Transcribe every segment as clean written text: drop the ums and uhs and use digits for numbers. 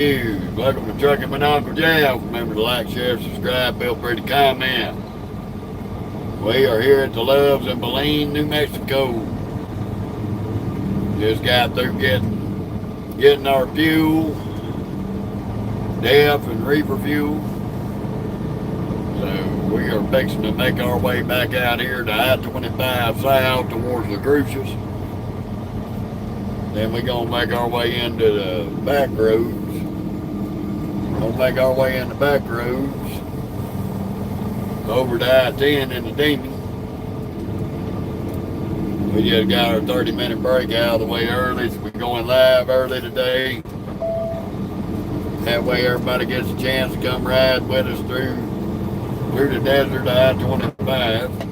Welcome to Trucking with Uncle Jeff. Remember to like, share, subscribe, feel free to comment. We are here at the Loves in Moline, New Mexico. Just got through getting our fuel, DEF and reefer fuel. So we are fixing to make our way back out here to I-25 south towards the Crucius. Then we're going to make our way into the back roads. Gonna make our way in the back roads over to I-10 in the Demon. We just got our 30-minute break out of the way early, so we're going live early today. That way everybody gets a chance to come ride with us through the desert to I-25.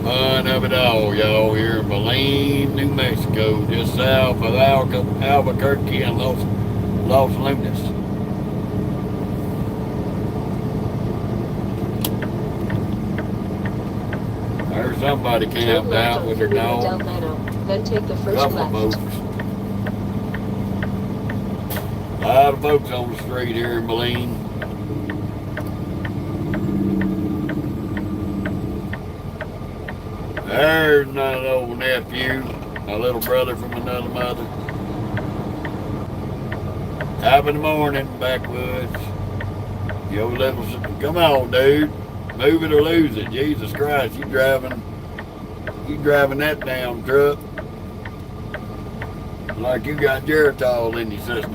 Fun of it all, y'all, here in Moline, New Mexico, just south of Albuquerque and Los Lunas. There's somebody camped out with their dog. Then take the first Couple of left. folks. A lot of folks on the street here in Moline. There's another old nephew, my little brother from another mother. Top of the morning, backwoods. Yo, little, come on, dude. Move it or lose it. Jesus Christ, you driving that damn truck like you got Geritol in your system.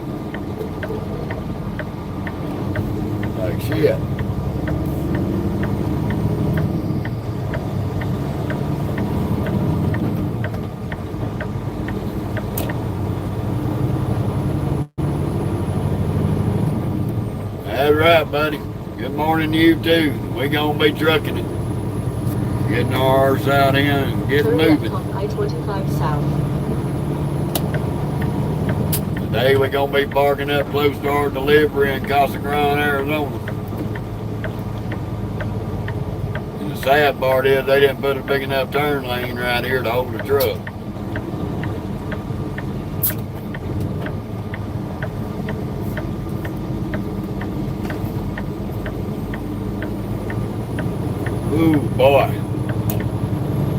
Like shit. That's right, buddy. Good morning to you too. We gonna be trucking it. Getting our arse out in and getting Turn moving. left on I-25 south. Today we gonna be parking up close to our delivery in Casa Grande, Arizona. And the sad part is they didn't put a big enough turn lane right here to hold the truck. Ooh, boy.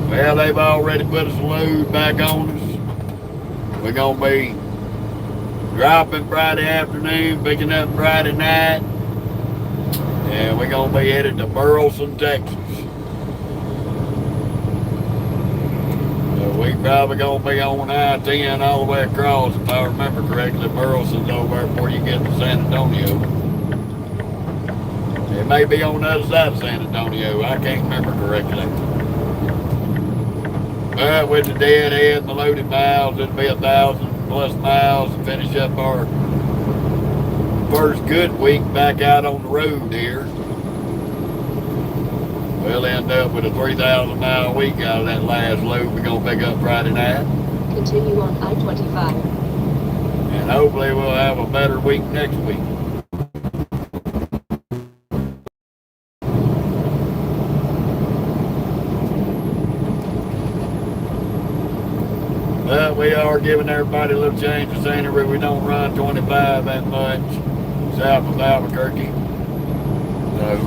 Well, they've already put us a load back on us. We're going to be dropping Friday afternoon, picking up Friday night, and we're going to be headed to Burleson, Texas. So we probably going to be on I-10 all the way across, if I remember correctly. Burleson's over there before you get to San Antonio. It may be on the other side of San Antonio. I can't remember correctly. But with the deadhead and the loaded miles, it'll be 1,000+ miles to finish up our first good week back out on the road here. We'll end up with a 3,000-mile week out of that last load we're going to pick up Friday night. Continue on I-25. And hopefully we'll have a better week next week. But we are giving everybody a little change of scenery. We don't run 25 that much south of Albuquerque. So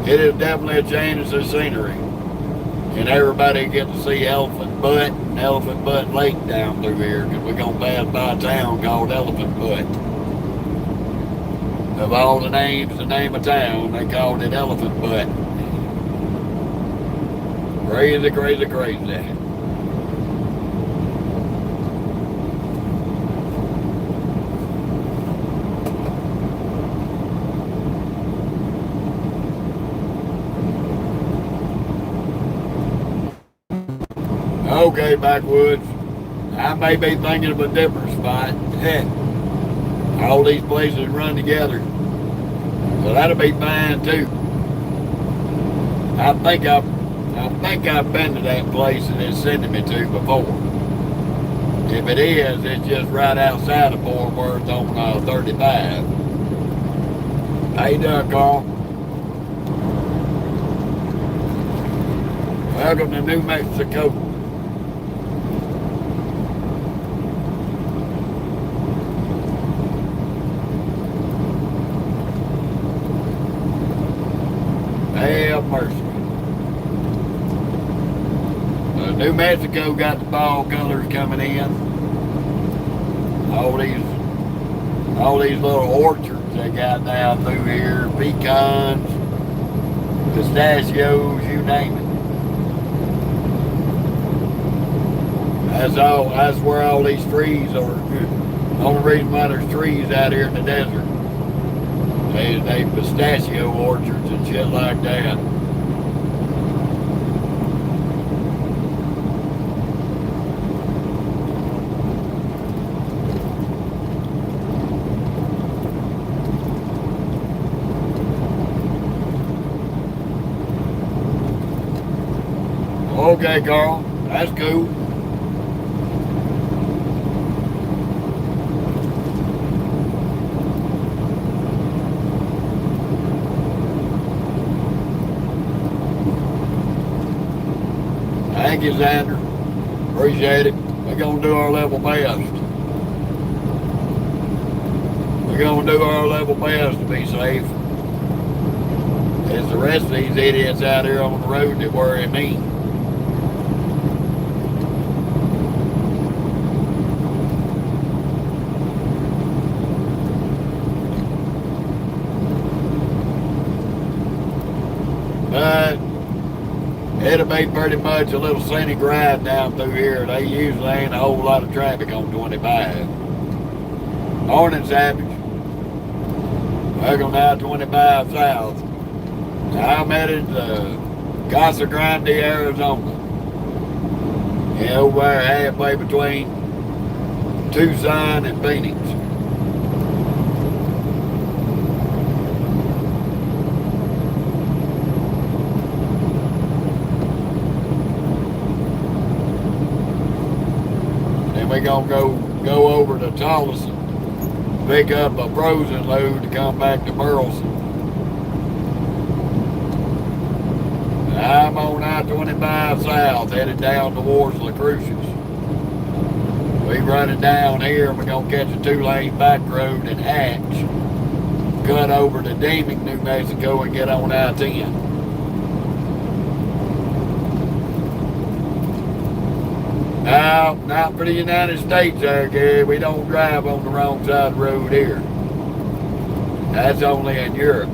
it is definitely a change of scenery. And everybody get to see Elephant Butt and Elephant Butt Lake down through here, because we're going to pass by a town called Elephant Butt. Of all the names, the name of town, they called it Elephant Butt. Crazy, crazy, crazy. Okay, backwoods. I may be thinking of a different spot. Heck, all these places run together. So that'll be fine too. I think I've been to that place that it's sending me to before. If it is, it's just right outside of Fort Worth on 35. How you doing, Carl? Welcome to New Mexico. Mexico got the fall colors coming in. All these little orchards they got down through here, pecans, pistachios, you name it. That's where all these trees are. The only reason why there's trees out here in the desert. They pistachio orchards and shit like that. Okay, Carl, that's cool. Thank you, Xander. Appreciate it. We're going to do our level best. We're going to do our level best to be safe. It's the rest of these idiots out here on the road that worry me. But it'll be pretty much a little scenic ride down through here. They usually ain't a whole lot of traffic on 25. Morning, Savage. Welcome now 25 South. Now I'm headed to Casa Grande, Arizona. Yeah, over there halfway between Tucson and Phoenix. We're gonna go over to Tolleson, pick up a frozen load to come back to Burleson. I'm on I-25 South, headed down towards La Cruces. We running down here, and we're gonna catch a 2-lane back road in Hatch, cut over to Deming, New Mexico, and get on I-10. No, not for the United States there, Gary. We don't drive on the wrong side of the road here. That's only in Europe.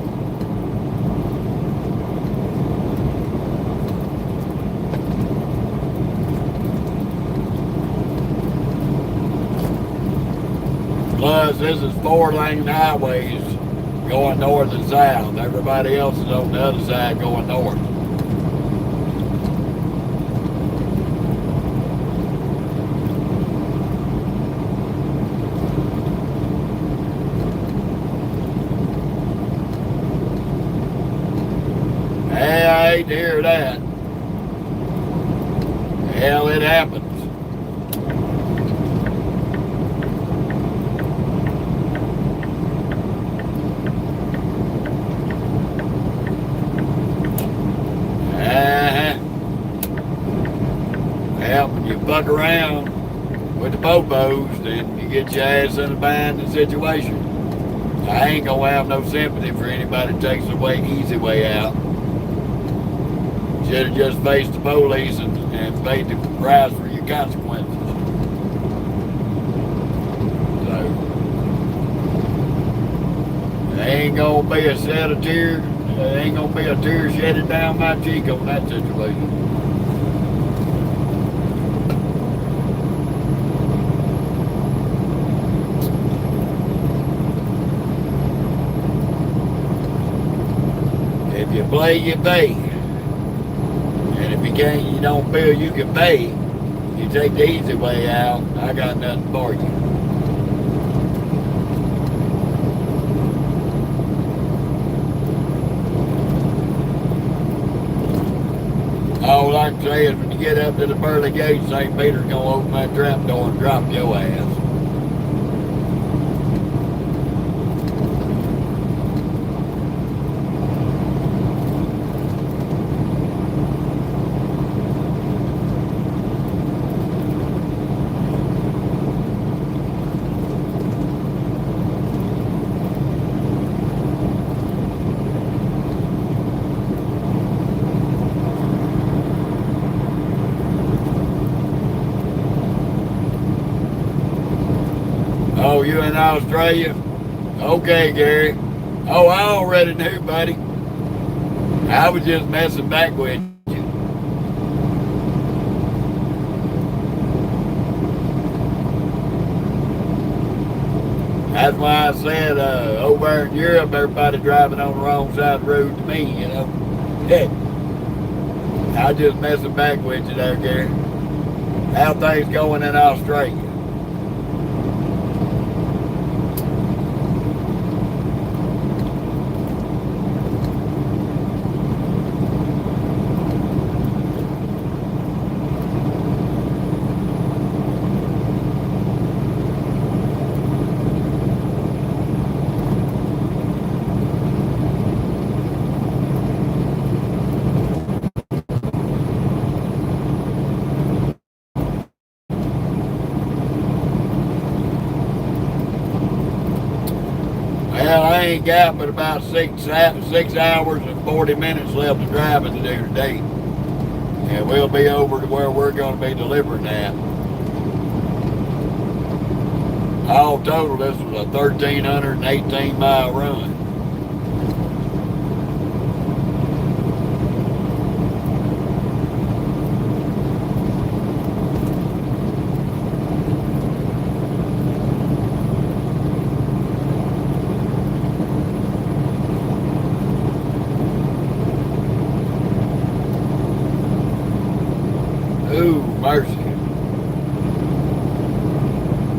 Plus, this is 4-lane highways going north and south. Everybody else is on the other side going north. Hey, I hate to hear that. Hell, it happens. Well, when you buck around with the popos, then you get your ass in a binding situation. I ain't gonna have no sympathy for anybody that takes the easy way out. Should have just faced the police and paid the price for your consequences. So, there ain't gonna be a set of tears. There ain't gonna be a tear shedded down my cheek on that situation. If you play, you pay. And if you can't, you don't feel you can pay, you take the easy way out, I got nothing for you. All I can say is when you get up to the pearly gates, St. Peter's gonna open that trap door and drop your ass. Oh, you in Australia? Okay, Gary. Oh, I already knew, buddy. I was just messing back with you. That's why I said over in Europe, everybody driving on the wrong side of the road to me, you know. Hey, I was just messing back with you there, Gary. How things going in Australia? Well, I ain't got but about 6 hours and 40 minutes left of driving to do today. And we'll be over to where we're going to be delivering at. All total, this was a 1,318 mile run. Ooh, mercy.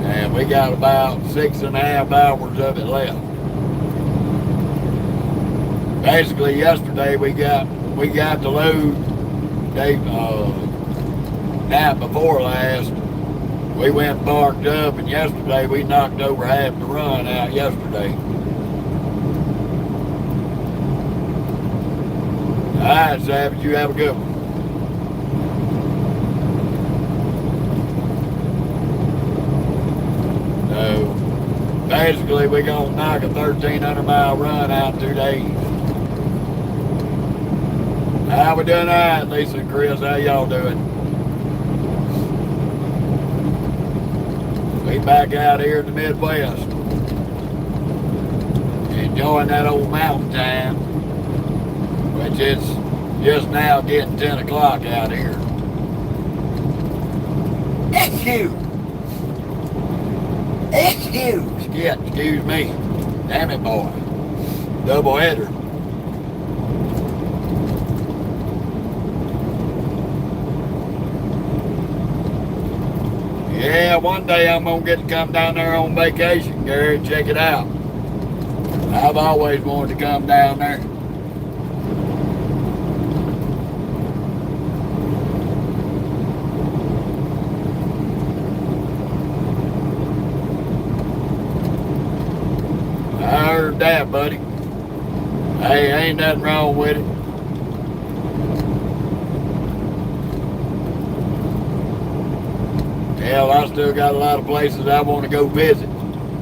And we got about 6.5 hours of it left. Basically, yesterday we got the load night before last. We went and barked up, and yesterday we knocked over half the run out yesterday. All right, Savage, you have a good one. So basically, we're gonna knock a 1,300 mile run out in 2 days. How we doing? All right, Lisa and Chris, how y'all doing? We back out here in the Midwest, enjoying that old mountain time, which is just now getting 10 o'clock out here. Excuse me. Damn it, boy. Double header. Yeah, one day I'm going to get to come down there on vacation, Gary, and check it out. I've always wanted to come down there. I heard that, buddy. Hey, ain't nothing wrong with it. Hell, I still got a lot of places I want to go visit.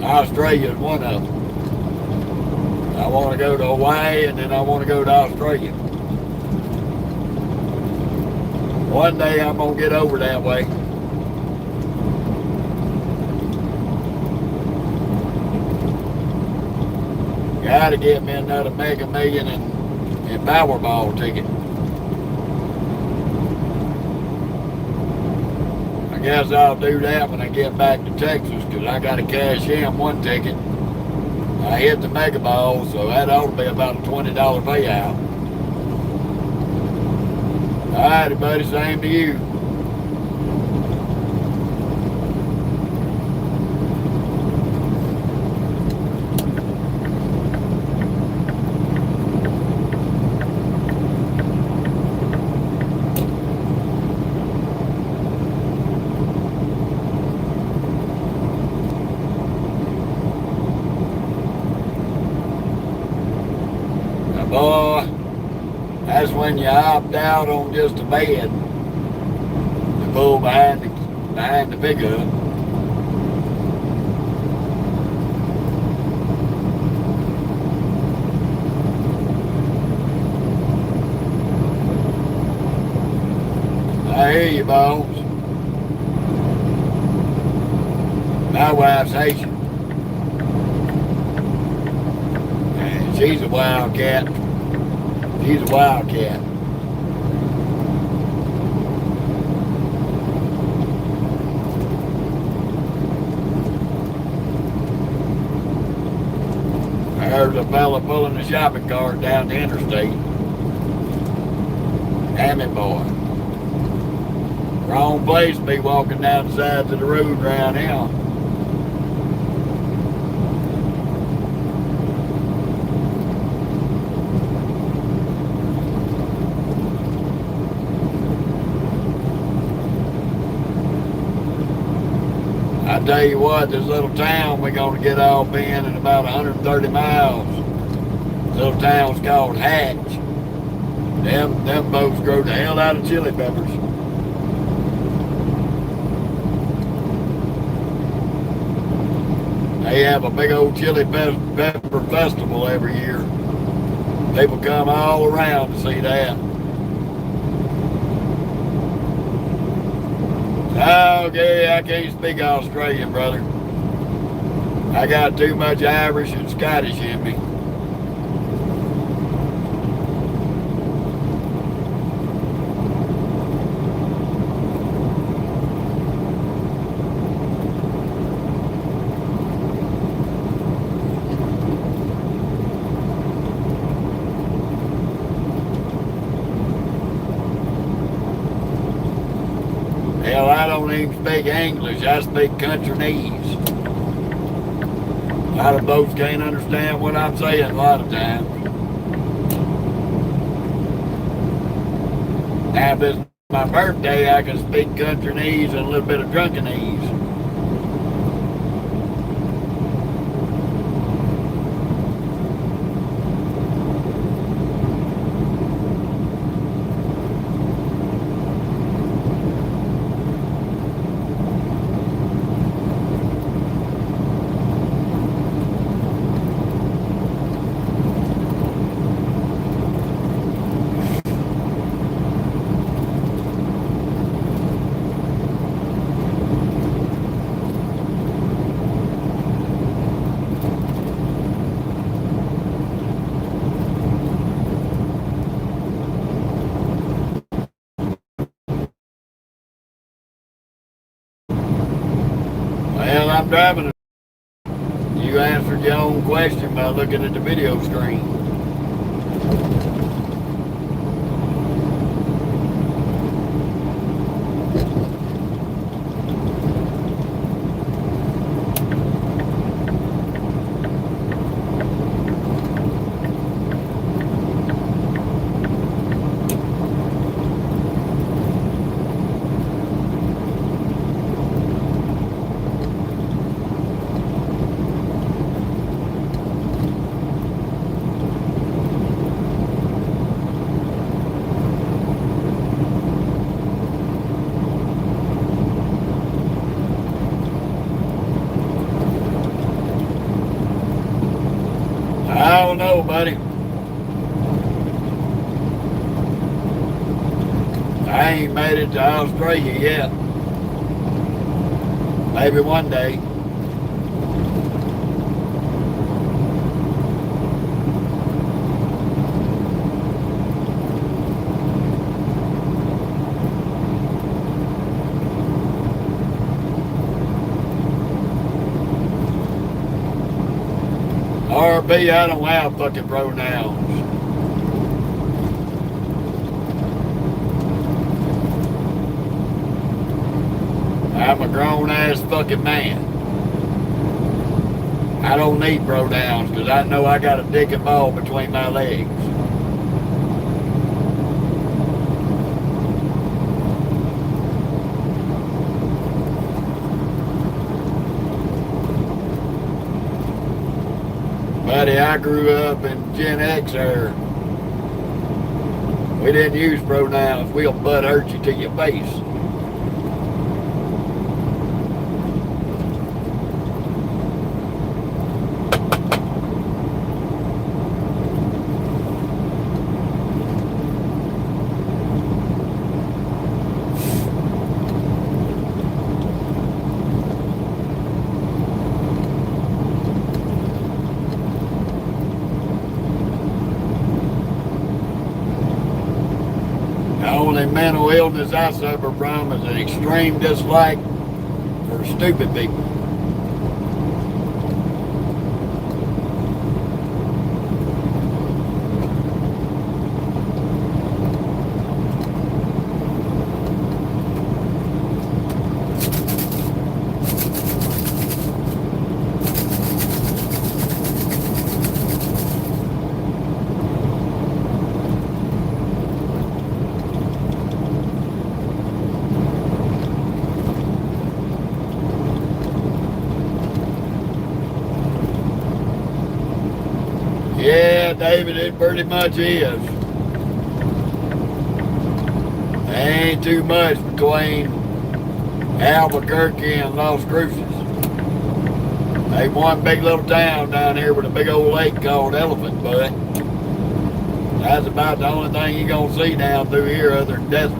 Australia is one of them. I want to go to Hawaii, and then I want to go to Australia. One day I'm going to get over that way. Gotta get me another Mega Million and Powerball ticket. I guess I'll do that when I get back to Texas, because I got to cash in one ticket. I hit the Mega Ball, so that ought to be about a $20 payout. Alrighty, buddy, same to you. Boy, that's when you opt out on just a bed to pull behind the pickup. I hear you, boss. My wife's Haitian. She's a wildcat. She's a wildcat. There's a fella pulling a shopping cart down the interstate. Damn it, boy. Wrong place to be walking down the sides of the road around here. I tell you what, this little town we're going to get off in about 130 miles. This little town's called Hatch. Them folks grow the hell out of chili peppers. They have a big old chili pepper festival every year. People come all around to see that. Okay, I can't speak Australian, brother. I got too much Irish and Scottish in me. Hell, I don't even speak English. I speak Countryese. A lot of folks can't understand what I'm saying a lot of times. Now, if it's my birthday, I can speak Countryese and a little bit of Drunkenese. Well, I'm driving it. You answered your own question by looking at the video screen. I don't know, buddy. I ain't made it to Australia yet. Maybe one day. RP, I don't have fucking pronouns. I'm a grown-ass fucking man. I don't need pronouns because I know I got a dick and ball between my legs. Buddy, I grew up in Gen X era. We didn't use pronouns. We'll butt hurt you to your face. only mental illness I suffer from is an extreme dislike for stupid people. Yeah, David, it pretty much is. There ain't too much between Albuquerque and Las Cruces. They one big little town down here with a big old lake called Elephant Butt. That's about the only thing you're gonna see down through here other than desert.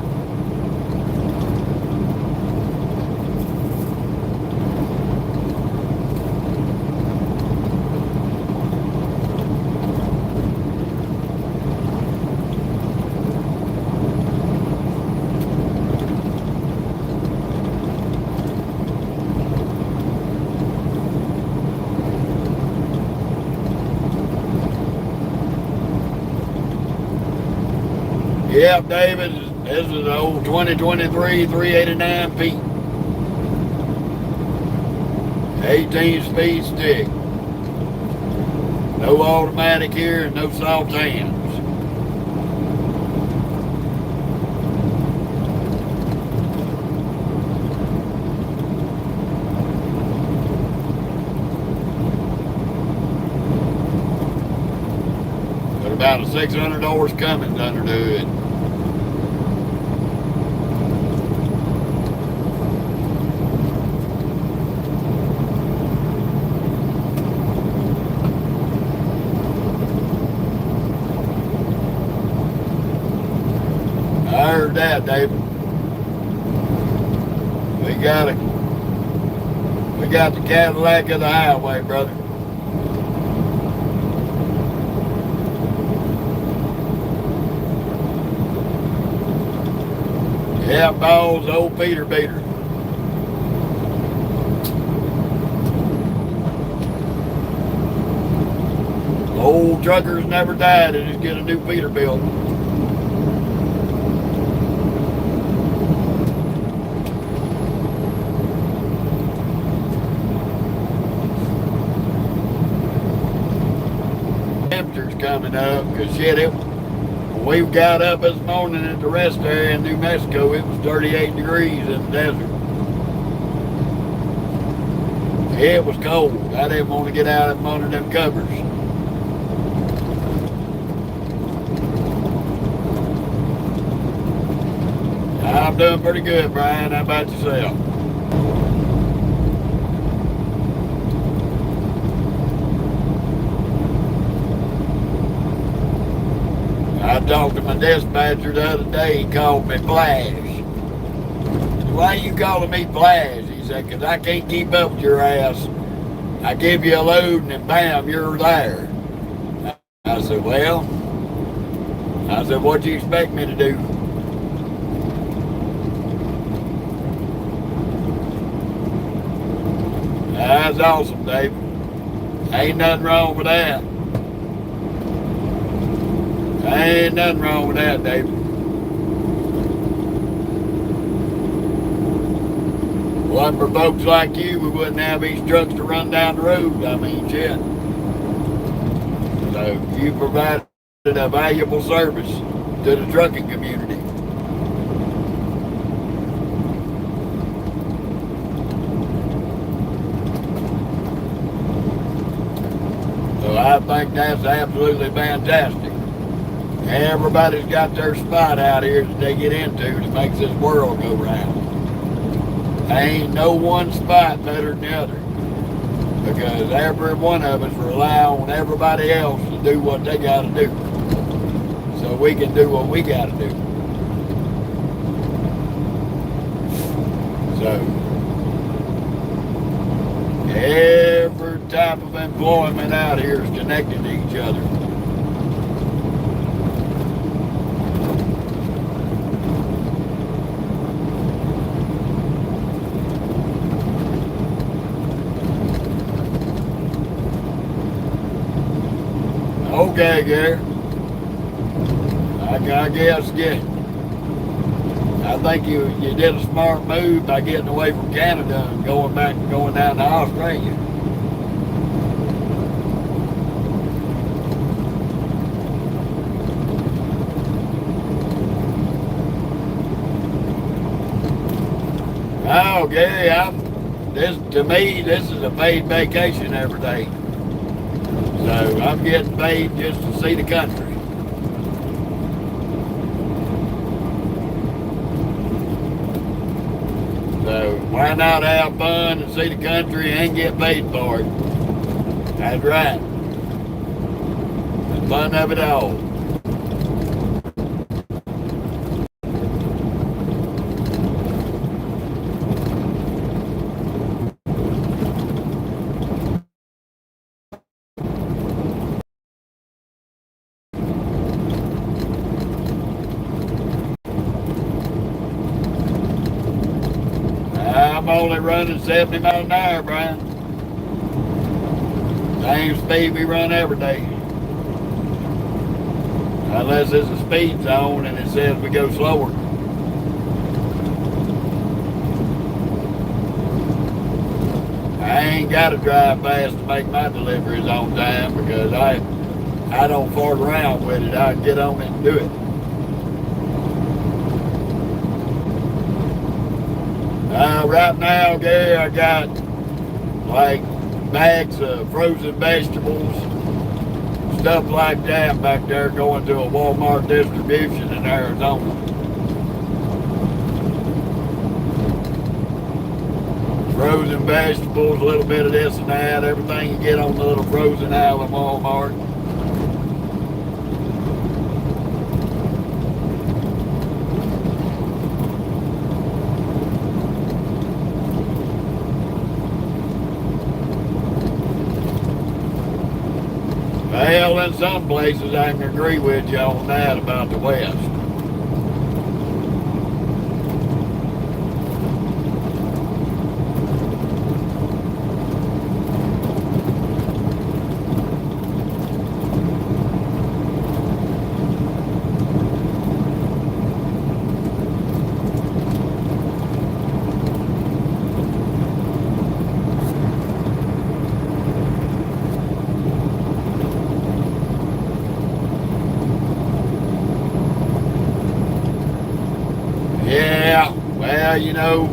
Yep, David, this is the old 2023 389P. 18-speed stick. No automatic here and no soft hands. But about a 600 horse coming under the hood. I heard that, David. We got the Cadillac of the highway, brother. Yeah, balls, old Peter Beater. Old truckers never died, they just get a new Peterbilt. Temperatures coming up, because shit, when we got up this morning at the rest area in New Mexico, it was 38 degrees in the desert. It was cold. I didn't want to get out from under them covers. I'm doing pretty good, Brian. How about yourself? I talked to my dispatcher the other day. He called me Flash. Why you calling me Flash? He said, because I can't keep up with your ass. I give you a load and then bam, you're there. I said, well, what do you expect me to do? That's awesome, David. Ain't nothing wrong with that. Ain't nothing wrong with that, David. Well, for folks like you, we wouldn't have these trucks to run down the road. I mean, shit. So you provided a valuable service to the trucking community. So I think that's absolutely fantastic. Everybody's got their spot out here that they get into that makes this world go round. There ain't no one spot better than the other, because every one of us rely on everybody else to do what they got to do, so we can do what we got to do. So every type of employment out here is connected to each other. Okay, Gary. I guess, yeah. I think you did a smart move by getting away from Canada and going down to Australia. Oh, Gary, to me, this is a paid vacation every day. So I'm getting paid just to see the country. So why not have fun and see the country and get paid for it? That's right. The fun of it all. I'm only running 70 miles an hour, Brian. Same speed we run every day. Unless it's a speed zone and it says we go slower. I ain't got to drive fast to make my deliveries on time because I don't fart around with it. I get on it and do it. Right now, Gary, I got like bags of frozen vegetables, stuff like that back there going to a Walmart distribution in Arizona. Frozen vegetables, a little bit of this and that, everything you get on the little frozen aisle at Walmart. Well, in some places I can agree with you on that about the West. Yeah, well, you know,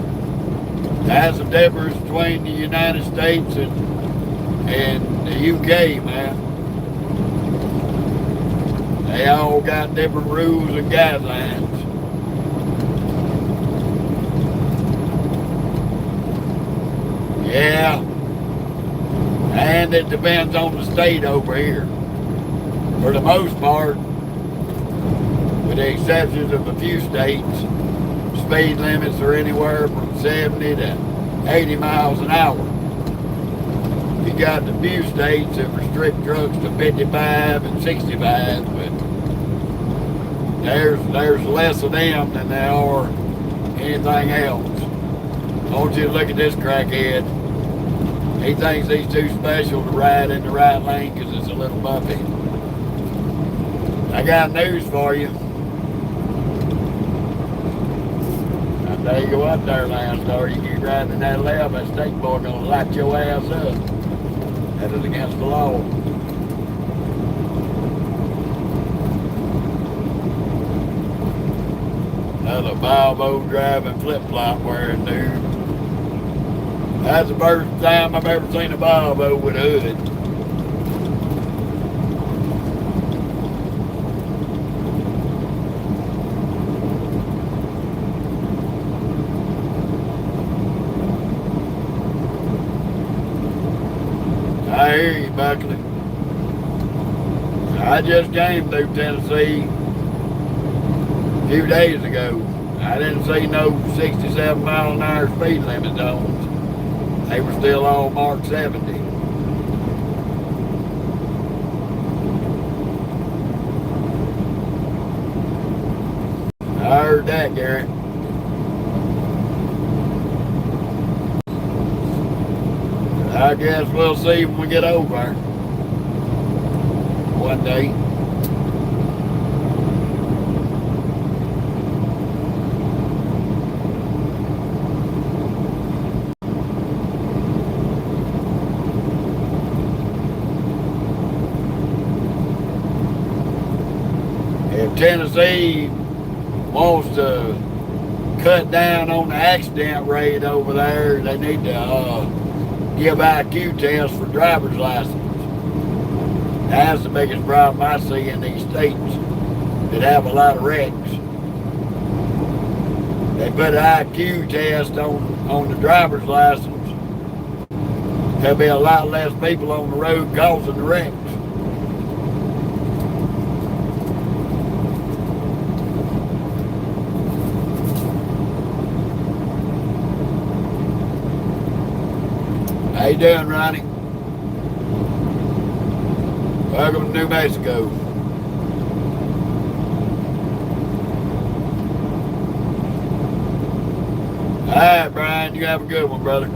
that's the difference between the United States and the UK, man. They all got different rules and guidelines. Yeah, and it depends on the state over here. For the most part, with the exceptions of a few states, speed limits are anywhere from 70 to 80 miles an hour. You got the few states that restrict trucks to 55 and 65, but there's less of them than there are anything else. I want you to look at this crackhead. He thinks he's too special to ride in the right lane because it's a little bumpy. I got news for you. There you go up there, Landstar. You keep riding in that left, that state boy gonna light your ass up. That is against the law. Another Volvo driving flip-flop wearing dude. That's the first time I've ever seen a Volvo with a hood. I hear you, Buckley. I just came through Tennessee a few days ago. I didn't see no 67 mile an hour speed limit zones. They were still all marked 70. I heard that, Gary. I guess we'll see when we get over there. one day. If Tennessee wants to cut down on the accident rate over there, they need to give IQ tests for driver's license. That's the biggest problem I see in these states that have a lot of wrecks. They put an IQ test on the driver's license. There'll be a lot less people on the road causing the wrecks. How you doing, Ronnie? Welcome to New Mexico. All right, Brian, you have a good one, brother.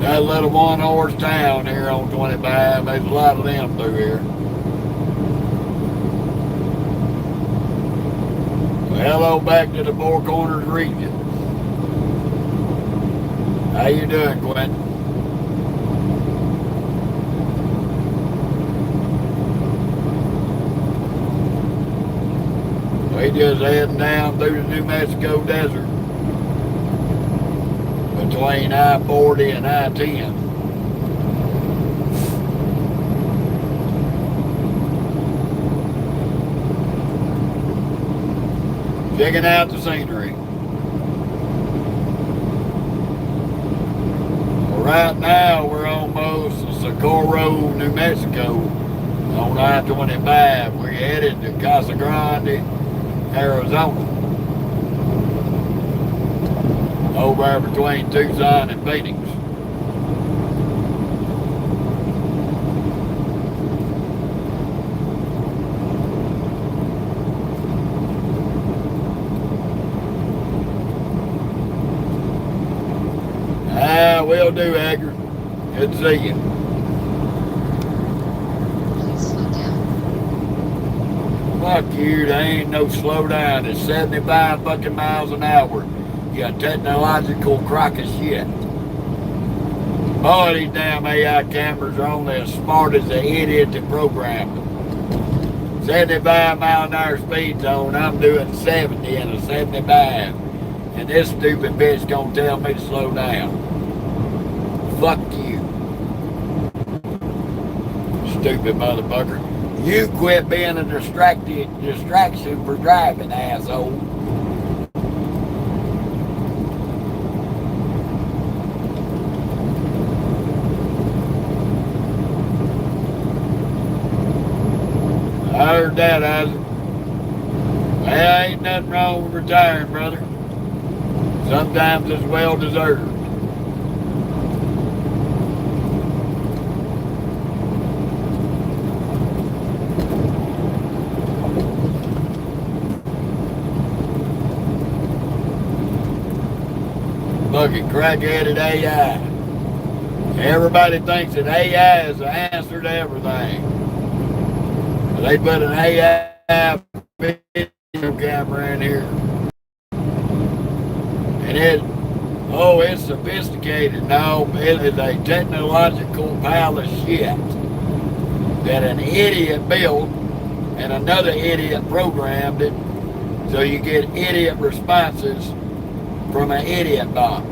That little one-horse town here on 25, there's a lot of them through here. Well, hello back to the Four Corners region. How you doing, Quentin? We just heading down through the New Mexico desert between I-40 and I-10. Checking out the scenery. Well, right now we're almost to Socorro, New Mexico on I-25. We're headed to Casa Grande, Arizona. Over between Tucson and Phoenix. Will do, Edgar. Good to see you. Please slow down. Fuck you, there ain't no slow down. It's 75 fucking miles an hour. You technological crock of shit. Boy, these damn AI cameras are only as smart as the idiot that programmed them. 75 mile an hour speed zone, I'm doing 70 in a 75. And this stupid bitch gonna tell me to slow down. Fuck you. Stupid motherfucker. You quit being a distraction for driving, asshole. I heard that, Isaac. Well, ain't nothing wrong with retiring, brother. Sometimes it's well deserved. Fucking crack-headed AI. Everybody thinks that AI is the answer to everything. They put an AI video camera in here. And it's sophisticated. No, it is a technological pile of shit that an idiot built and another idiot programmed it so you get idiot responses from an idiot box.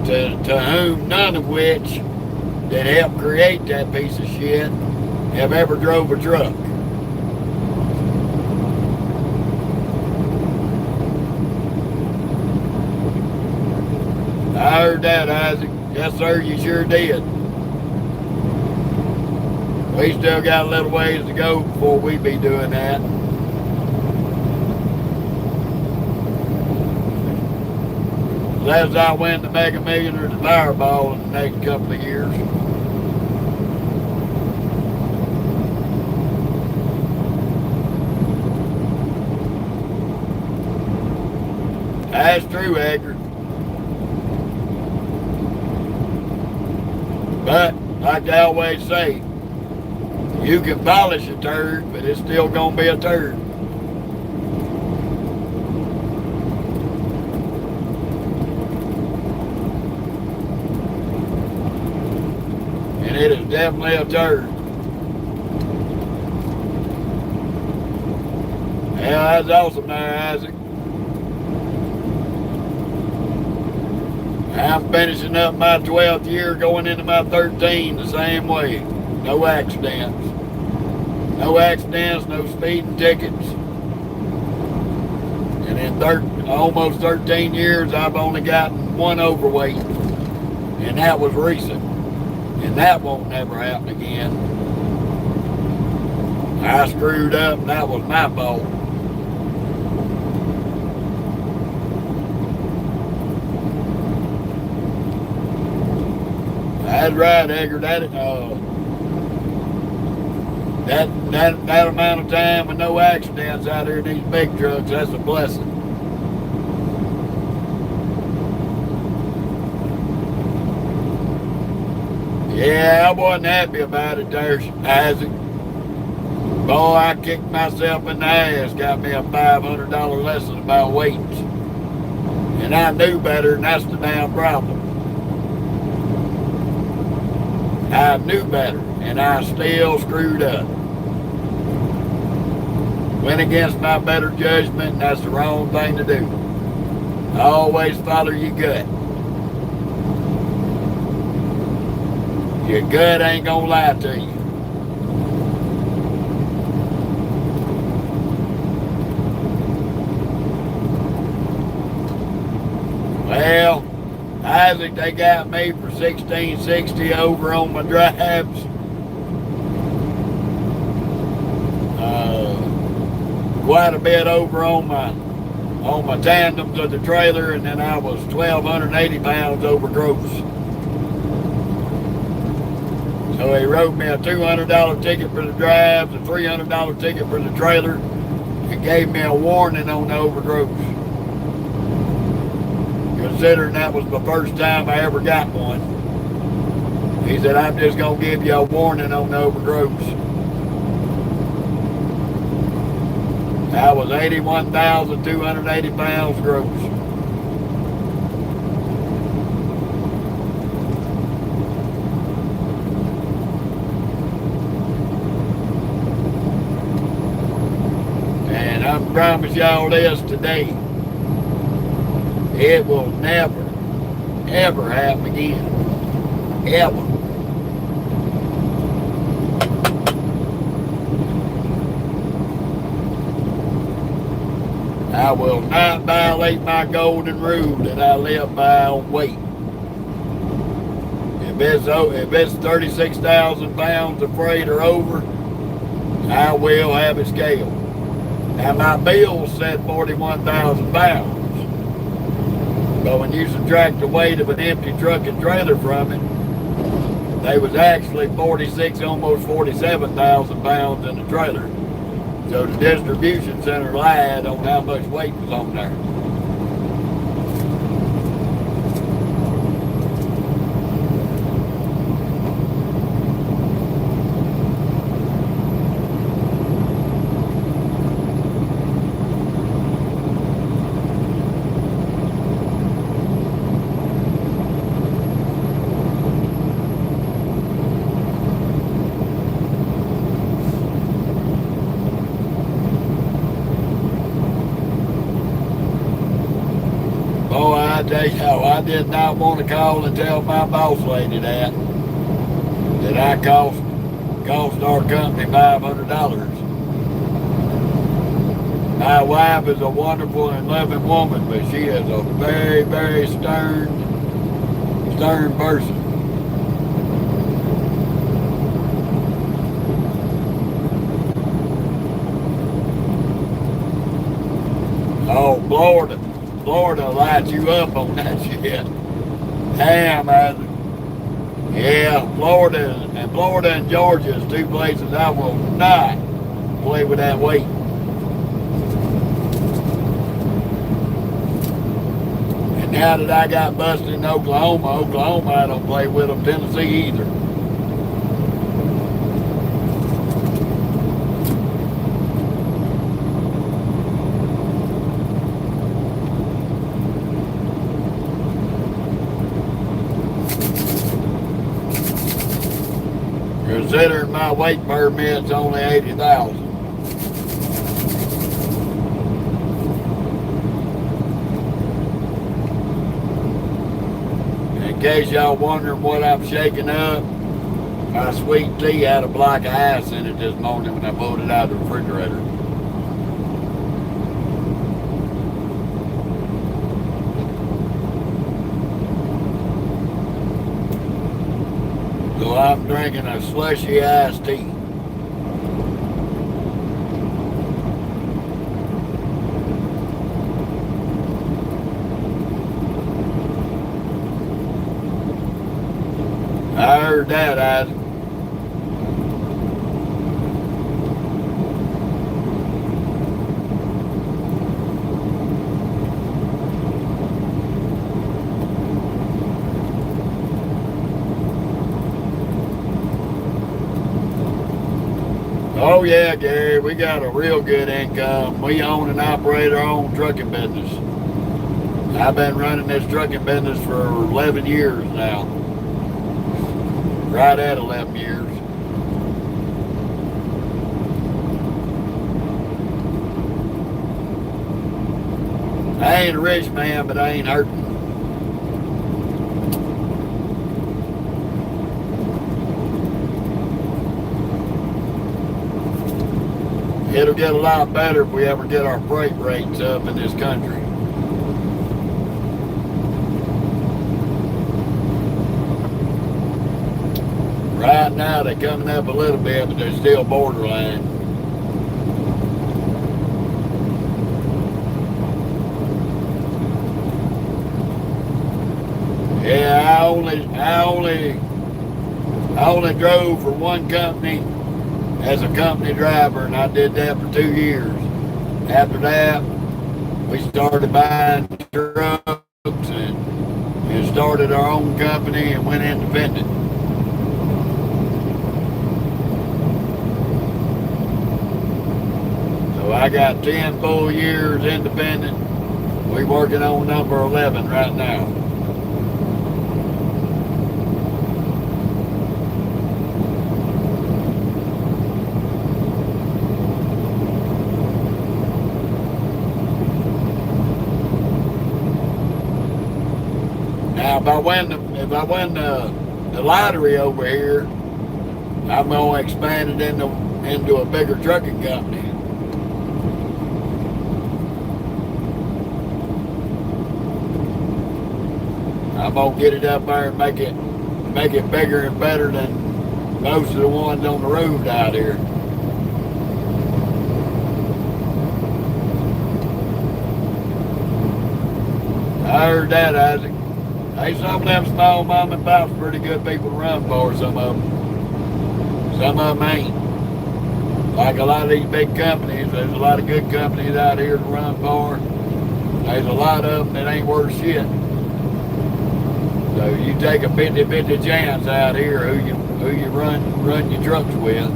To whom none of which that helped create that piece of shit have ever drove a truck. I heard that, Isaac. Yes, sir, you sure did. We still got a little ways to go before we be doing that. Unless I win the Mega Million or the Powerball in the next couple of years. That's true, Edgar. But, like I always say, you can polish a turd, but it's still gonna be a turd. And it is definitely a turd. Yeah, that's awesome there, Isaac. I'm finishing up my 12th year, going into my 13th the same way. No accidents. No accidents, no speeding tickets. And in almost 13 years, I've only gotten one overweight. And that was recent. And that won't never happen again. I screwed up and that was my fault. That's right, Edgar. That amount of time with no accidents out here in these big trucks, that's a blessing. Yeah, I wasn't happy about it there, Isaac. Boy, I kicked myself in the ass, got me a $500 lesson about weights. And I knew better, and that's the damn problem. I knew better, and I still screwed up. Went against my better judgment, and that's the wrong thing to do. Always follow your gut. Your gut ain't gonna lie to you. Well, Isaac, they got me for $16.60 over on my drives. Quite a bit over on my tandems of the trailer, and then I was 1,280 pounds over gross. So he wrote me a $200 ticket for the drives, a $300 ticket for the trailer, and gave me a warning on the overgrowth. Considering that was the first time I ever got one. He said, I'm just going to give you a warning on the overgrowth. I was 81,280 pounds gross. And I promise y'all this today. It will never, ever happen again. Ever. I will not violate my golden rule that I live by on weight. If it's 36,000 pounds of freight or over, I will have it scaled. Now my bill said 41,000 pounds. But when you subtract the weight of an empty truck and trailer from it, they was actually 46, almost 47,000 pounds in the trailer. So the distribution center lied on how much weight was on there. I tell you how, I did not want to call and tell my boss lady that I cost our company $500. My wife is a wonderful and loving woman, but she is a very, very stern, stern person. Oh, Florida lights you up on that shit. Damn, yeah, Florida and Georgia is two places I will not play with that weight. And now that I got busted in Oklahoma, I don't play with them. Tennessee either. Considering my weight permit's only 80,000. In case y'all wondering what I'm shaking up, my sweet tea had a block of ice in it this morning when I pulled it out of the refrigerator. So I'm drinking a slushy iced tea. I heard that, Isaac. Oh yeah, Gary, we got a real good income. We own and operate our own trucking business. I've been running this trucking business for 11 years now. Right at 11 years. I ain't a rich man, but I ain't hurting. It'll get a lot better if we ever get our freight rates up in this country. Right now they're coming up a little bit, but they're still borderline. Yeah, I only drove for one company as a company driver, and I did that for 2 years. After that, we started buying trucks and started our own company and went independent. So I got 10 full years independent. We're working on number 11 right now. Now, if I win the lottery over here, I'm going to expand it into a bigger trucking company. I'm going to get it up there and make it bigger and better than most of the ones on the road out here. I heard that, Isaac. Hey, some of them small mom and pops pretty good people to run for, some of them. Some of them ain't. Like a lot of these big companies, there's a lot of good companies out here to run for. There's a lot of them that ain't worth shit. So you take a 50-50 chance out here who you run your trucks with.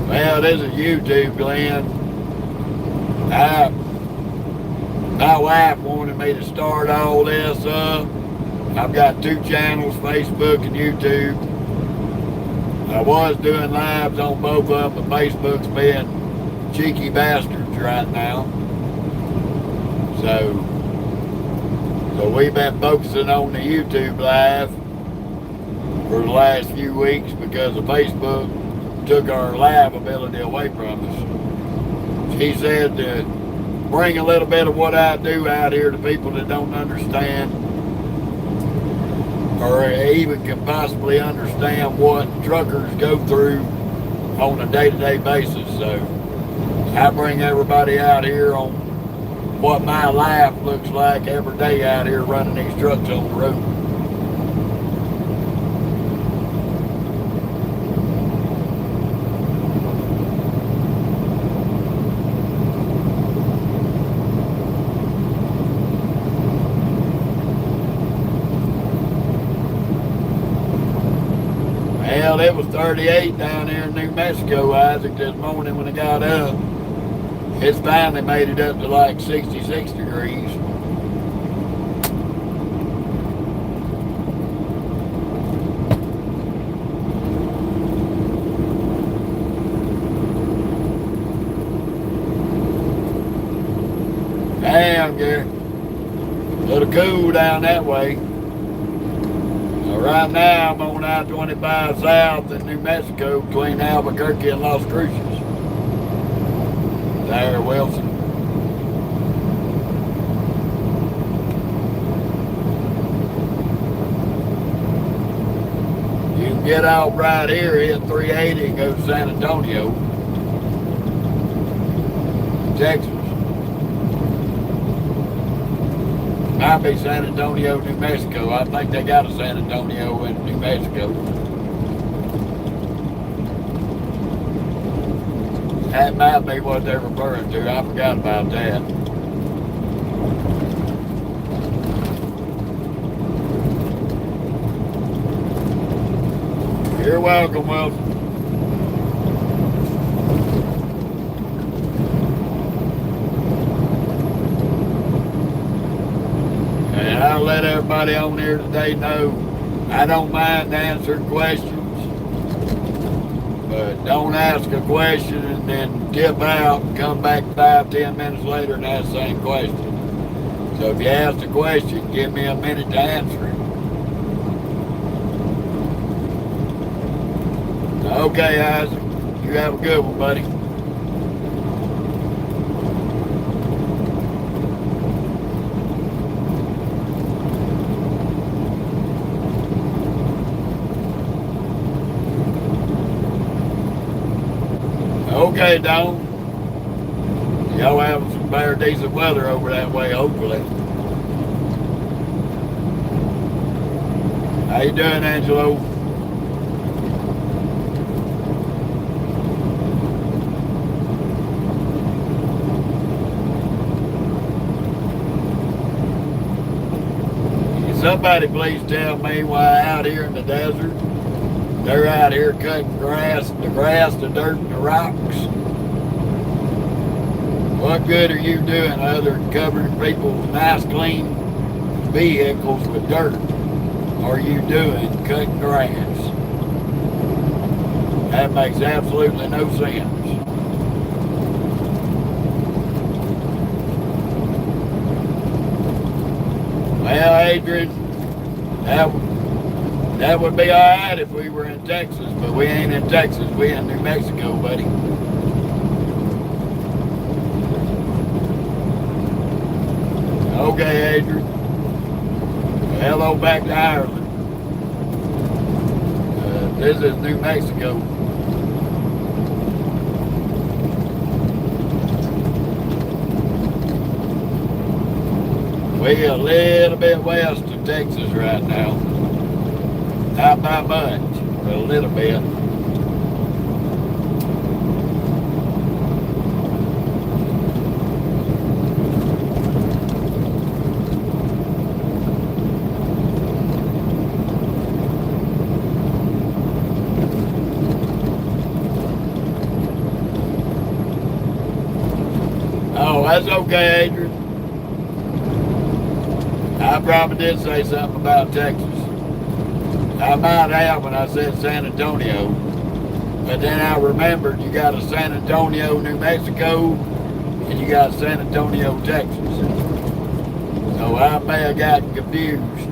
Well, this is YouTube, Glenn. My wife wanted me to start all this up. I've got 2 channels, Facebook and YouTube. I was doing lives on both of them, but Facebook's being cheeky bastards right now. So we've been focusing on the YouTube live. for the last few weeks because of Facebook took our live ability away from us. She said to bring a little bit of what I do out here to people that don't understand or even can possibly understand what truckers go through on a day-to-day basis. So I bring everybody out here on what my life looks like every day out here running these trucks on the road. Well, it was 38 down here in New Mexico, Isaac, this morning when I got up. It's finally made it up to like 66 degrees. Damn, Gary. A little cool down that way. Right now, I'm on I-25 South in New Mexico between Albuquerque and Las Cruces. There, Wilson. You can get off right here, hit 380 and go to San Antonio, Texas. Might be San Antonio, New Mexico. I think they got a San Antonio in New Mexico. That might be what they're referring to. I forgot about that. You're welcome, Wilson. And I'll let everybody on here today know I don't mind answering questions. But don't ask a question and then dip out and come back 5-10 minutes later and ask the same question. So if you ask a question, give me a minute to answer it. Okay, Isaac. You have a good one, buddy. Okay, Dawn. Y'all have some better decent weather over that way, hopefully. How you doing, Angelo? Can somebody please tell me why out here in the desert they're out here cutting grass, the dirt, and the rocks? What good are you doing other than covering people's nice, clean vehicles with dirt? Are you doing cutting grass? That makes absolutely no sense. Well, Adrian, that would be all right if we were in Texas, but we ain't in Texas. We in New Mexico, buddy. Okay, Adrian. Hello back to Ireland. This is New Mexico. We're a little bit west of Texas right now. Not by much, but a little bit. Oh, that's okay, Adrian. I probably did say something about Texas. I might have when I said San Antonio, but then I remembered you got a San Antonio, New Mexico, and you got San Antonio, Texas. So I may have gotten confused.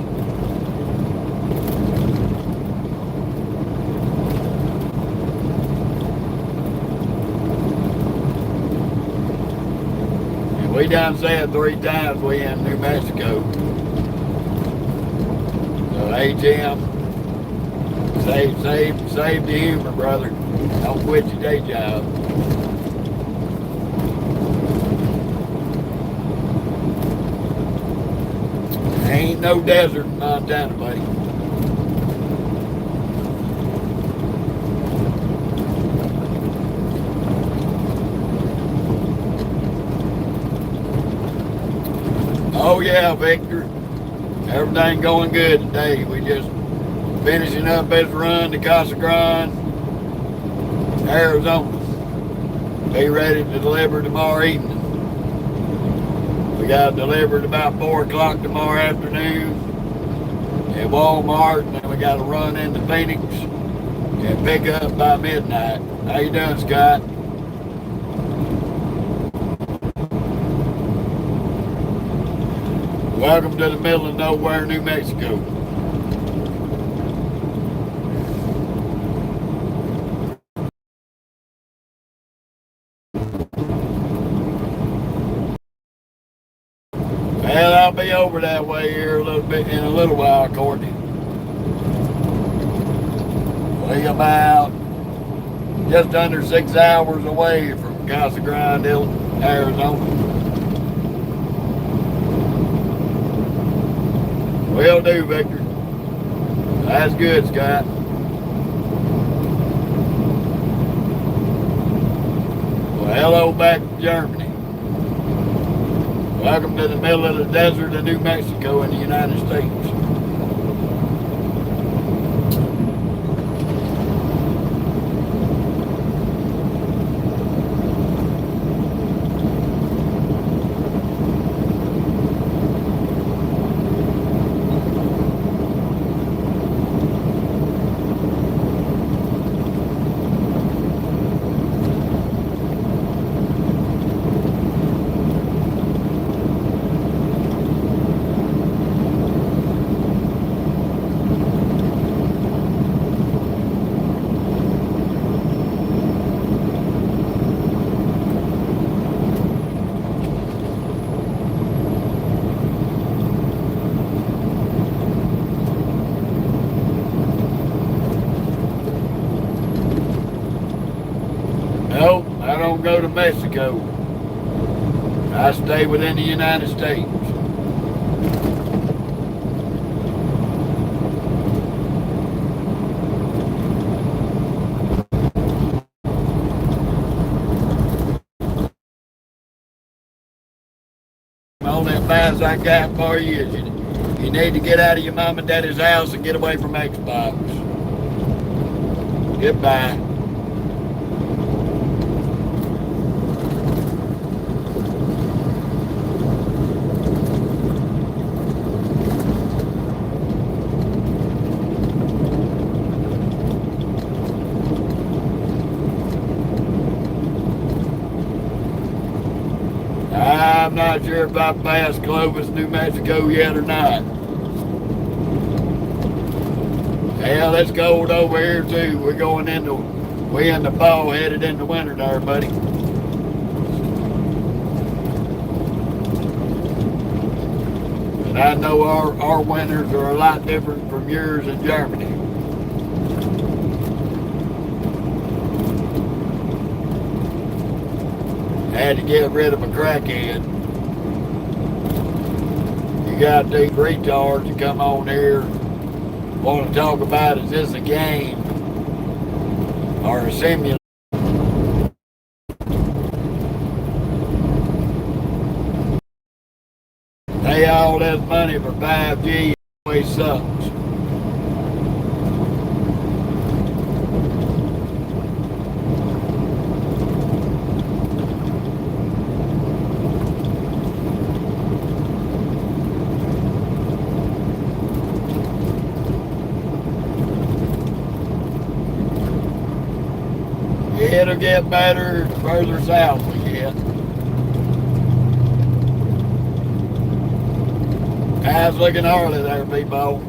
We done said 3 times we in New Mexico. So hey Jim, save the humor, brother. Don't quit your day job. Ain't no desert in Montana, buddy. Oh yeah, Victor. Everything going good today. We just finishing up this run to Casa Grande, Arizona. Be ready to deliver tomorrow evening. We got delivered about 4 o'clock tomorrow afternoon at Walmart, and then we got to run into Phoenix and pick up by midnight. How you doing, Scott? Welcome to the middle of nowhere, New Mexico. Well, I'll be over that way here a little bit in a little while, Courtney. We about just under 6 hours away from Casa Grande, Arizona. Will do, Victor. That's good, Scott. Well, hello back to Germany. Welcome to the middle of the desert of New Mexico in the United States. No, I don't go to Mexico. I stay within the United States. The only advice I got for you is you need to get out of your mom and daddy's house and get away from Xbox. Goodbye. I'm not sure if I passed Clovis, New Mexico yet or not. Hell, it's cold over here too. We in the fall, headed into winter there, buddy. And I know our winters are a lot different from yours in Germany. Had to get rid of a crackhead. You got these retards that come on here, want to talk about is this a game or a simulation? Pay all that money for 5G, it always sucks. It'll get better further south we get. How's looking early there, people?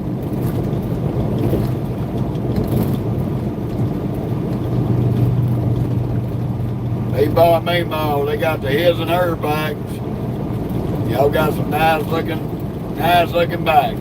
They bought me all. They got the his and her bikes. Y'all got some nice looking bags.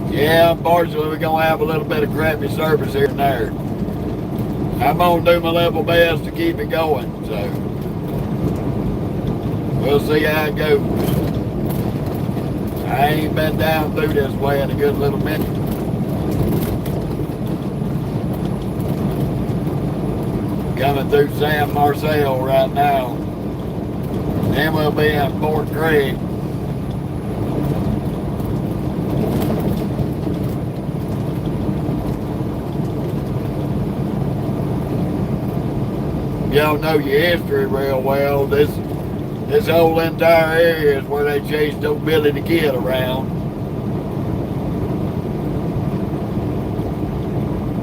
Yeah, unfortunately, we're going to have a little bit of crappy service here and there. I'm going to do my level best to keep it going, so we'll see how it goes. I ain't been down through this way in a good little minute. Coming through San Marcel right now. Then we'll be in Fort Craig. Y'all know your history real well. This whole entire area is where they chased old Billy the Kid around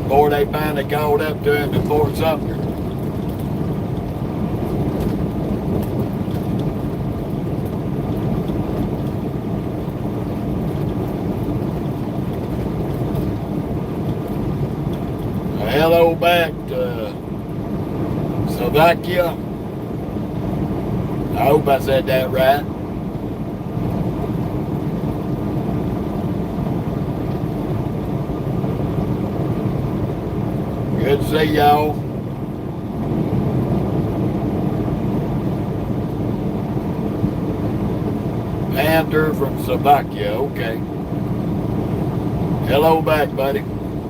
before they finally caught up to him in Fort Sumter. Hello back to Slovakia. I hope I said that right. Good to see y'all. Panther from Slovakia, okay. Hello back, buddy.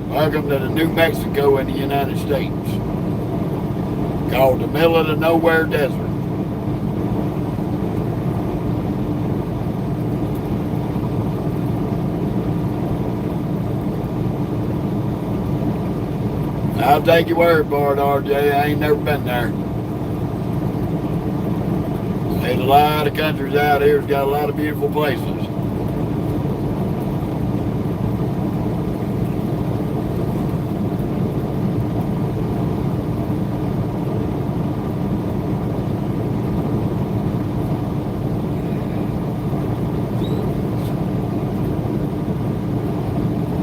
Welcome to the New Mexico in the United States. Called the middle of the nowhere desert. I'll take your word for it, RJ. I ain't never been there. There's a lot of countries out here that's got a lot of beautiful places.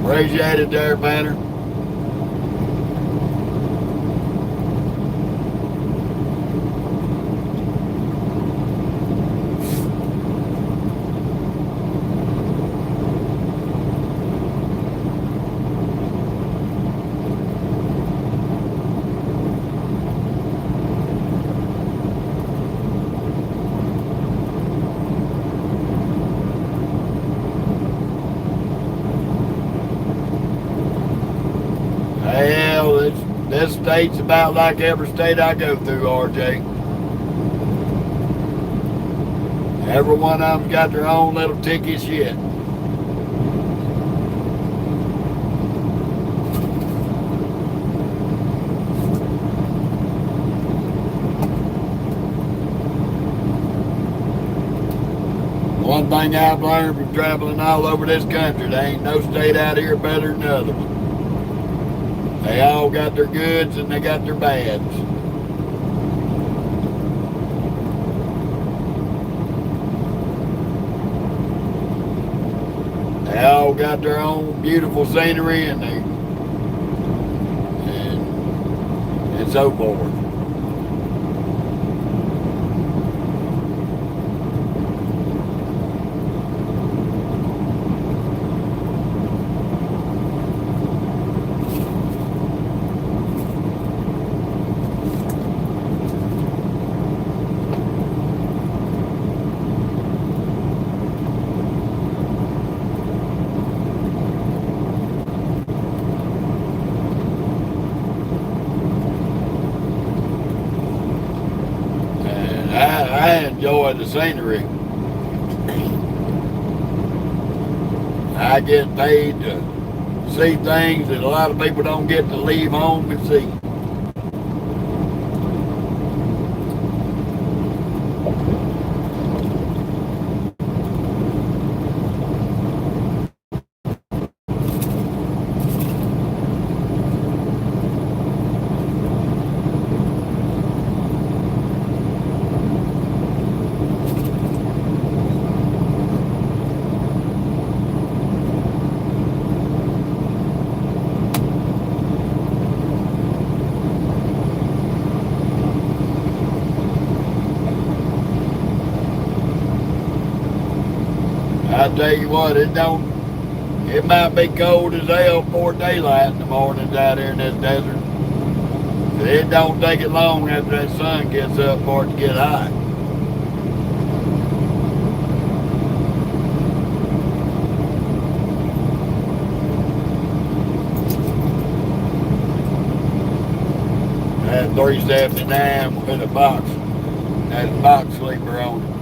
Appreciate it there, Banner. Hell, this state's about like every state I go through, RJ. Every one of them got their own little ticky shit. One thing I've learned from traveling all over this country, there ain't no state out here better than the other one. They all got their goods and they got their bads. They all got their own beautiful scenery and so forth. I enjoy the scenery. I get paid to see things that a lot of people don't get to leave home and see. I tell you what, it might be cold as hell before daylight in the mornings out here in this desert. But it don't take it long after that sun gets up for it to get hot. That 379 with a box. That box sleeper on it.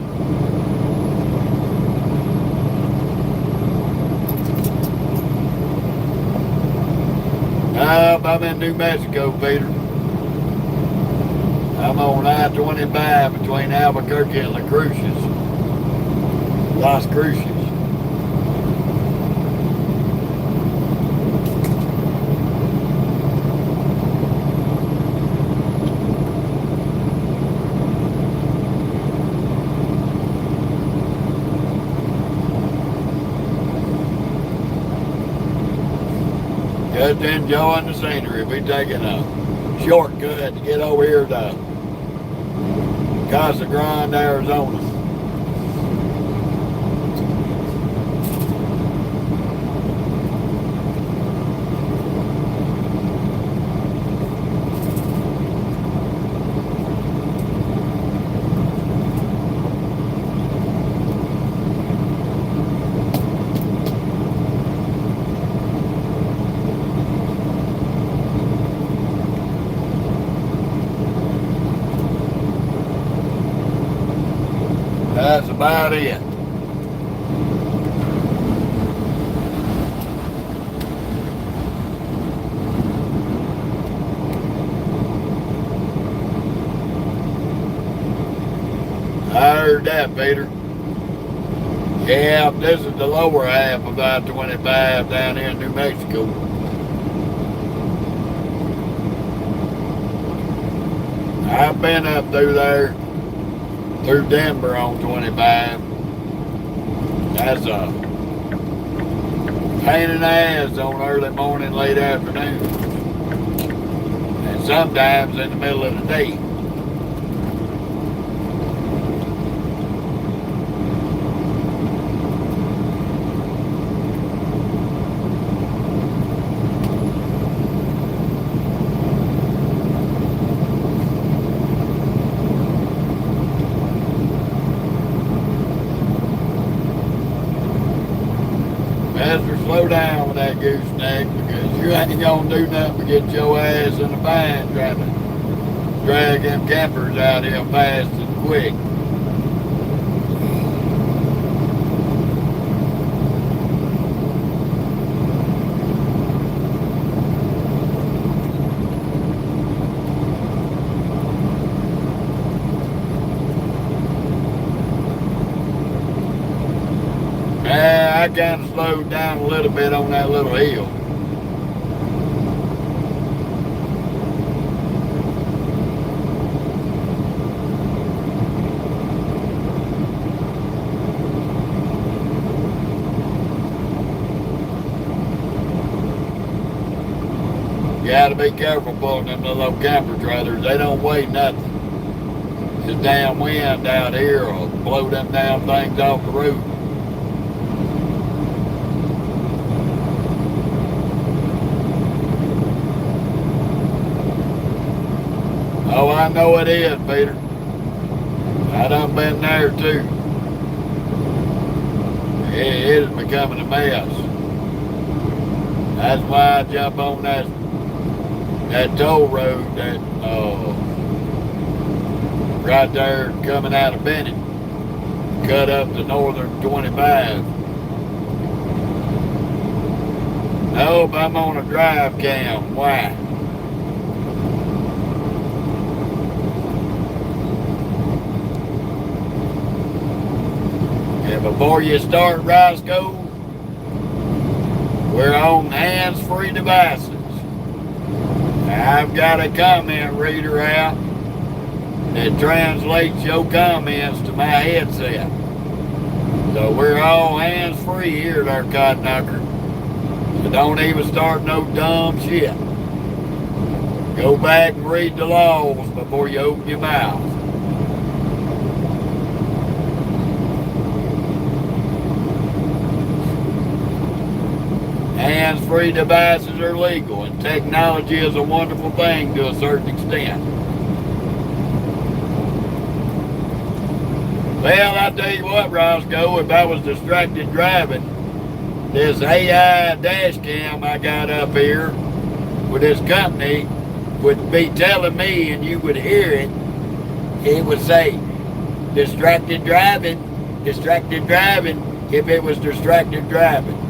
I'm in New Mexico, Peter. I'm on I-25 between Albuquerque and Las Cruces. Just enjoying the scenery. We taking a shortcut to get over here to Casa Grande, Arizona. That's about it. I heard that, Peter. Yeah, this is the lower half of I-25 down here in New Mexico. I've been up through there, through Denver on 25. That's a pain in the ass on early morning, late afternoon, and sometimes in the middle of the day. Master, slow down with that gooseneck, because you ain't gonna do nothing but get your ass in the bind trying to drag them campers out here fast and quick. I kind of slowed down a little bit on that little hill. You gotta be careful pulling them little camper trailers. They don't weigh nothing. This damn wind out here will blow them damn things off the roof. Oh, I know it is, Peter. I done been there too. It is becoming a mess. That's why I jump on that toll road that right there coming out of Bennett, cut up to northern 25. Nope, I'm on a drive cam. Why? And before you start, Roscoe, we're on hands-free devices. I've got a comment reader out that translates your comments to my headset. So we're all hands-free here at our cotton knocker. So don't even start no dumb shit. Go back and read the laws before you open your mouth. . Hands-free devices are legal, and technology is a wonderful thing to a certain extent. Well, I tell you what, Roscoe, if I was distracted driving, this AI dash cam I got up here with this company would be telling me, and you would hear it, it would say, distracted driving, if it was distracted driving.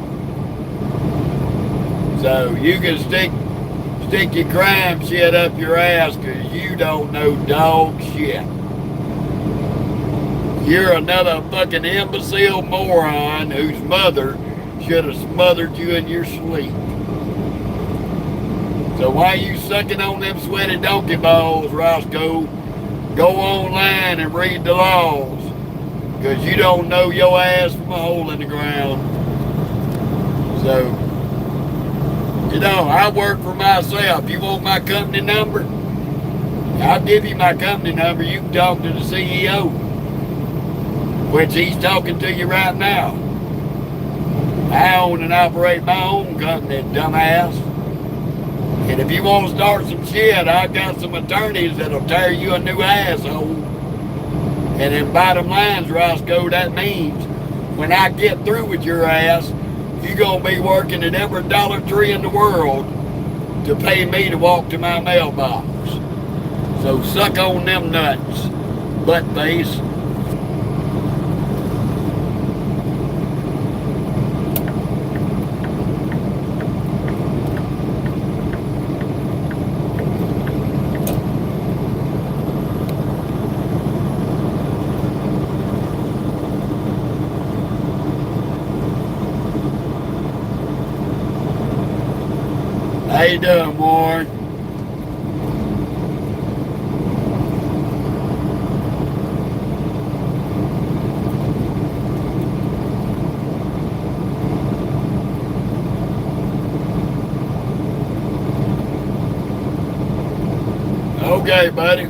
So you can stick your crime shit up your ass because you don't know dog shit. You're another fucking imbecile moron whose mother should have smothered you in your sleep. So why you sucking on them sweaty donkey balls, Roscoe? Go online and read the laws, because you don't know your ass from a hole in the ground. So, you know, I work for myself. You want my company number? I'll give you my company number. You can talk to the CEO, which he's talking to you right now. I own and operate my own company, dumbass. And if you want to start some shit, I got some attorneys that'll tear you a new asshole. And in bottom lines, Roscoe, that means when I get through with your ass, you're going to be working at every Dollar Tree in the world to pay me to walk to my mailbox. So suck on them nuts, butt face. How you doing, Warren? Okay, buddy.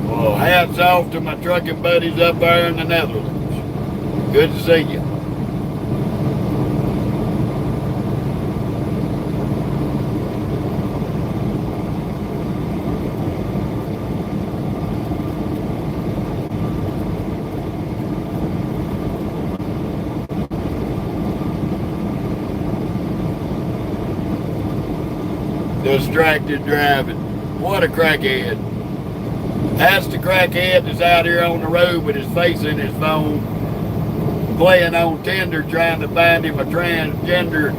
Well, hats off to my trucking buddies up there in the Netherlands. Good to see you. Distracted driving. What a crackhead. That's the crackhead that's out here on the road with his face in his phone, playing on Tinder, trying to find him a transgender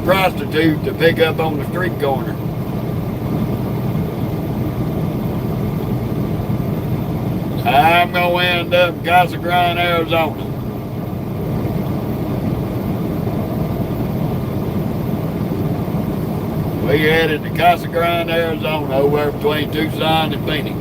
prostitute to pick up on the street corner. I'm going to end up in Casa Grande, Arizona. We headed to Casa Grande, Arizona, over between Tucson and Phoenix.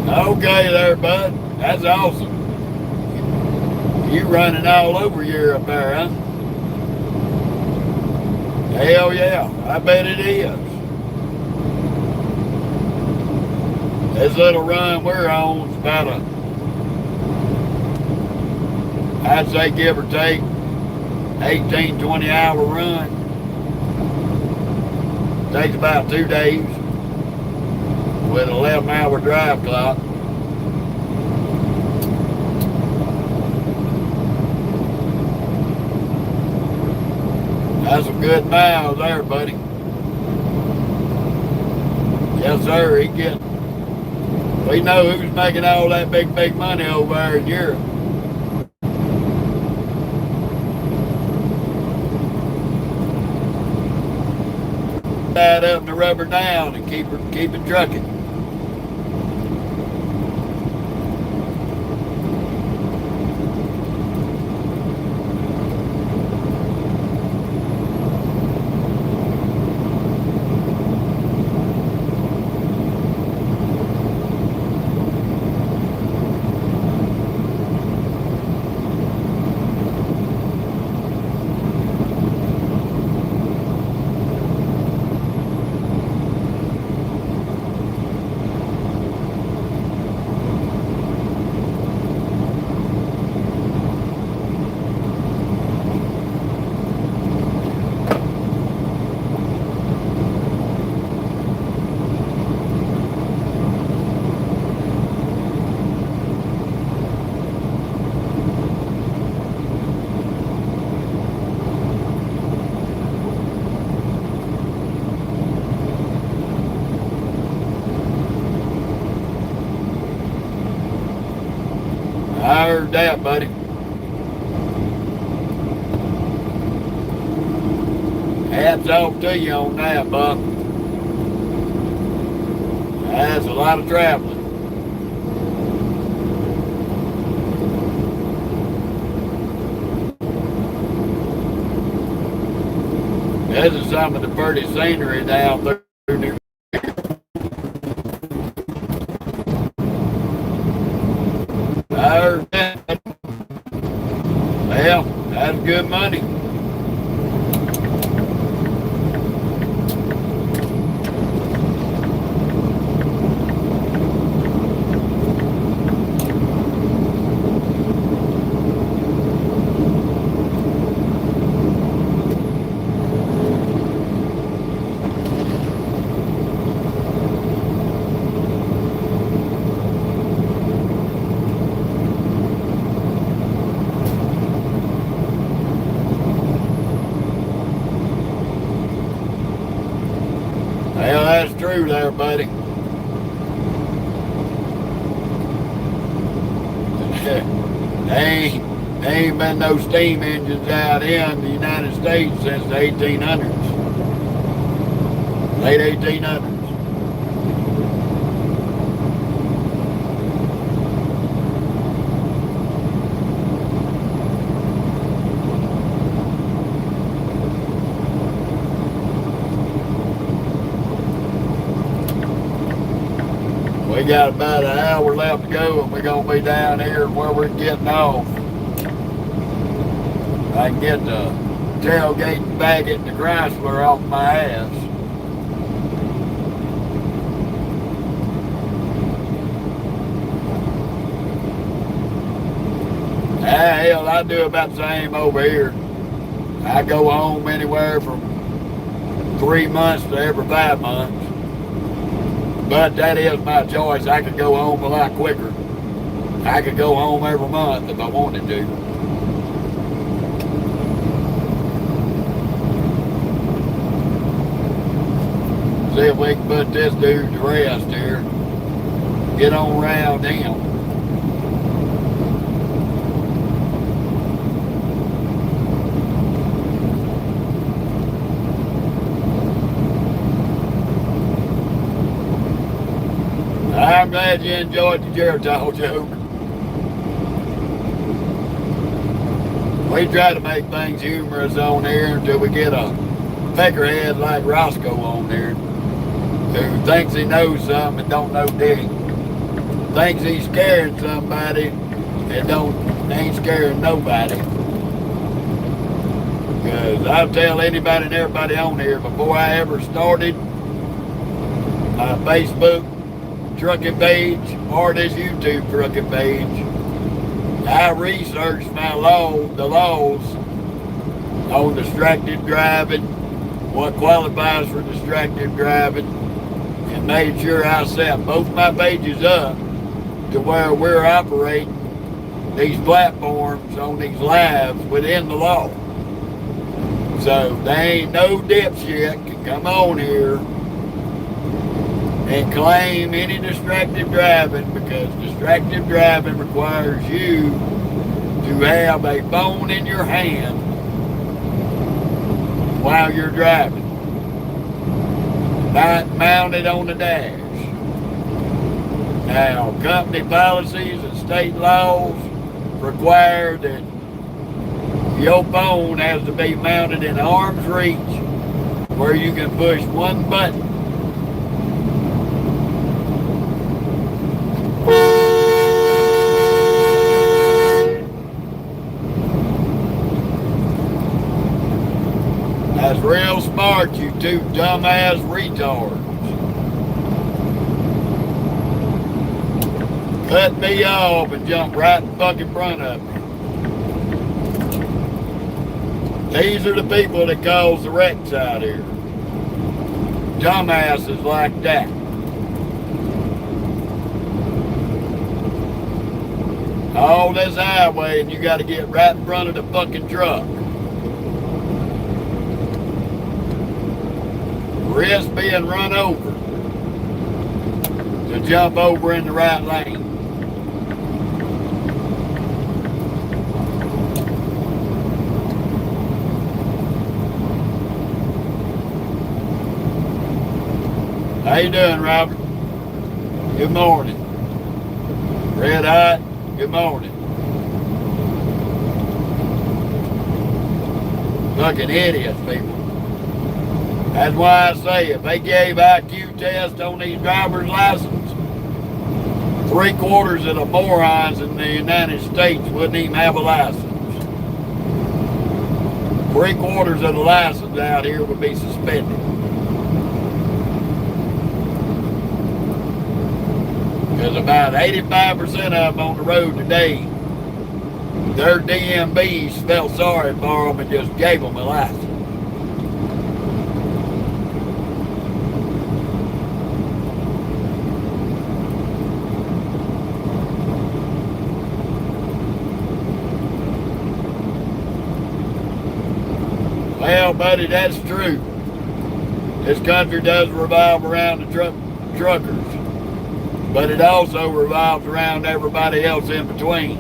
Okay there, bud. That's awesome. You running all over Europe there, huh? Hell yeah, I bet it is. This little run we're on is about I'd say give or take, 18, 20 hour run. Takes about 2 days with an 11-hour drive clock. That's some good miles there, buddy. Yes, sir. We know who's making all that big money over there in Europe. Tie it up and rubber down and keep it trucking. that, buddy. Hats off to you on that, Buck. That's a lot of traveling. This is some of the pretty scenery down through New York. Well, that's good money. Well, that's true there, buddy. There ain't been no steam engines out in the United States since the 1800s. Late 1800s. We got about an hour left to go, and we're going to be down here where we're getting off. I can get the tailgate and baggage and the Chrysler off my ass. Hell, I do about the same over here. I go home anywhere from 3 months to every 5 months. But that is my choice. I could go home a lot quicker. I could go home every month if I wanted to. See if we can put this dude to rest here. Get on around him. I'm glad you enjoyed the Geritol joke. We try to make things humorous on here until we get a peckerhead like Roscoe on there who thinks he knows something and don't know dick. Thinks he's scaring somebody and ain't scaring nobody. Because I'll tell anybody and everybody on here, before I ever started my Facebook trucking page or this YouTube trucking page, I researched the laws on distracted driving, what qualifies for distracted driving, and made sure I set both my pages up to where we're operating these platforms on these lives within the law. So there ain't no dipshit can come on here and claim any distracted driving, because distracted driving requires you to have a phone in your hand while you're driving, not mounted on the dash. Now, company policies and state laws require that your phone has to be mounted in arm's reach where you can push one button. That's real smart, you two dumbass retards. Cut me off and jump right in fucking front of me. These are the people that cause the wrecks out here. Dumbasses like that. All this highway and you got to get right in front of the fucking truck. Risk being run over to jump over in the right lane. How you doing, Robert? Good morning. Red Hot, good morning. Fucking idiots, people. That's why I say if they gave IQ tests on these driver's license, 3/4 of the morons in the United States wouldn't even have a license. 3/4 of the license out here would be suspended. Because about 85% of them on the road today, their DMVs felt sorry for them and just gave them a license. Well, buddy, that's true. This country does revolve around the truckers, but it also revolves around everybody else in between.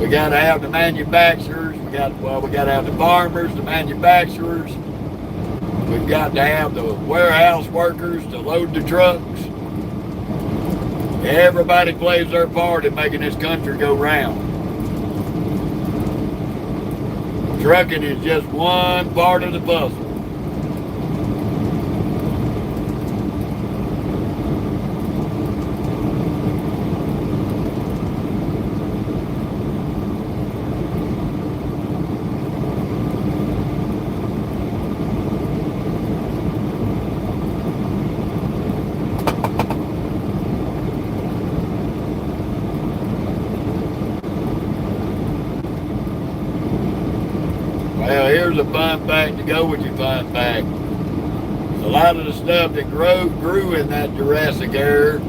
We got to have the manufacturers. We got to have the farmers, the manufacturers. We've got to have the warehouse workers to load the trucks. Everybody plays their part in making this country go round. Trucking is just one part of the puzzle. Well, here's a fun fact to go with your fun fact. A lot of the stuff that grew in that Jurassic era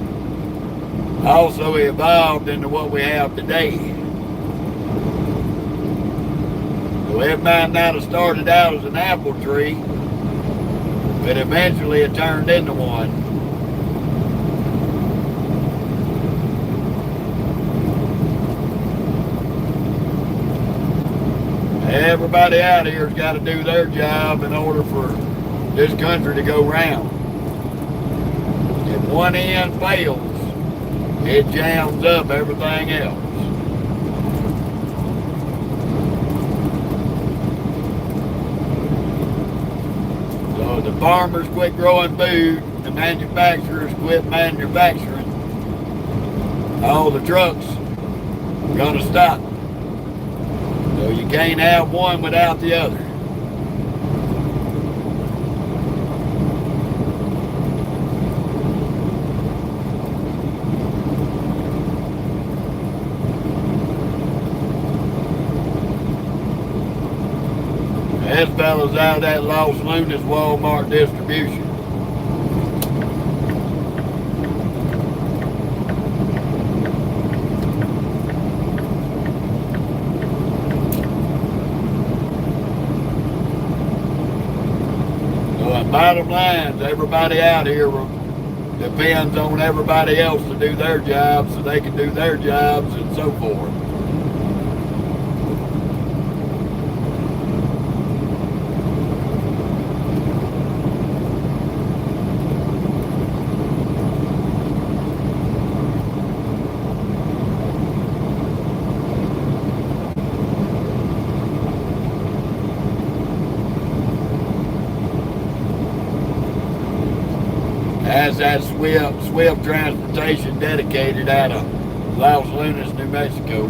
also evolved into what we have today. So it might not have started out as an apple tree, but eventually it turned into one. Everybody out here's got to do their job in order for this country to go round. If one end fails, it jams up everything else. So if the farmers quit growing food, the manufacturers quit manufacturing, all the trucks are going to stop. So you can't have one without the other. This fella's out at Los Lunas Walmart distribution. Bottom line is everybody out here depends on everybody else to do their jobs so they can do their jobs and so forth. As that Swift Transportation dedicated out of Los Lunas, New Mexico.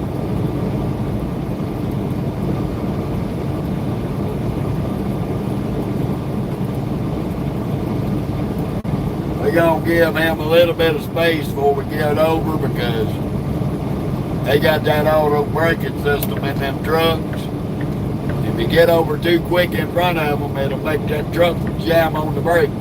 We're going to give him a little bit of space before we get over because they got that auto braking system in them trucks. If you get over too quick in front of them, it'll make that truck jam on the brakes.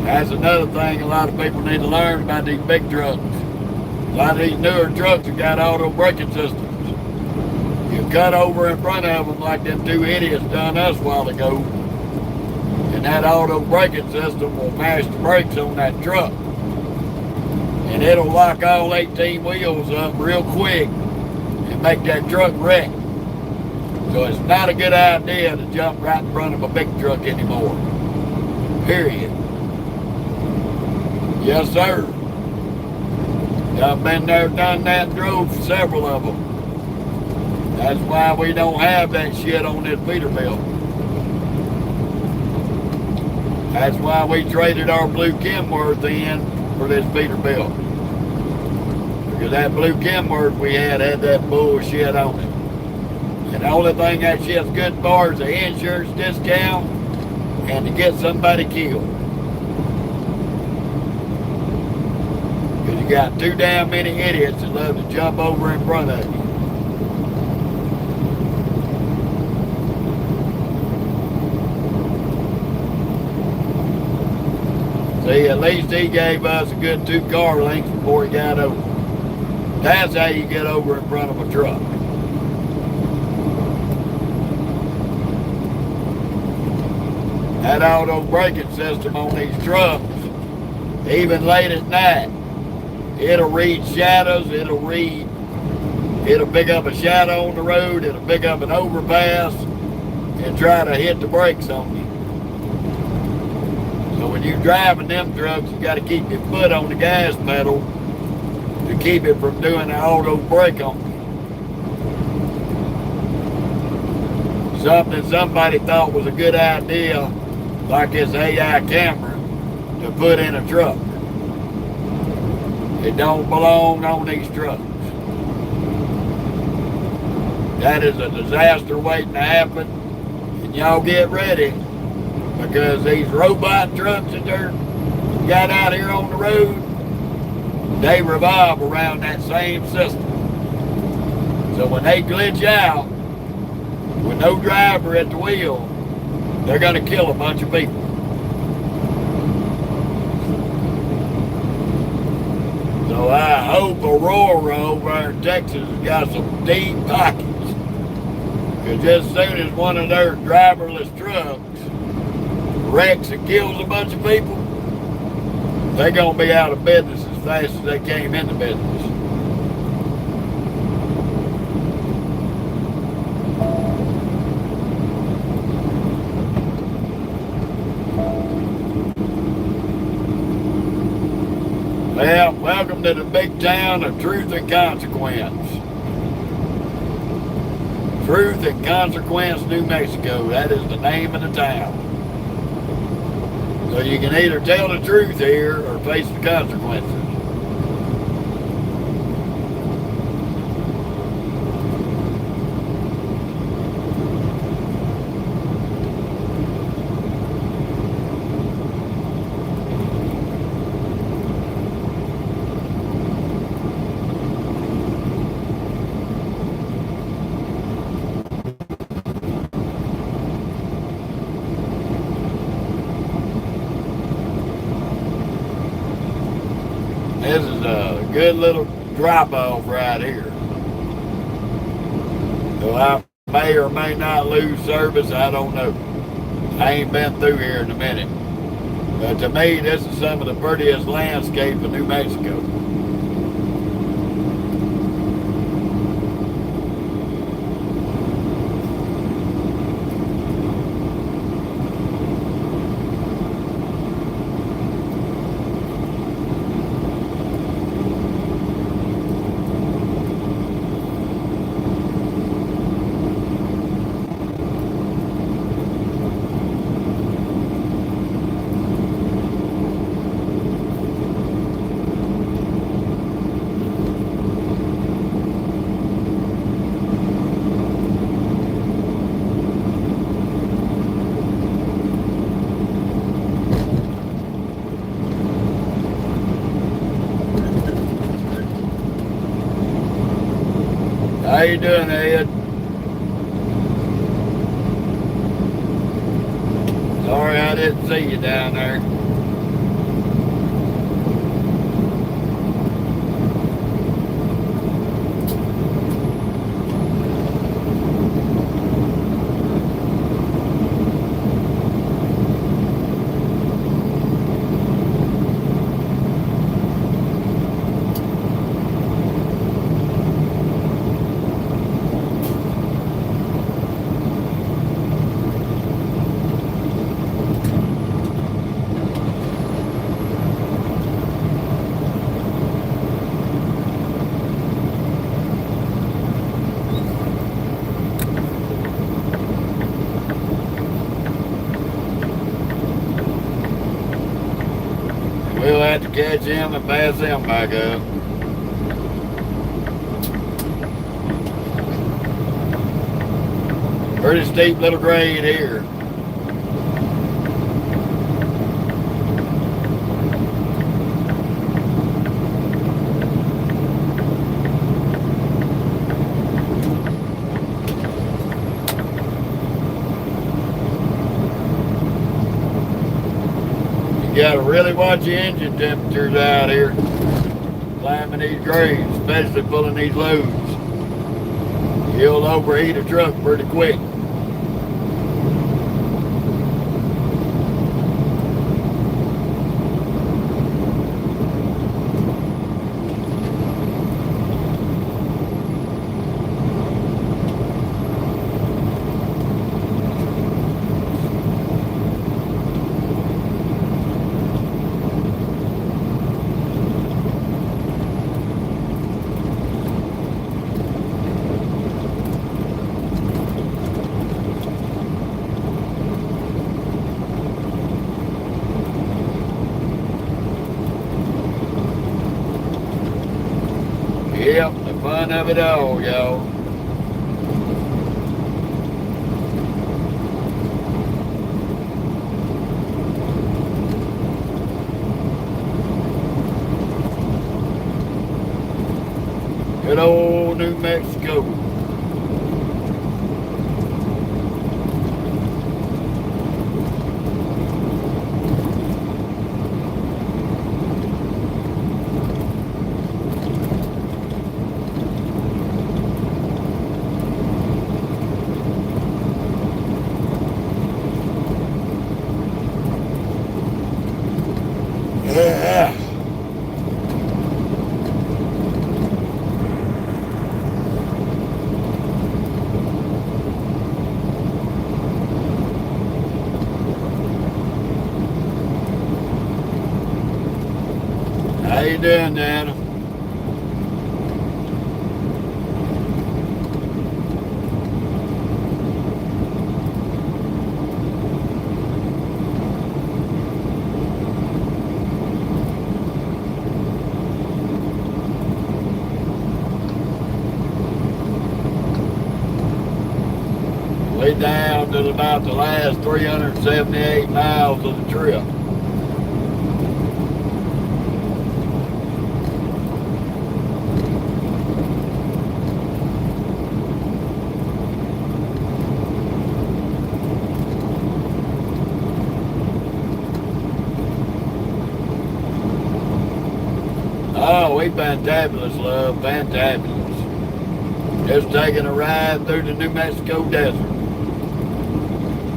That's another thing a lot of people need to learn about these big trucks. A lot of these newer trucks have got auto braking systems. You cut over in front of them like them two idiots done us a while ago, and that auto braking system will mash the brakes on that truck. And it'll lock all 18 wheels up real quick and make that truck wreck. So it's not a good idea to jump right in front of a big truck anymore. Period. Yes, sir. I've been there, done that, drove several of them. That's why we don't have that shit on this Peterbilt. That's why we traded our blue Kenworth in for this Peterbilt. Because that blue Kenworth we had that bullshit on it. And the only thing that shit's good for is the insurance discount and to get somebody killed. Because you got too damn many idiots that love to jump over in front of you. See, at least he gave us a good 2 car lengths before he got over. That's how you get over in front of a truck. That auto braking system on these trucks, even late at night, it'll read shadows, it'll pick up a shadow on the road, it'll pick up an overpass, and try to hit the brakes on you. So when you're driving them trucks, you got to keep your foot on the gas pedal to keep it from doing the auto brake on you. Something somebody thought was a good idea, like this AI camera, to put in a truck. It don't belong on these trucks. That is a disaster waiting to happen, and y'all get ready, because these robot trucks that they're got out here on the road, they revolve around that same system. So when they glitch out, with no driver at the wheel, they're going to kill a bunch of people. So I hope Aurora over in Texas has got some deep pockets. Because as soon as one of their driverless trucks wrecks and kills a bunch of people, they're going to be out of business as fast as they came into business. Well, welcome to the big town of Truth and Consequence. Truth and Consequence, New Mexico. That is the name of the town. So you can either tell the truth here or face the consequences. This is a good little drop-off right here. So I may or may not lose service, I don't know. I ain't been through here in a minute. But to me, this is some of the prettiest landscape of New Mexico. How you doing, Ed? Sorry I didn't see you down there. have to catch him and pass him back up. Pretty steep little grade here. You gotta really watch your engine temperatures out here. Climbing these grades, especially pulling these loads. You'll overheat a truck pretty quick. Yep, the fun of it all, y'all. Good old New Mexico. Yeah. How you doing, Nana? Way down to about the last 378 miles of the trip. Oh, we fantabulous, love, fantabulous. Just taking a ride through the New Mexico desert.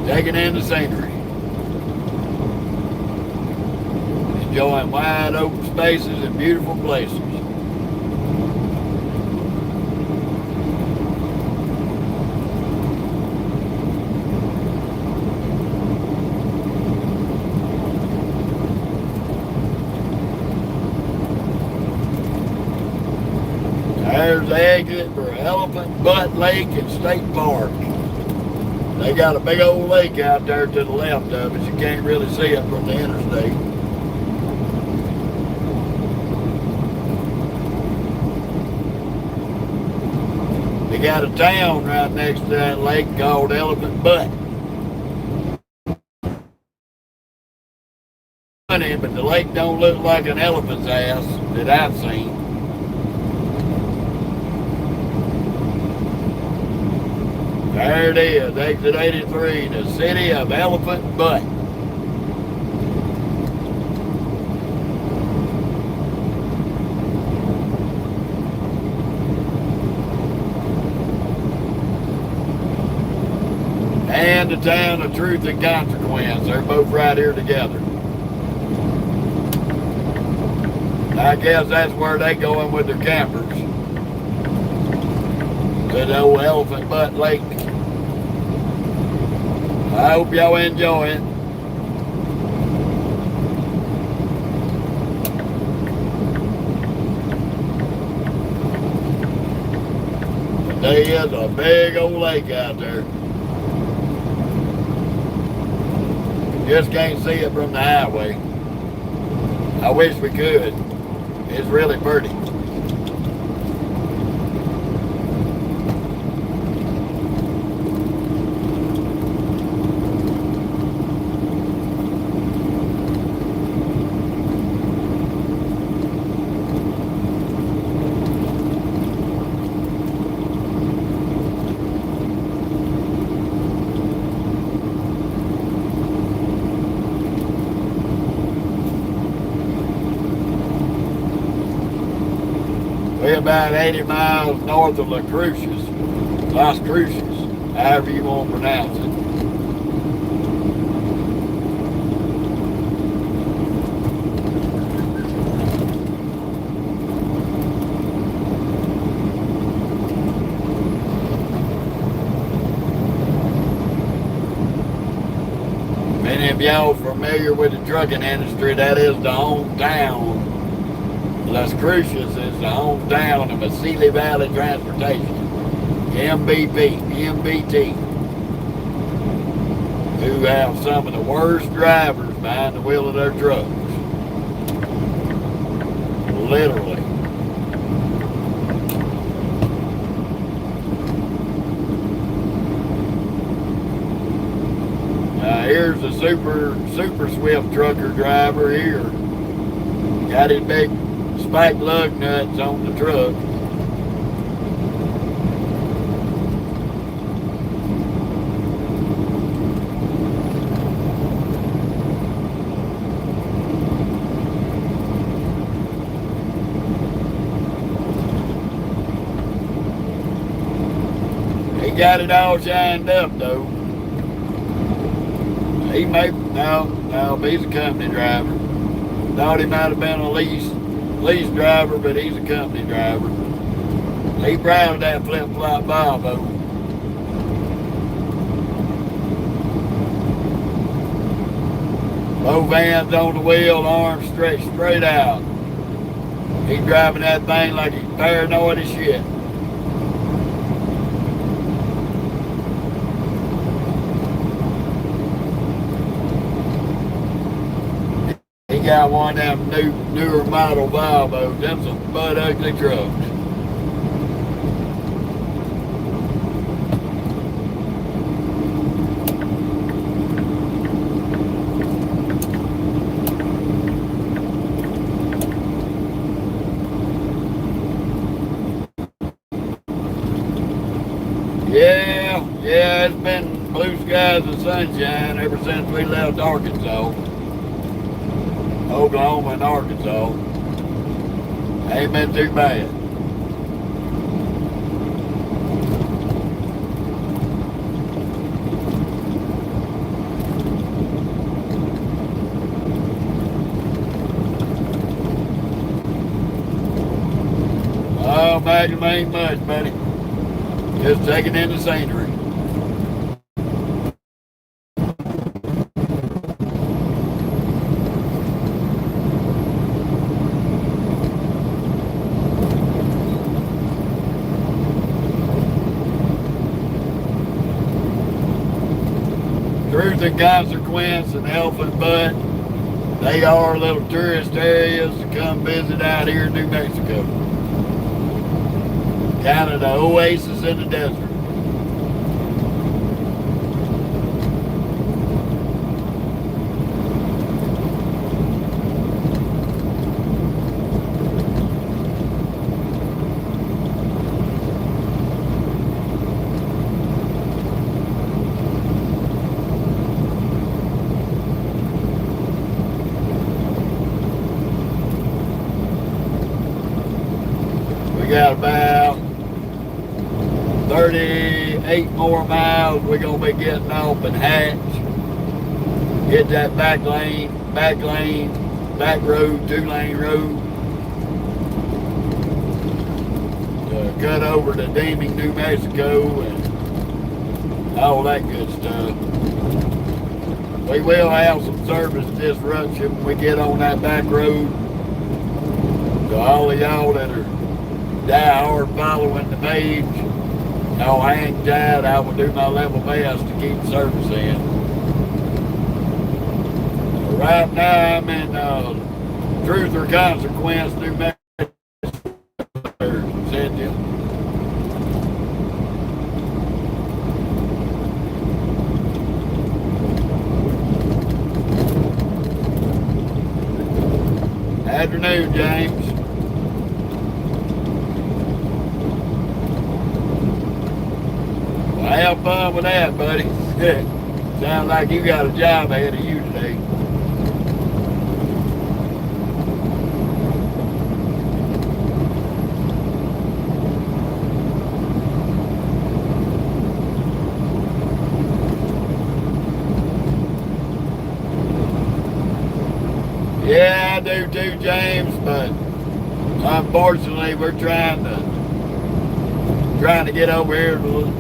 Taking in the scenery. Enjoying wide open spaces and beautiful places. There's the exit for Elephant Butt Lake and State Park. They got a big old lake out there to the left of it. You can't really see it from the interstate. They got a town right next to that lake called Elephant Butt. Funny, but the lake don't look like an elephant's ass that I've seen. There it is, exit 83, the city of Elephant Butt. And the town of Truth and Consequence, they're both right here together. I guess that's where they going with their campers. To the old Elephant Butt Lake. I hope y'all enjoy it. There is a big old lake out there. Just can't see it from the highway. I wish we could. It's really pretty. We're about 80 miles north of Las Cruces, however you want to pronounce it. Many of y'all familiar with the trucking industry, that is the hometown. Las Cruces is the hometown of Vasili Valley Transportation, MBT, who have some of the worst drivers behind the wheel of their trucks. Literally. Here's a super swift trucker driver here. Got his big spike lug nuts on the truck. He got it all shined up though. He may no, he's a company driver. Thought he might have been a lease driver, but he's a company driver. He proud of that flip-flop Volvo. Both hands on the wheel, arms stretched straight out. He's driving that thing like he's paranoid as shit. He got one of them newer model Volvos. Them some butt ugly trucks. Yeah, it's been blue skies and sunshine ever since we left Arkansas. Oklahoma and Arkansas. Ain't been too bad. Oh, Magnum ain't much, buddy. Just taking in the scenery. Truth and Consequence and Elephant Butte, they are little tourist areas to come visit out here in New Mexico. Kind of the oasis in the desert. We got about 38 more miles. We're gonna be getting off in Hatch. Hit that back road, 2-lane road. Cut over to Deming, New Mexico, and all that good stuff. We will have some service disruption when we get on that back road. So all of y'all that are die-hard following the page, y'all hang tight. I will do my level best to keep the service in. Right now I'm in Truth or Consequence, New Mexico, Cynthia. Afternoon, James. Well, have fun with that, buddy. Sounds like you got a job ahead of you today. Yeah, I do too, James, but unfortunately we're trying to get over here to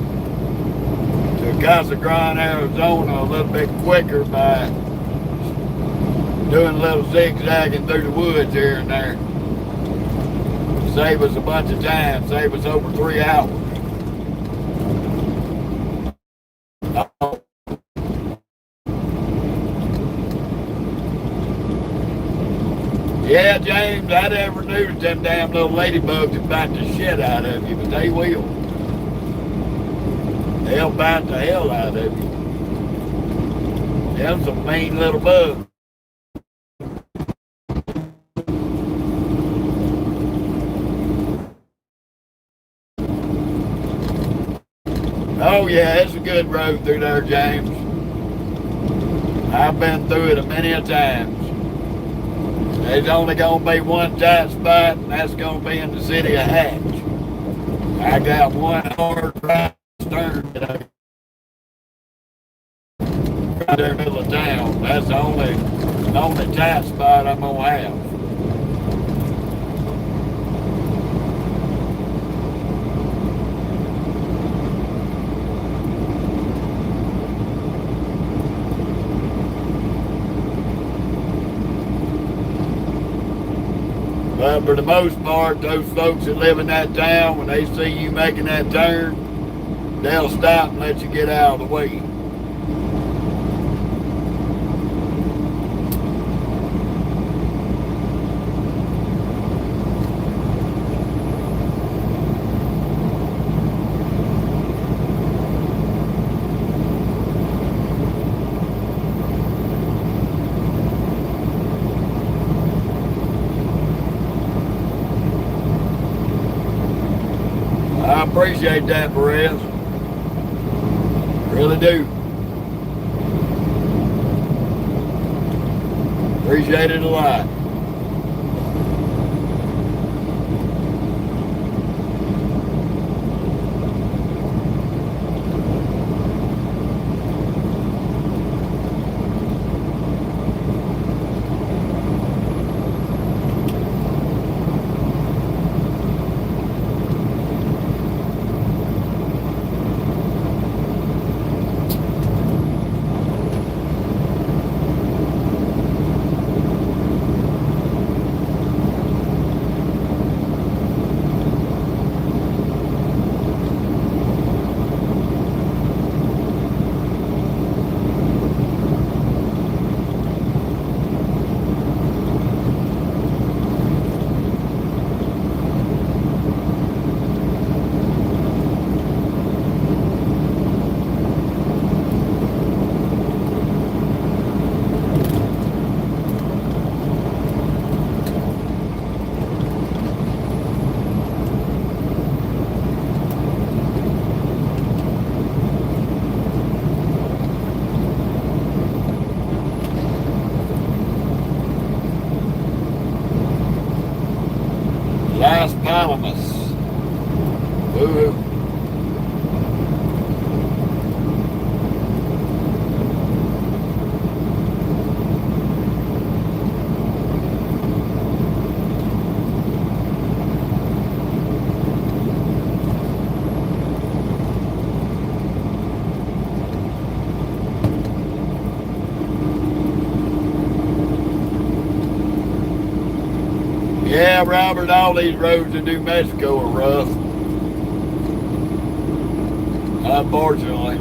Casa Grande, Arizona a little bit quicker by doing a little zigzagging through the woods here and there. Save us a bunch of time, save us over 3 hours. Yeah, James, I never knew that them damn little ladybugs would bite the shit out of you, but they will. They'll bite the hell out of you. Them some mean little bugs. Oh yeah, it's a good road through there, James. I've been through it many a times. There's only going to be one tight spot, and that's going to be in the city of Hatch. I got one hard right turn right there in the middle of town. That's the only tight spot I'm going to have. But for the most part, those folks that live in that town, when they see you making that turn, they'll stop and let you get out of the way. I appreciate that, Perez. Really do. Appreciate it a lot. Las Palmas. Woo-hoo. Yeah, Robert, all these roads in New Mexico are rough. Unfortunately.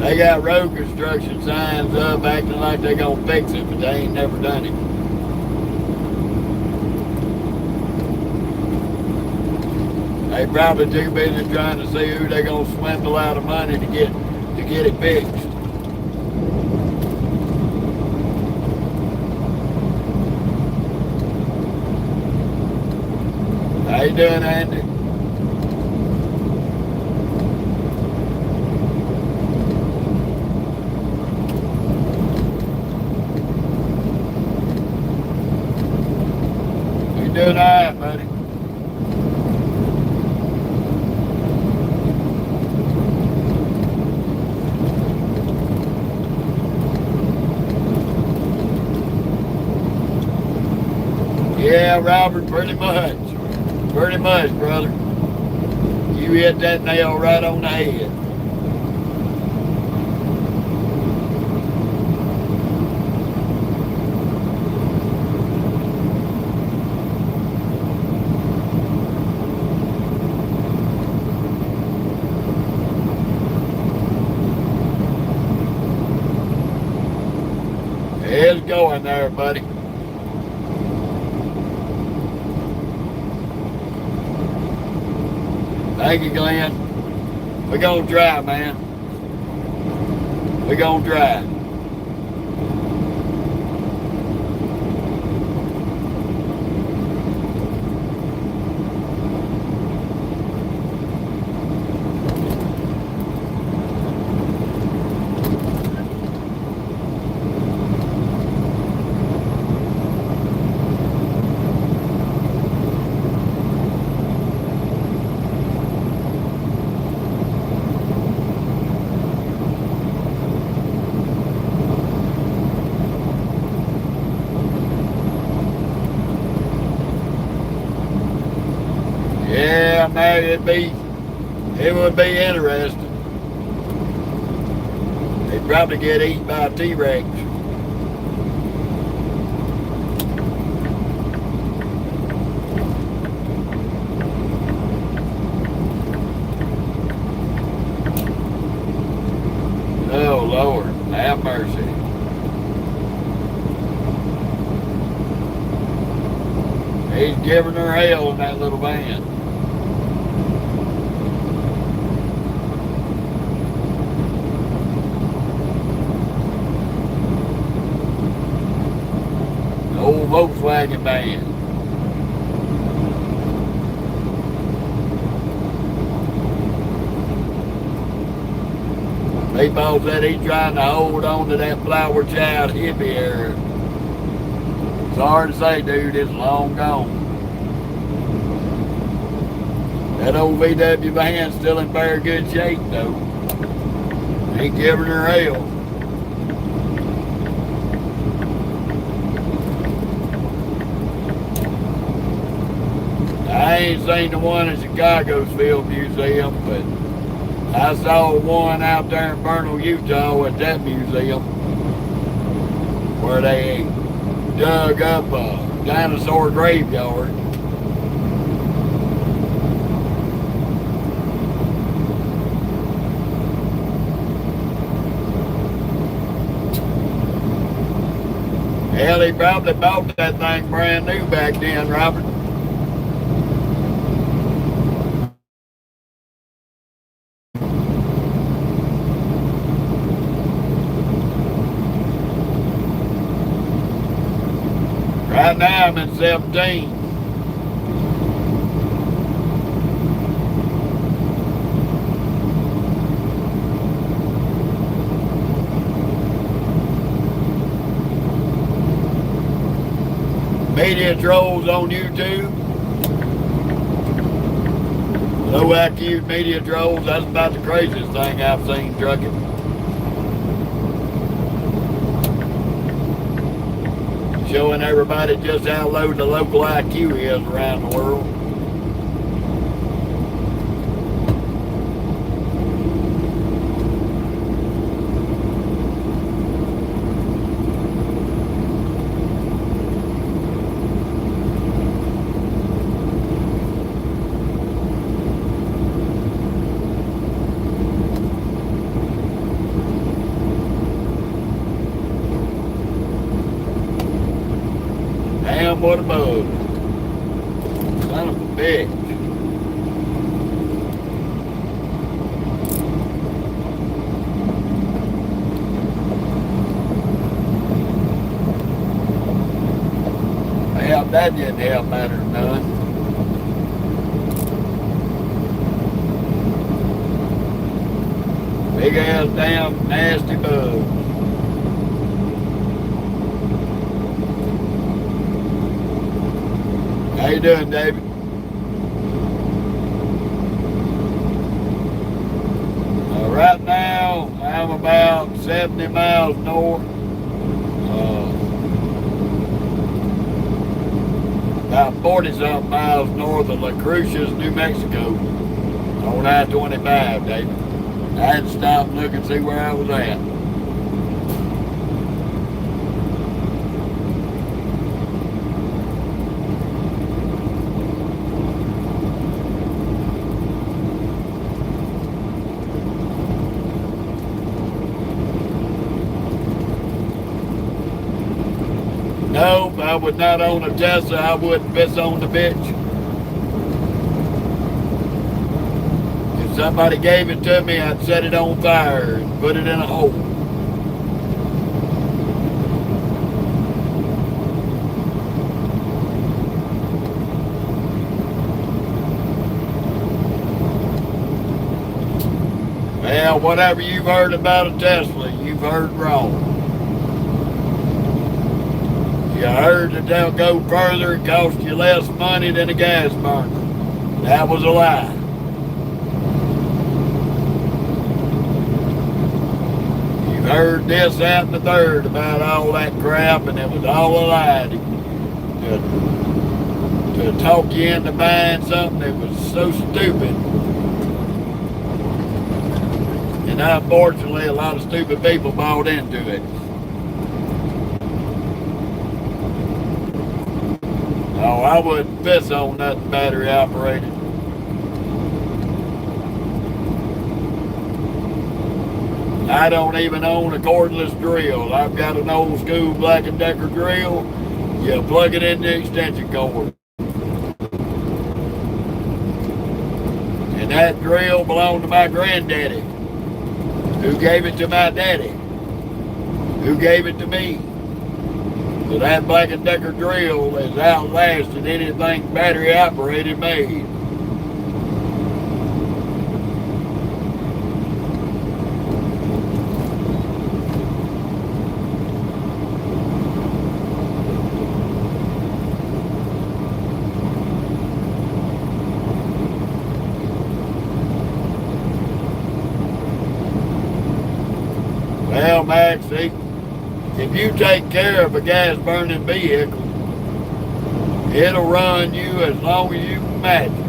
They got road construction signs up acting like they gonna fix it, but they ain't never done it. They probably too busy trying to see who they gonna swindle out of money to get it fixed. How you doing, Andy? You doing all right, buddy? Yeah, Robert, pretty much. Pretty much, brother. You hit that nail right on the head. It's going there, buddy. Thank you, Glenn. We're gonna drive, man. We're gonna drive. Yeah, man, it would be interesting. They'd probably get eaten by a T-Rex. Oh, Lord, have mercy. He's giving her hell in that little van. The old Volkswagen van. People said he's trying to hold on to that flower child hippie era. It's hard to say, dude, it's long gone. That old VW van's still in very good shape, though. Ain't giving her hell. I ain't seen the one at Chicago's Field Museum, but I saw one out there in Vernal, Utah at that museum where they dug up a dinosaur graveyard. Hell, he probably bought that thing brand new back then, Robert. Right now I'm in 17. Media trolls on YouTube. Low IQ media trolls, that's about the craziest thing I've seen trucking. Showing everybody just how low the local IQ is around the world. Damn, what a bug. Son of a bitch. Well, that didn't help matter none. Big ass damn nasty bug. How you doing, David? Right now, I'm about 70 miles north. About 40-something miles north of La Cruces, New Mexico. On I-25, David. I had to stop and look and see where I was at. No, I would not own a Tesla. I wouldn't piss on the bitch. If somebody gave it to me, I'd set it on fire and put it in a hole. Well, whatever you've heard about a Tesla, you've heard wrong. You heard that they'll go further and cost you less money than a gas burner. That was a lie. You heard this, that, and the third about all that crap, and it was all a lie to talk you into buying something that was so stupid. And unfortunately, a lot of stupid people bought into it. Oh, I wouldn't piss on nothing battery operated. I don't even own a cordless drill. I've got an old school Black & Decker drill. You plug it in the extension cord. And that drill belonged to my granddaddy, who gave it to my daddy, who gave it to me. So that Black & Decker drill has outlasted anything battery operated made. Well, Max, see, if you take care of a gas-burning vehicle, it'll run you as long as you can imagine.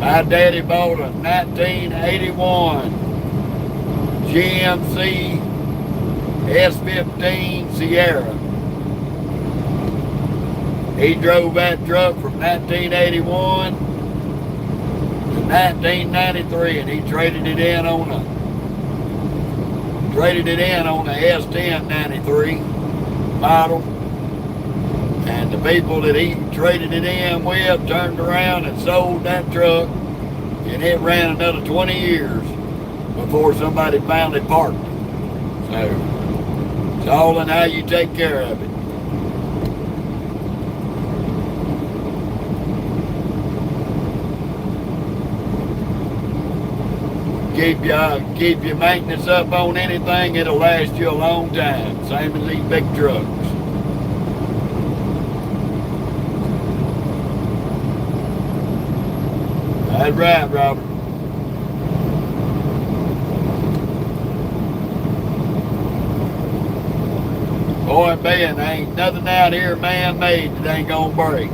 My daddy bought a 1981 GMC S15 Sierra. He drove that truck from 1981 to 1993, and he traded it in on a S10 93 model, and the people that he traded it in with turned around and sold that truck, and it ran another 20 years before somebody finally parked it. So it's all in how you take care of it. Keep your maintenance up on anything, it'll last you a long time. Same as these big trucks. That's right, Robert. Boy, man, there ain't nothing out here man-made that ain't gonna break.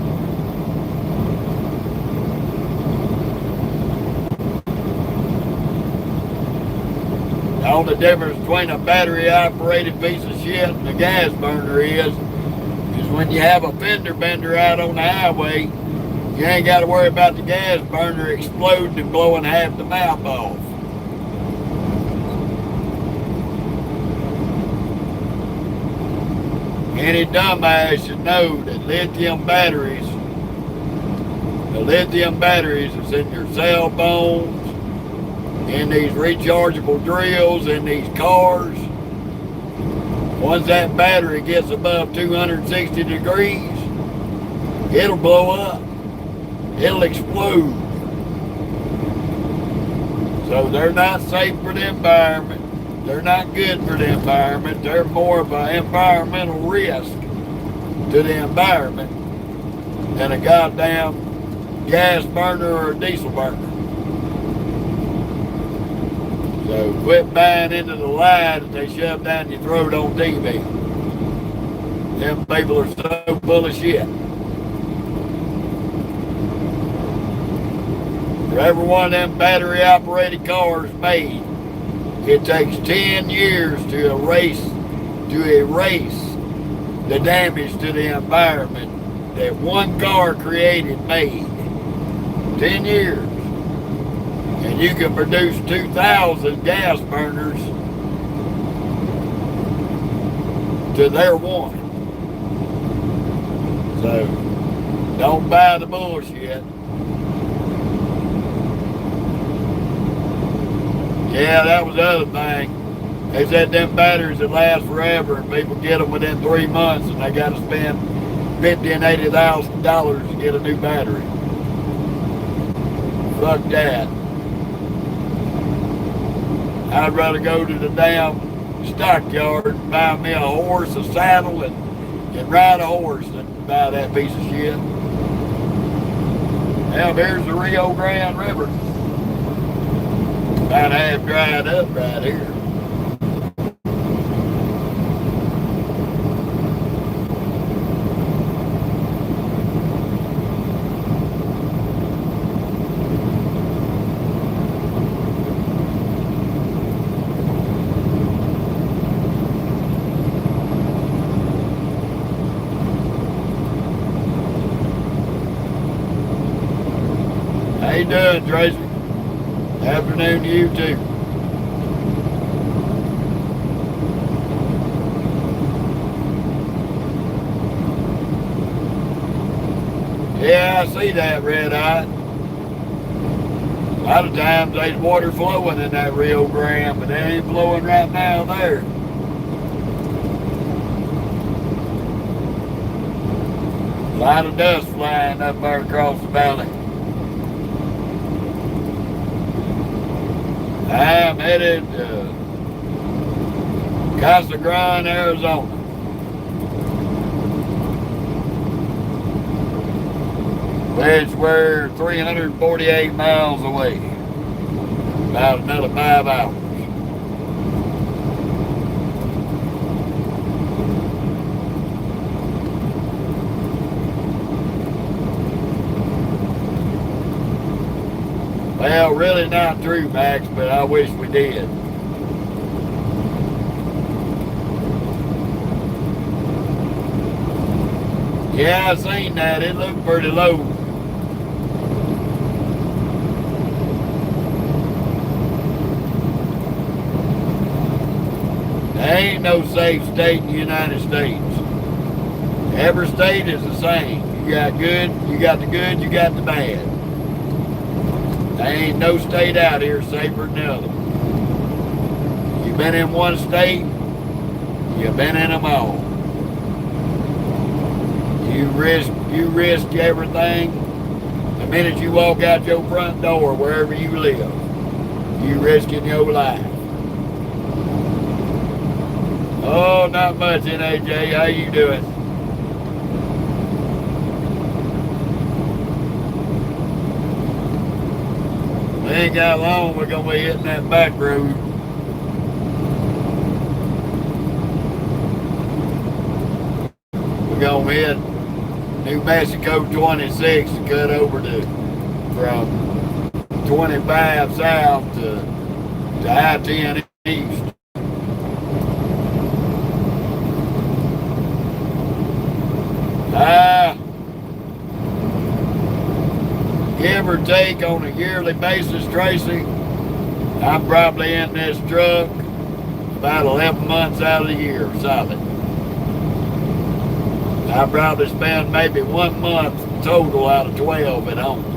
The only difference between a battery-operated piece of shit and a gas burner is when you have a fender bender out on the highway, you ain't got to worry about the gas burner exploding and blowing half the mouth off. Any dumbass should know that the lithium batteries that's in your cell phones, in these rechargeable drills, in these cars, once that battery gets above 260 degrees, it'll blow up. It'll explode. So they're not safe for the environment. They're not good for the environment. They're more of an environmental risk to the environment than a goddamn gas burner or a diesel burner. So quit buying into the lie that they shove down your throat on TV. Them people are so full of shit. For every one of them battery operated cars made, it takes 10 years to erase the damage to the environment that one car created made. 10 years. And you can produce 2,000 gas burners to their one. So, don't buy the bullshit. Yeah, that was the other thing. They said them batteries that last forever and people get them within 3 months and they got to spend $50,000 and $80,000 to get a new battery. Fuck that. I'd rather go to the damn stockyard and buy me a horse, a saddle, and ride a horse than buy that piece of shit. Now there's the Rio Grande River. About half dried up right here. How you doing, Tracy? Afternoon to you too. Yeah, I see that, Red Eye. A lot of times there's water flowing in that Rio Grande, but it ain't flowing right now there. A lot of dust flying up there across the valley. I'm headed to Casa Grande, Arizona. Which we're 348 miles away. About another 5 hours. Well, really not true, Max, but I wish we did. Yeah, I seen that. It looked pretty low. There ain't no safe state in the United States. Every state is the same. You got good, you got the good, you got the bad. There ain't no state out here safer than the other. You've been in one state, you've been in them all. You risk everything. The minute you walk out your front door, wherever you live, you risking your life. Oh, not much, NAJ. How you doing? We ain't got long. We're gonna be hitting that back road. We're gonna hit New Mexico 26 to cut over to from 25 south to I-10 east. Give or take on a yearly basis, Tracy, I'm probably in this truck about 11 months out of the year, solid. I probably spend maybe 1 month total out of 12 at home.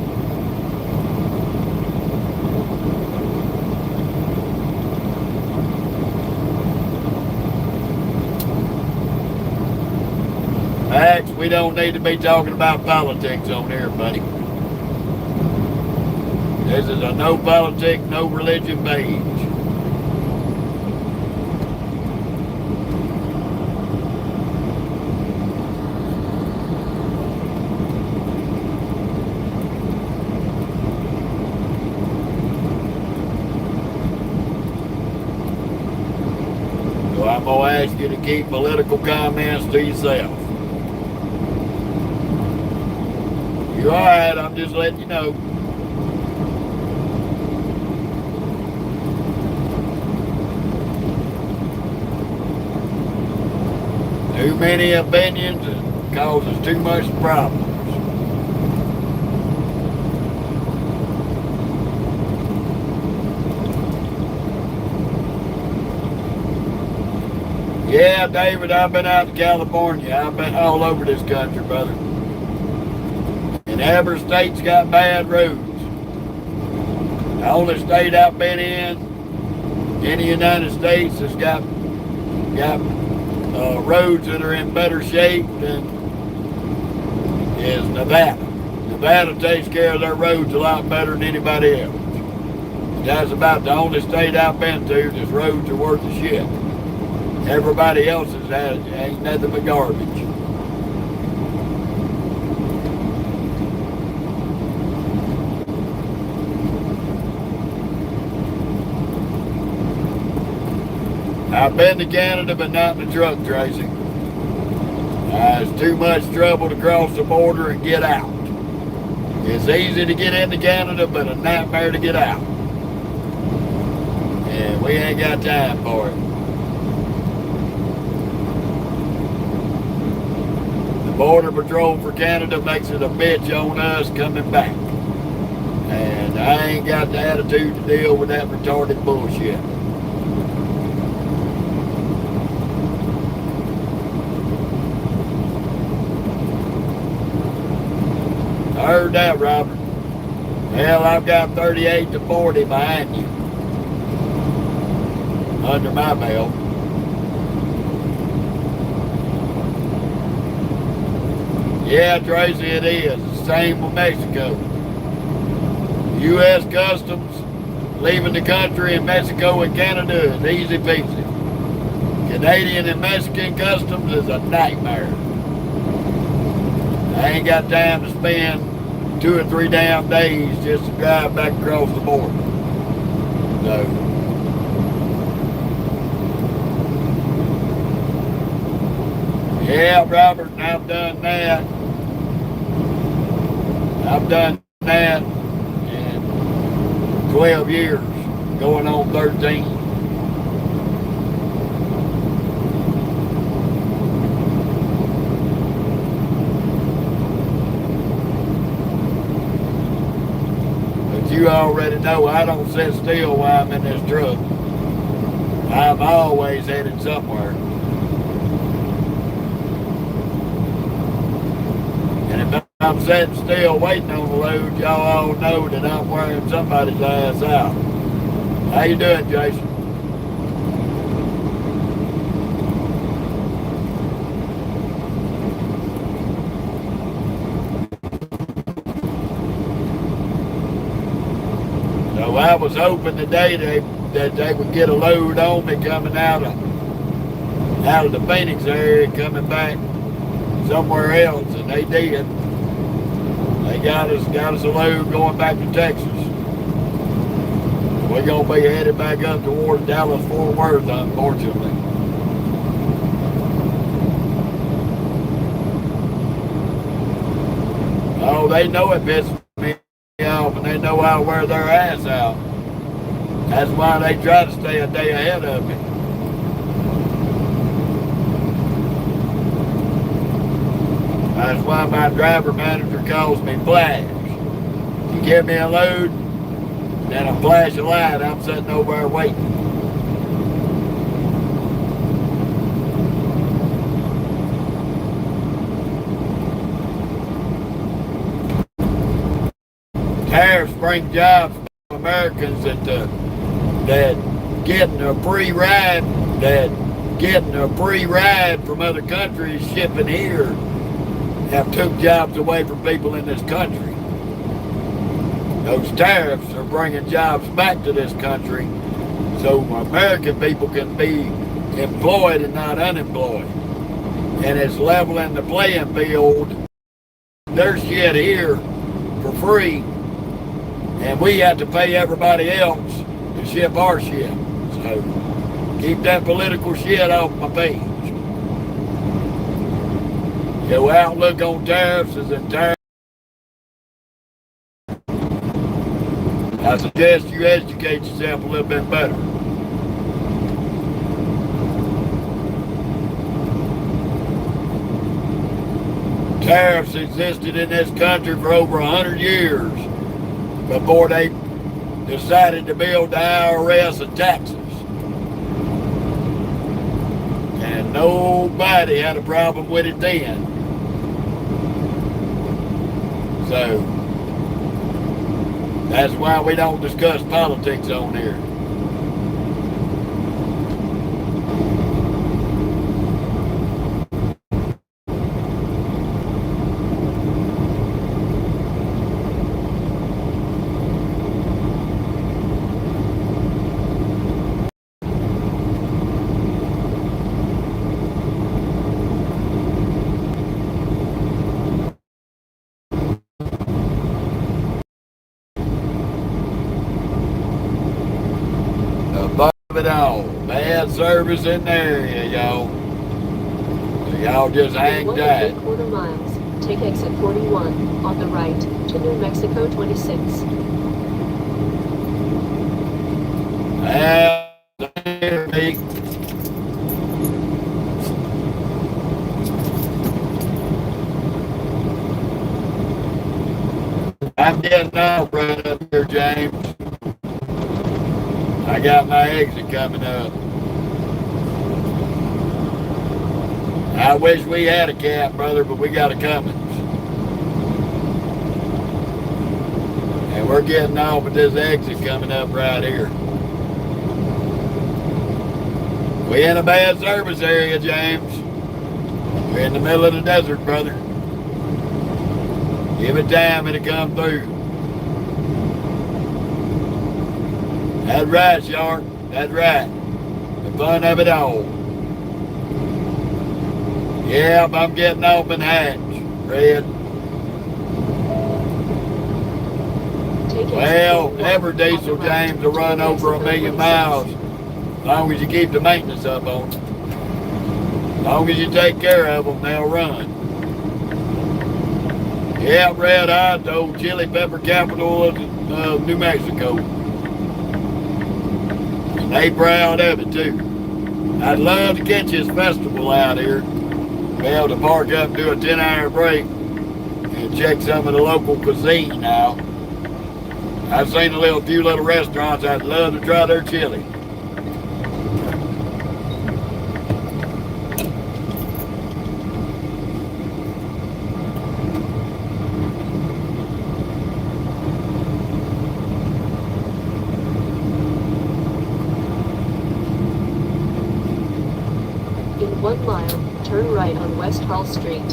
Max, we don't need to be talking about politics on here, buddy. This is a no politics, no religion page. So I'm going to ask you to keep political comments to yourself. You're all right, I'm just letting you know. Too many opinions causes too much problems. Yeah, David, I've been out to California. I've been all over this country, brother. And every state's got bad roads. The only state I've been in the United States has got roads that are in better shape than is Nevada. Nevada takes care of their roads a lot better than anybody else. That's about the only state I've been to that's roads are worth the shit. Everybody else's ain't nothing but garbage. I've been to Canada, but not in the truck, Tracy. It's too much trouble to cross the border and get out. It's easy to get into Canada, but a nightmare to get out. And we ain't got time for it. The Border Patrol for Canada makes it a bitch on us coming back. And I ain't got the attitude to deal with that retarded bullshit. I heard that, Robert. Hell, I've got 38 to 40 behind you. Under my belt. Yeah, Tracy, it is. The same with Mexico. U.S. Customs, leaving the country in Mexico and Canada is easy peasy. Canadian and Mexican customs is a nightmare. I ain't got time to spend 2 or 3 damn days just to drive back across the border. So, yeah, Robert, I've done that. I've done that in 12 years, going on 13. You already know I don't sit still while I'm in this truck. I'm always headed somewhere. And if I'm sitting still waiting on the load, y'all all know that I'm wearing somebody's ass out. How you doing, Jason? So I was hoping today that they would get a load on me coming out of the Phoenix area, coming back somewhere else, and they did. They got us a load going back to Texas. We're gonna be headed back up towards Dallas Fort Worth, unfortunately. Oh, they know it pisses me off, and they know I'll wear their ass out. That's why they try to stay a day ahead of me. That's why my driver manager calls me Flash. You give me a load, then a flash of light, I'm sitting over there waiting. bring jobs to Americans that getting a free ride, from other countries shipping here have took jobs away from people in this country. Those tariffs are bringing jobs back to this country so American people can be employed and not unemployed. And it's leveling the playing field. Their shit here for free, and we have to pay everybody else to ship our shit. So keep that political shit off my page. Your outlook on tariffs is entirely. I suggest you educate yourself a little bit better. Tariffs existed in this country for over 100 years before they decided to build the IRS and taxes. And nobody had a problem with it then. So that's why we don't discuss politics on here. It all. Bad service in the area, y'all. So y'all just hang tight. 1.25 miles. Take exit 41 on the right to New Mexico 26. Hear me. I'm getting off right up here, James. I got my exit coming up. I wish we had a cat, brother, but we got a Cummins. And we're getting off at this exit coming up right here. We in a bad service area, James. We're in the middle of the desert, brother. Give it time, it'll come through. That's right, Shark. That's right. The fun of it all. Yep, I'm getting off in Hatch, Red. Well, every diesel, James, will run over 1,000,000 miles as long as you keep the maintenance up on them. As long as you take care of them, they'll run. Yep, Red Hot, the old chili pepper capital of New Mexico. They proud of it too. I'd love to catch this festival out here. Be able to park up and do a 10-hour break and check some of the local cuisine now. I've seen a few little restaurants. I'd love to try their chili. In 1 mile, turn right on West Hall Street.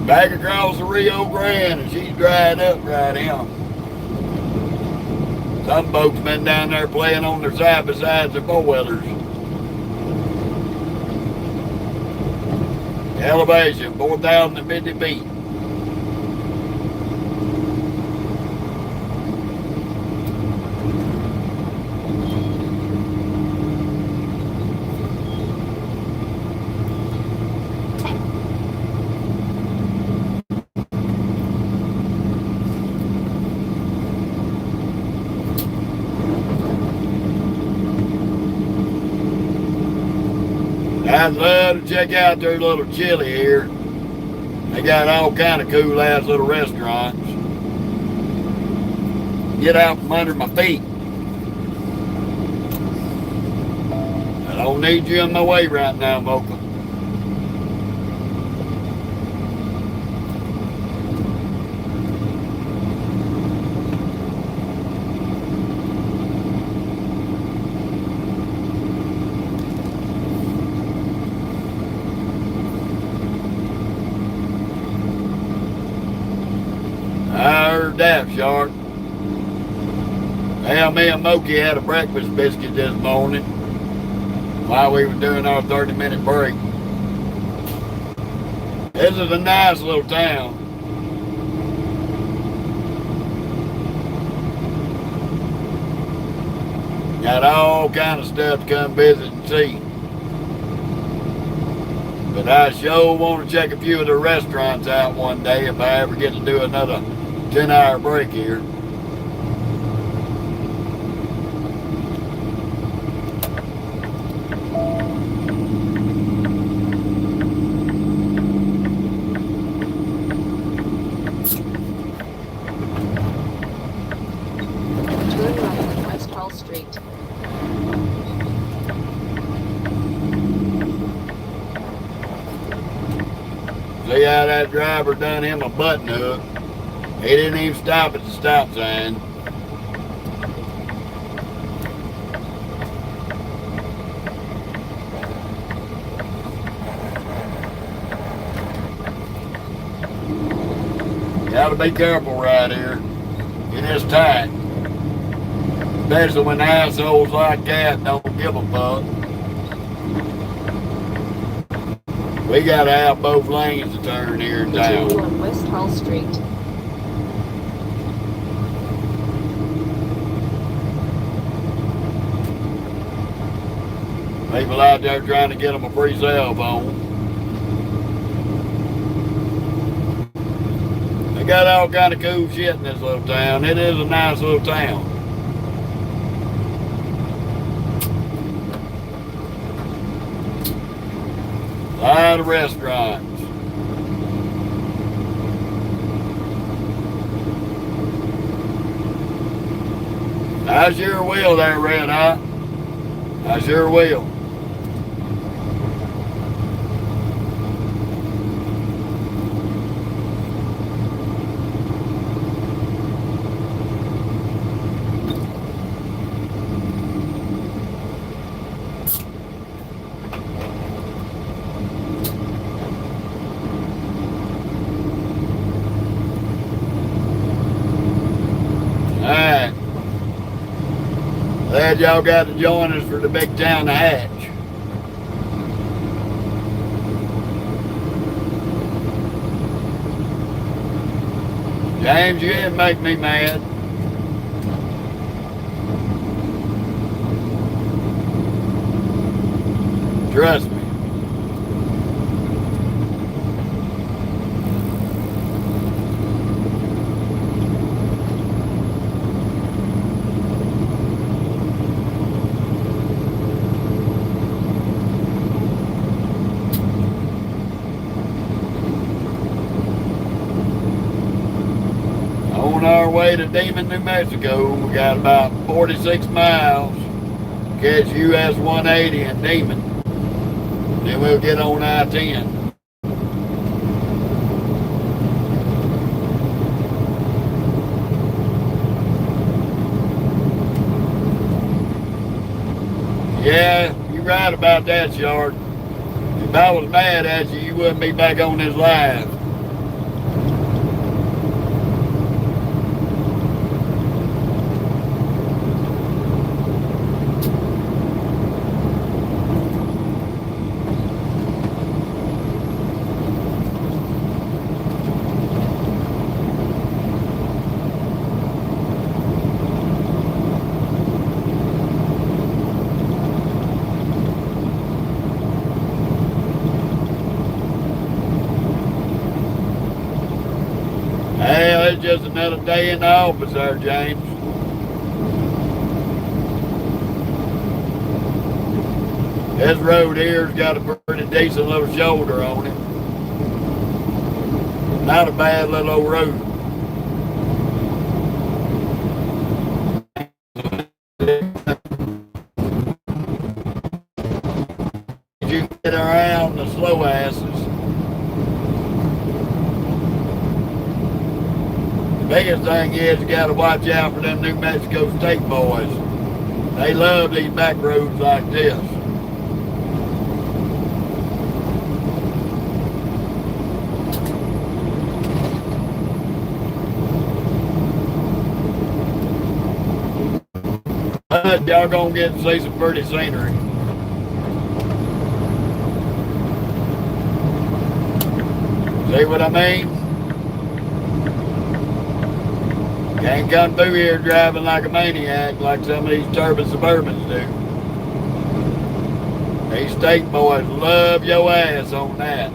Back across the Rio Grande, and she's dried up right now. Some folks been down there playing on their side-by-sides and four-wheelers. Elevation, 4,050 feet. I'd love to check out their little chili here. They got all kind of cool ass little restaurants. Get out from under my feet. I don't need you in my way right now, Mocha. Shark. Well, me and Moki had a breakfast biscuit this morning while we were doing our 30-minute break. This is a nice little town. Got all kind of stuff to come visit and see. But I sure want to check a few of the restaurants out one day if I ever get to do another 10-hour break here. Turn right on West Hall Street. See how that driver done him a button hook. He didn't even stop at the stop sign. Gotta be careful right here. It is tight. Especially when assholes like that don't give a fuck. We gotta have both lanes to turn here in Continue town. on West Hall Street. People out there trying to get them a free cell phone. They got all kind of cool shit in this little town. It is a nice little town. A lot of restaurants. I sure will there, Red Hot. I sure will. Alright. Glad y'all got to join us for the big town of Hatch. James, you didn't make me mad. Trust me. On our way to Demon, New Mexico, we got about 46 miles. Catch US 180 in Demon. Then we'll get on I-10. Yeah, you're right about that, Shark. If I was mad at you, you wouldn't be back on this live. Well, it's just another day in the office there, James. This road here's got a pretty decent little shoulder on it. Not a bad little old road. You get around the slow asses. Biggest thing is you gotta watch out for them New Mexico State boys. They love these back roads like this. y'all gonna get to see some pretty scenery. See what I mean? Can't come through here driving like a maniac like some of these turbine Suburbans do. These state boys love your ass on that.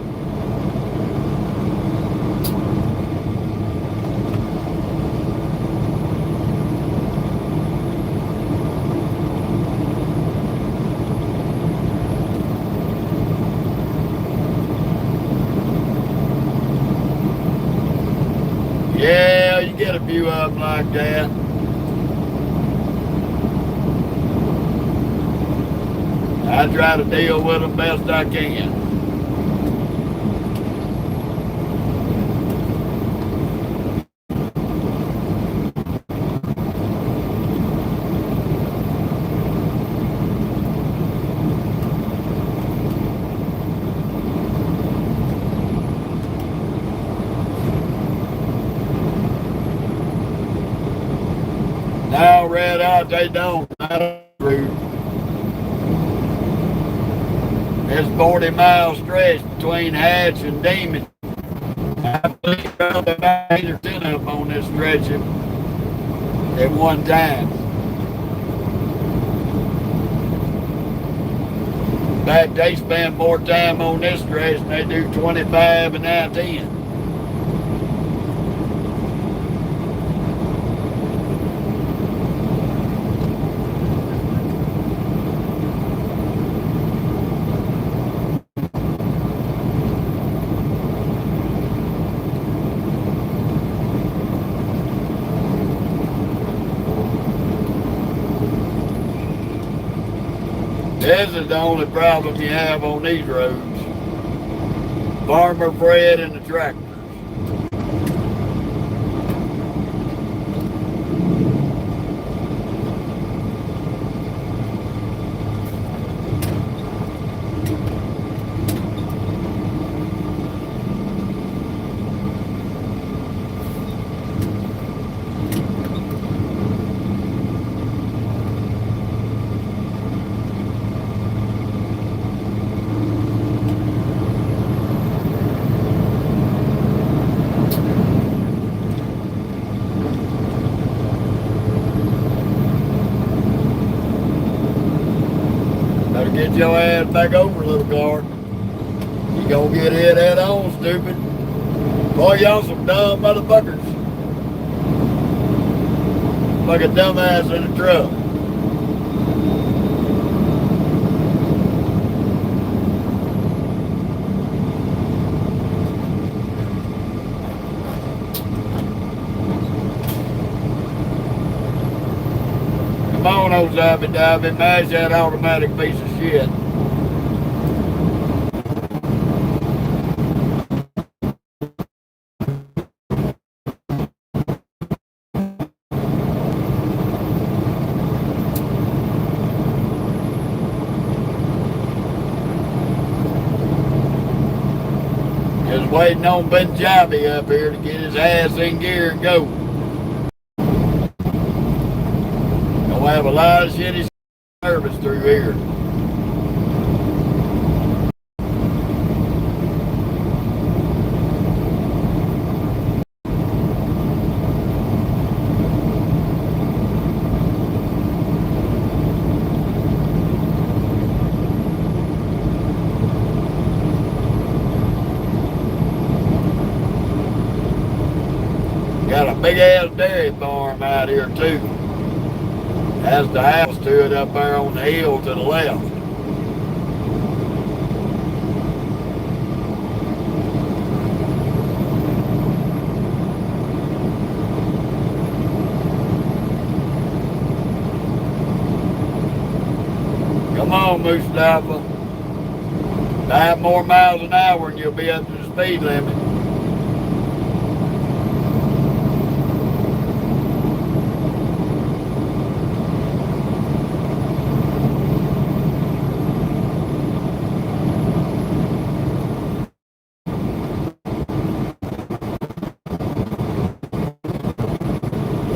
Yeah, you get a few of them like that. I try to deal with them best I can. Now, red out, they don't. This 40-mile stretch between Hatch and Demon. I believe about 8 or 10 of them on this stretch at one time. In fact, they spend more time on this stretch than they do 25 and I-10. This is the only problem you have on these roads. Farmer Fred and the tractors. Get your ass back over, little car. You gonna get hit head on, stupid. Boy, y'all some dumb motherfuckers. Like a dumbass in a truck. Come on, old Zabby Dabby, mash that automatic piece of shit. Just waiting on Benjabi up here to get his ass in gear and go. Gonna have a lot of shitty service through here. Got a big ass dairy farm out here too. Has the house to it up there on the hill to the left. Come on, Mustafa. 5 more miles an hour and you'll be up to the speed limit.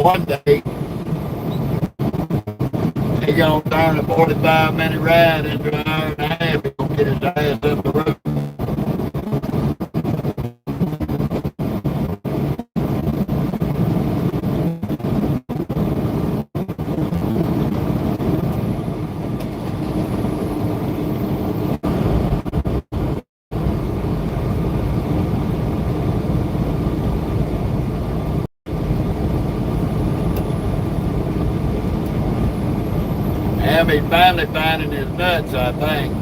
One day, they gonna turn a 45-minute ride into an hour and a half. He's gonna get his ass up the road. And he's finally finding his nuts, I think.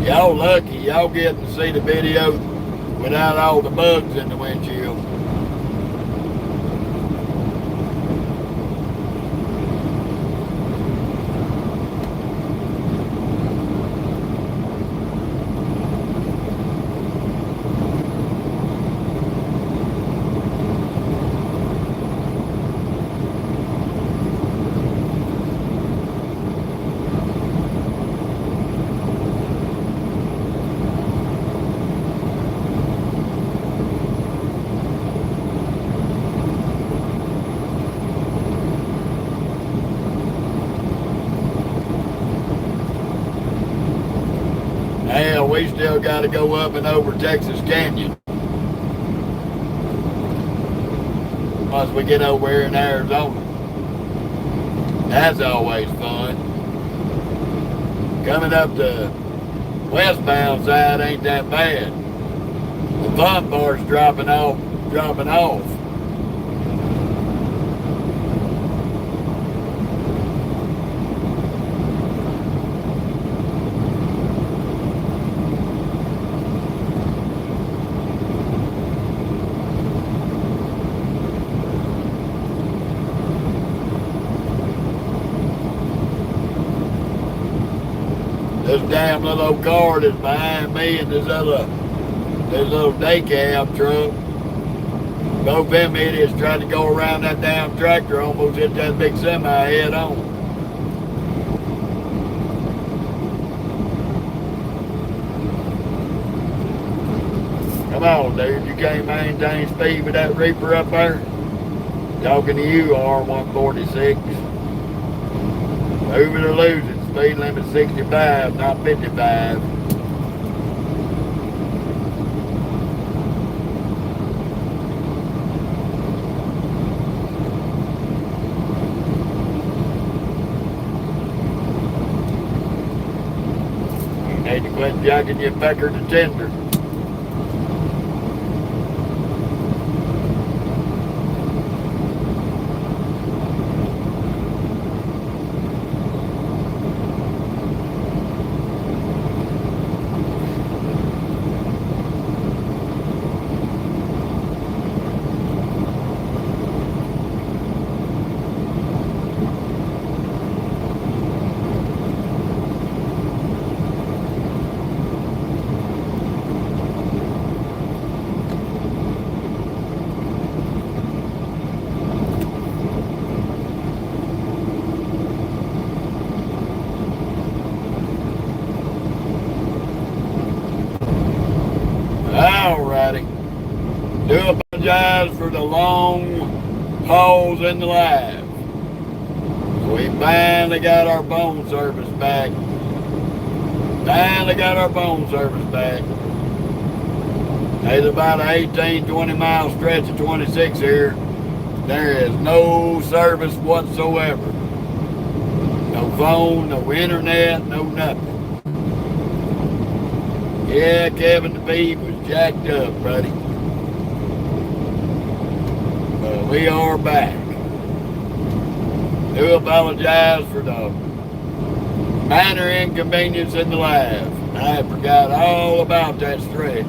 Y'all lucky, y'all getting to see the video without all the bugs in the windshield. Hell, we still got to go up and over Texas Canyon once we get over here in Arizona. That's always fun. Coming up the westbound side ain't that bad. The bump bar's dropping off. This damn little old car that's behind me and this little day cab truck. Both them idiots tried to go around that damn tractor, almost hit that big semi head on. Come on, dude, you can't maintain speed with that Reaper up there? Talking to you, R146. Move it or lose it. Speed limit 65, not 55. You need to quit jacking your pecker to tinder. Alrighty. Do apologize for the long pause in the live. We finally got our bone service back. There's about an 18, 20 mile stretch of 26 here. There is no service whatsoever. No phone, no internet, no nothing. Yeah, Kevin the Beef was jacked up, buddy. But we are back. Do apologize for the minor inconvenience in the live. I forgot all about that stretch.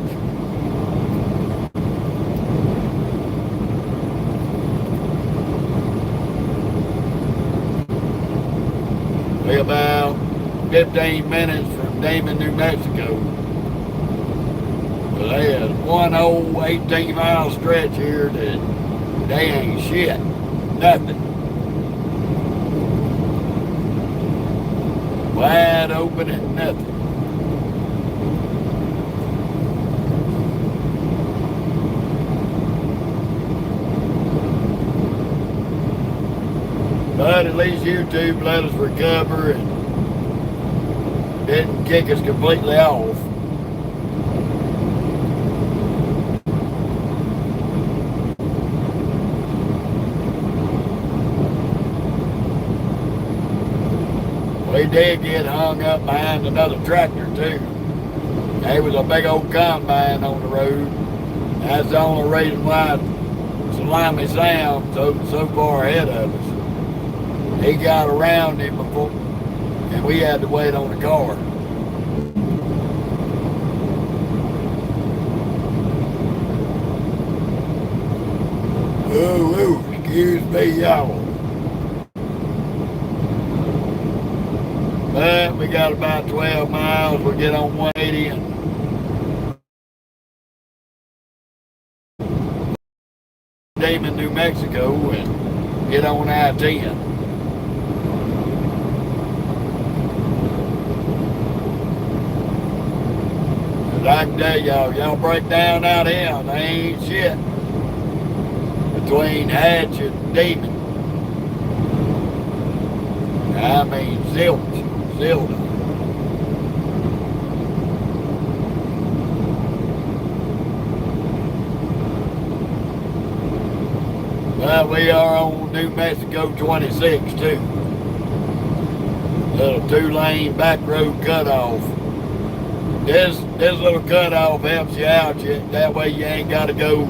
We're about 15 minutes from Damon, New Mexico. Well, there's one old 18-mile stretch here that They ain't shit. Nothing. Wide open and nothing. But at least YouTube let us recover and didn't kick us completely off. We did get hung up behind another tractor too. There was a big old combine on the road. That's the only reason why Salami Sam so far ahead of us. He got around him before, and we had to wait on the car. Ooh, excuse me, y'all. But we got about 12 miles. We'll get on 180 and Damon, New Mexico, and get on I-10. I can tell y'all break down out here, they ain't shit between Hatch and Demon. I mean, Zilda. Well, we are on New Mexico 26 too. Little 2-lane back road cutoff. This little cutoff helps you out. That way you ain't got to go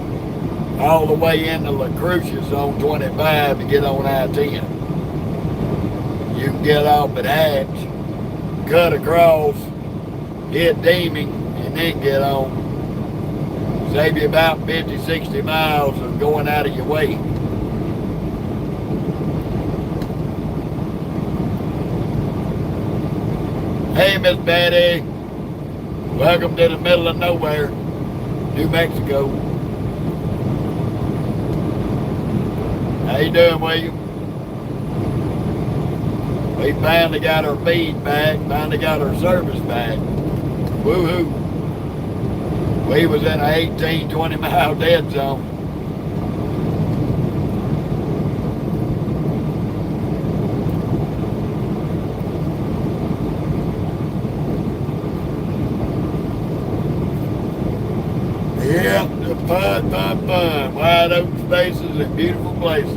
all the way into La Cruces on 25 to get on I-10. You can get off at Hatch, cut across, hit Deming, and then get on. Save you about 50, 60 miles of going out of your way. Hey, Miss Betty. Welcome to the middle of nowhere, New Mexico. How you doing, William? We finally got our feed back, finally got our service back. Woohoo! We was in an 18, 20 mile dead zone. Yep, the fun. Wide open spaces and beautiful places.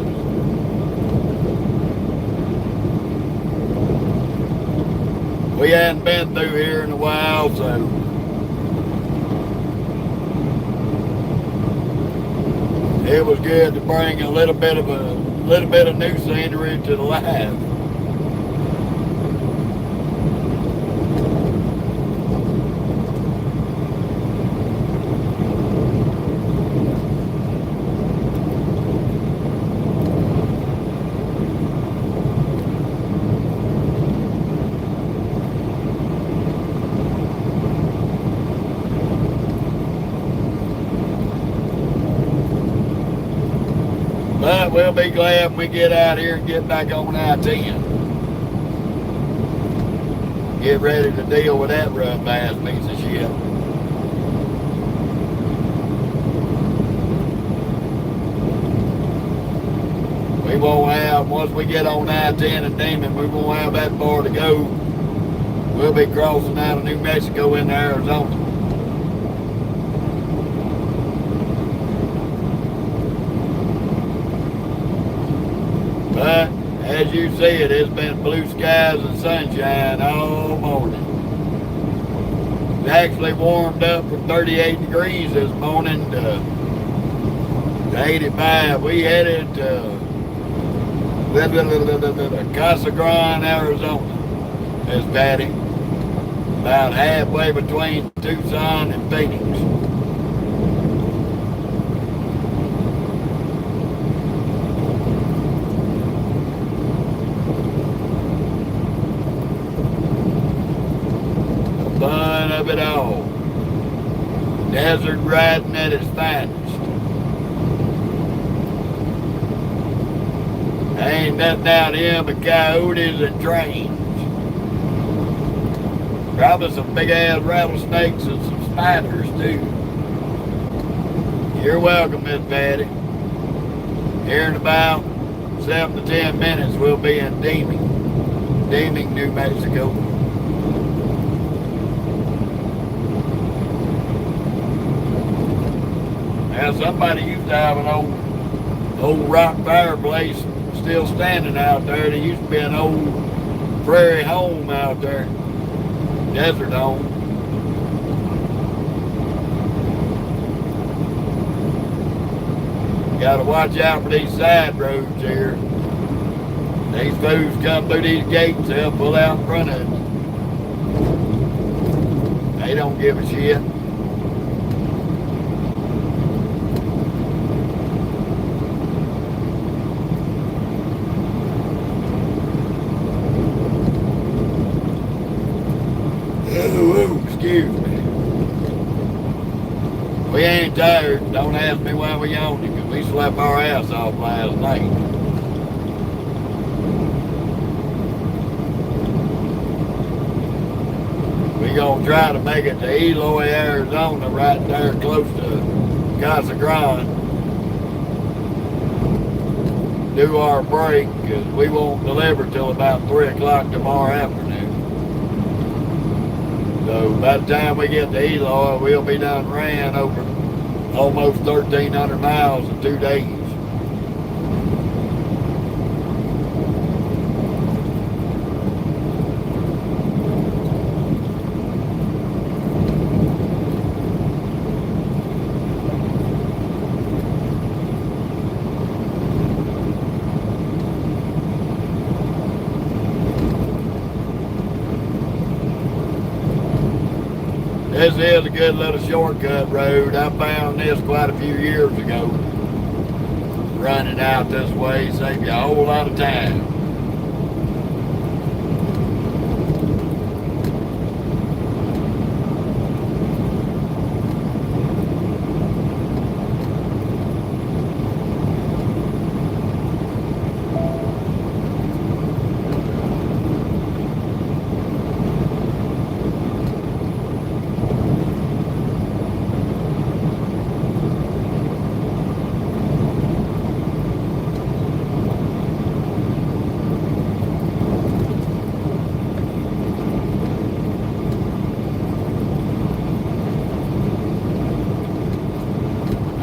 We hadn't been through here in a while, so it was good to bring a little bit of new scenery to the live. But we'll be glad when we get out here and get back on I-10. Get ready to deal with that rough ass piece of shit. We won't have, once we get on I-10 and Demon, we won't have that far to go. We'll be crossing out of New Mexico into Arizona. But as you see it's been blue skies and sunshine all morning. It's actually warmed up from 38 degrees this morning to 85. We headed to Casa Grande, Arizona. That's Patty. About halfway between Tucson and Phoenix. Fun of it all. Desert riding at its finest. Ain't nothing out of him but coyotes and trains. Probably some big ass rattlesnakes and some spiders too. You're welcome, Miss Patty. Here in about 7 to 10 minutes we'll be in Deming, New Mexico. Now somebody used to have an old rock fireplace still standing out there. There used to be an old prairie home out there. Desert home. Gotta watch out for these side roads here. These fools come through these gates, they'll pull out in front of you. They don't give a shit. Excuse me. We ain't tired. Don't ask me why we owned it, because we slept our ass off last night. We gonna try to make it to Eloy, Arizona, right there close to Casa Grande. Do our break, because we won't deliver till about 3 o'clock tomorrow afternoon. So by the time we get to Eloy, we'll be done ran over almost 1,300 miles in 2 days. This is a good little shortcut road. I found this quite a few years ago. Running out this way saves you a whole lot of time.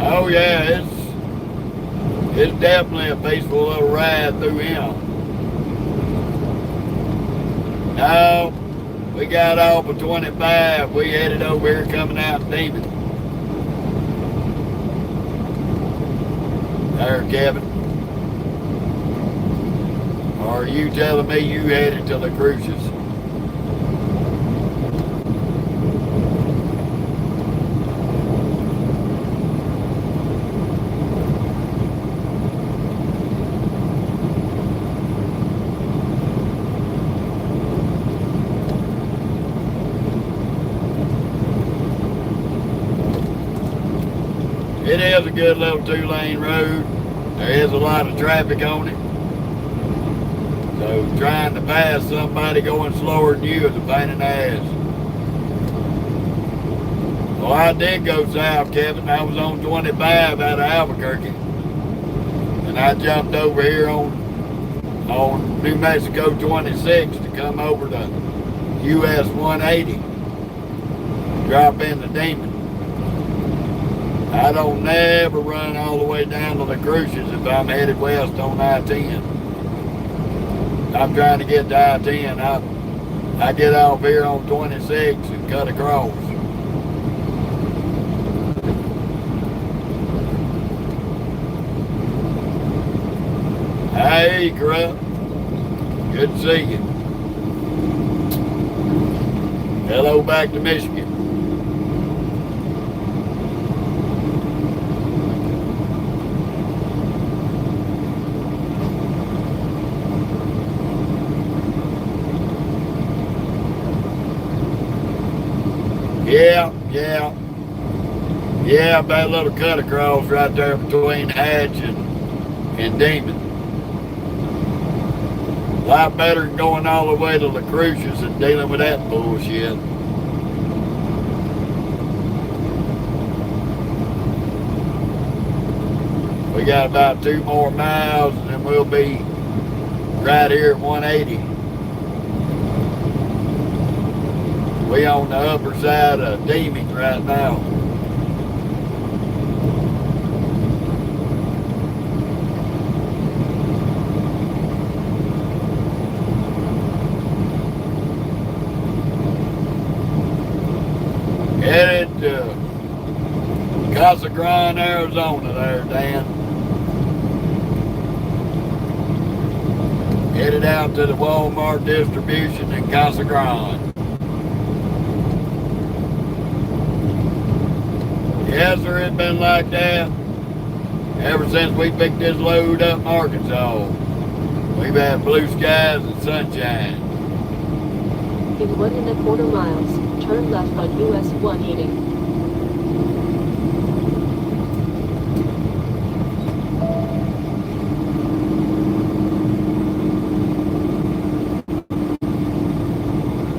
Oh yeah, it's definitely a peaceful little ride through him. Now, we got off of 25. We headed over here coming out of Demon. There, Kevin. Or are you telling me you headed to the Cruces? It is a good little 2-lane road. There is a lot of traffic on it. So trying to pass somebody going slower than you is a pain in the ass. Well, I did go south, Kevin. I was on 25 out of Albuquerque. And I jumped over here on New Mexico 26 to come over to US 180. Drop into Demon. I don't never run all the way down to the Cruces if I'm headed west on I-10. I'm trying to get to I-10. I get off here on 26 and cut across. Hey, Corrupt. Good to see you. Hello back to Michigan. Yeah, that little cut across right there between Hatch and Demon. A lot better than going all the way to La Cruces and dealing with that bullshit. We got about 2 more miles and then we'll be right here at 180. We on the upper side of Deming right now. Headed to Casa Grande, Arizona there, Dan. Headed out to the Walmart distribution in Casa Grande. Yes, sir, it's been like that ever since we picked this load up in Arkansas. We've had blue skies and sunshine. In 1.25 miles, turn left on US 180.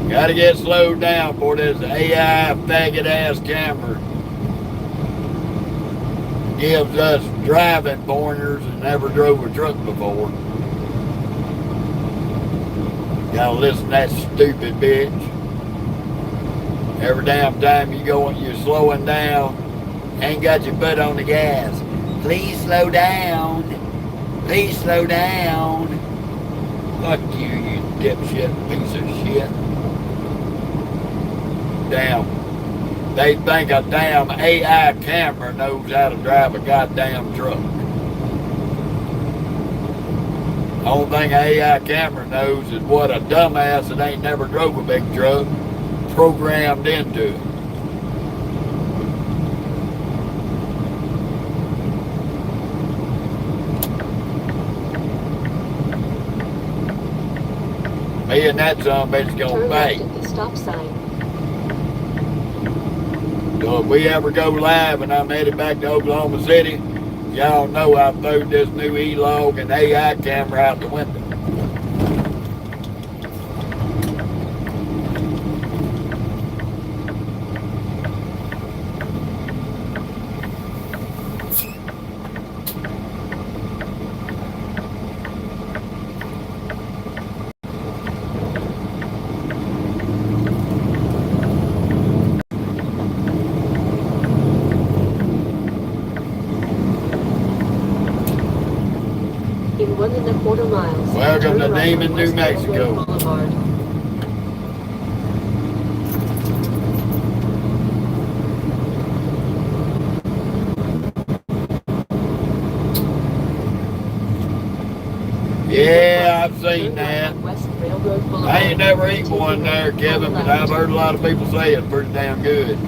Gotta get slowed down for this AI faggot ass camera. Gives us driving pointers and never drove a truck before. Gotta listen to that stupid bitch. Every damn time you're slowing down, ain't got your foot on the gas. Please slow down. Please slow down. Fuck you, you dipshit piece of shit. Damn. They think a damn AI camera knows how to drive a goddamn truck. The only thing an AI camera knows is what a dumbass that ain't never drove a big truck programmed into it. Me and that sumbitch gonna Turn left fight. at the stop sign. So if we ever go live and I'm headed back to Oklahoma City, y'all know I threw this new E-Log and AI camera out the window. In 1.25 miles, Welcome turn to right Deming, on New West Mexico. Railroad Boulevard. Yeah, I've Turn seen right that. on West Railroad Boulevard. I ain't never eaten Take one a there, right Kevin, on the but I've left. heard a lot of people say it's pretty damn good.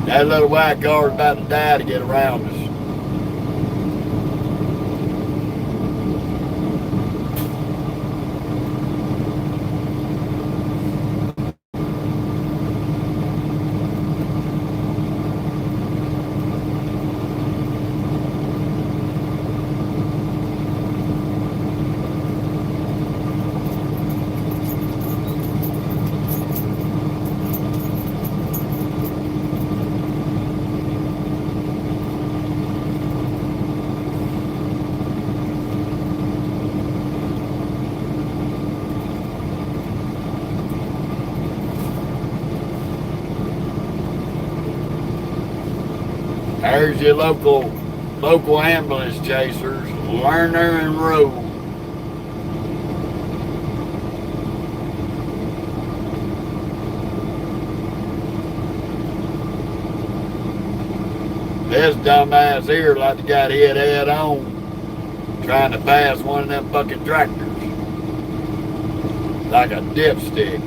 That little white car's about to die to get around us. There's your local ambulance chasers, Lerner and Rowe. This dumbass here like to got hit head on trying to pass one of them fucking tractors. Like a dipstick.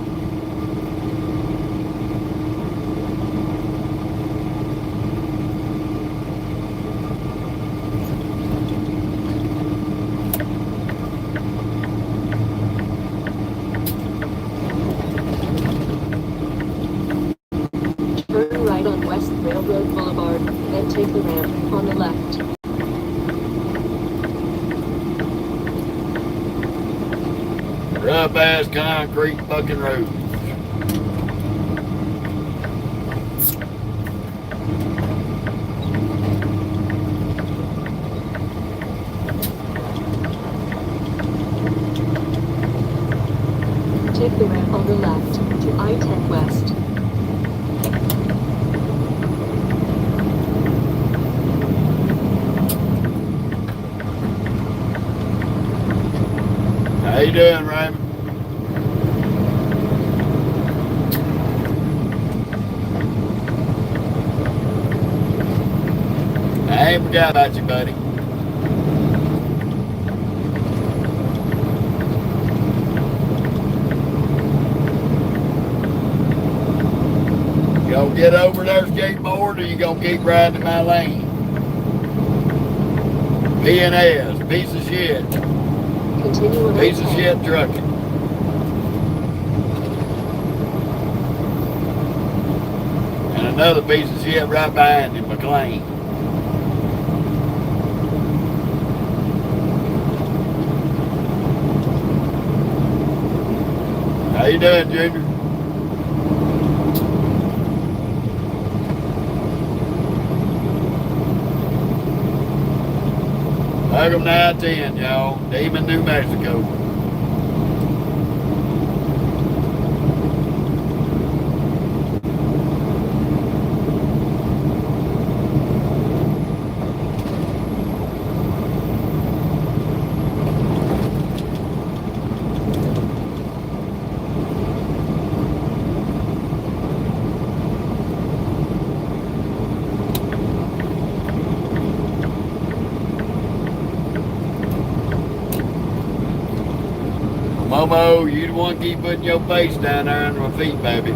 Turn right on West Railroad Boulevard, then take the ramp on the left. nice concrete fucking roads. Take the ramp on the left to I-10 West. How you doing, Raymond? I ain't forgot about you, buddy. You gonna get over there skateboard, or you gonna keep riding in my lane? P&S, piece of shit. Continue on Piece of I-10. shit trucking. And another piece of shit right behind him, McLean. How you doing, Junior? Welcome to I-10, y'all. Demon, New Mexico. Momo, you the one keep putting your face down there under my feet, baby.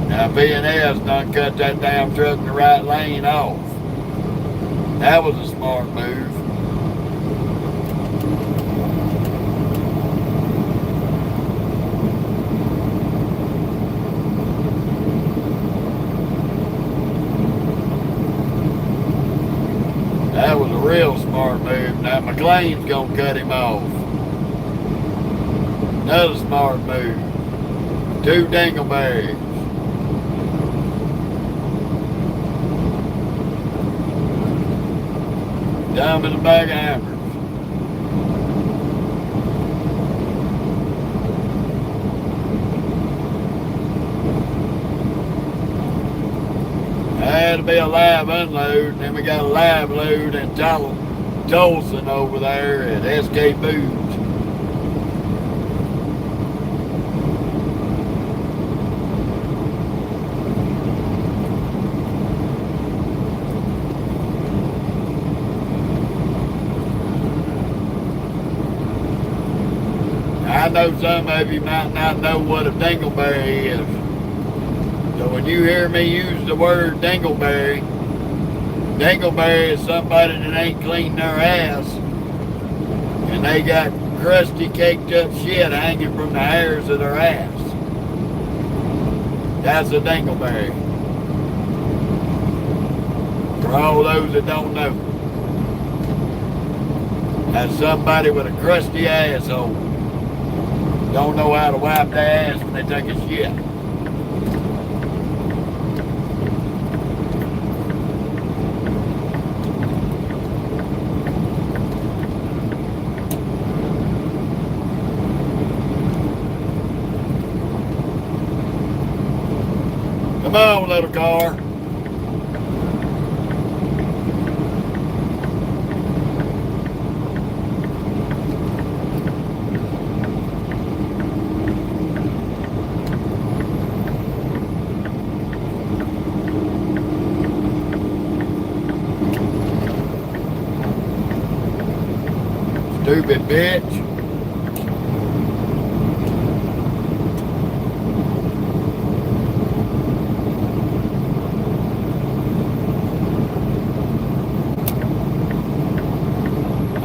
Now P&S done cut that damn truck in the right lane off. That was a smart move. That was a real smart move. Now McLean's gonna cut him off. Another smart move. 2 dingleberries. Dumb as a bag of hammers. Had to be a live unload, and then we got a live load in Tolson over there at SK Foods. I know some of you might not know what a dingleberry is. So when you hear me use the word dingleberry, dingleberry is somebody that ain't cleaned their ass and they got crusty, caked up shit hanging from the hairs of their ass. That's a dingleberry. For all those that don't know. That's somebody with a crusty asshole. Don't know how to wipe their ass when they take a shit. Come on, little car. Stupid bitch.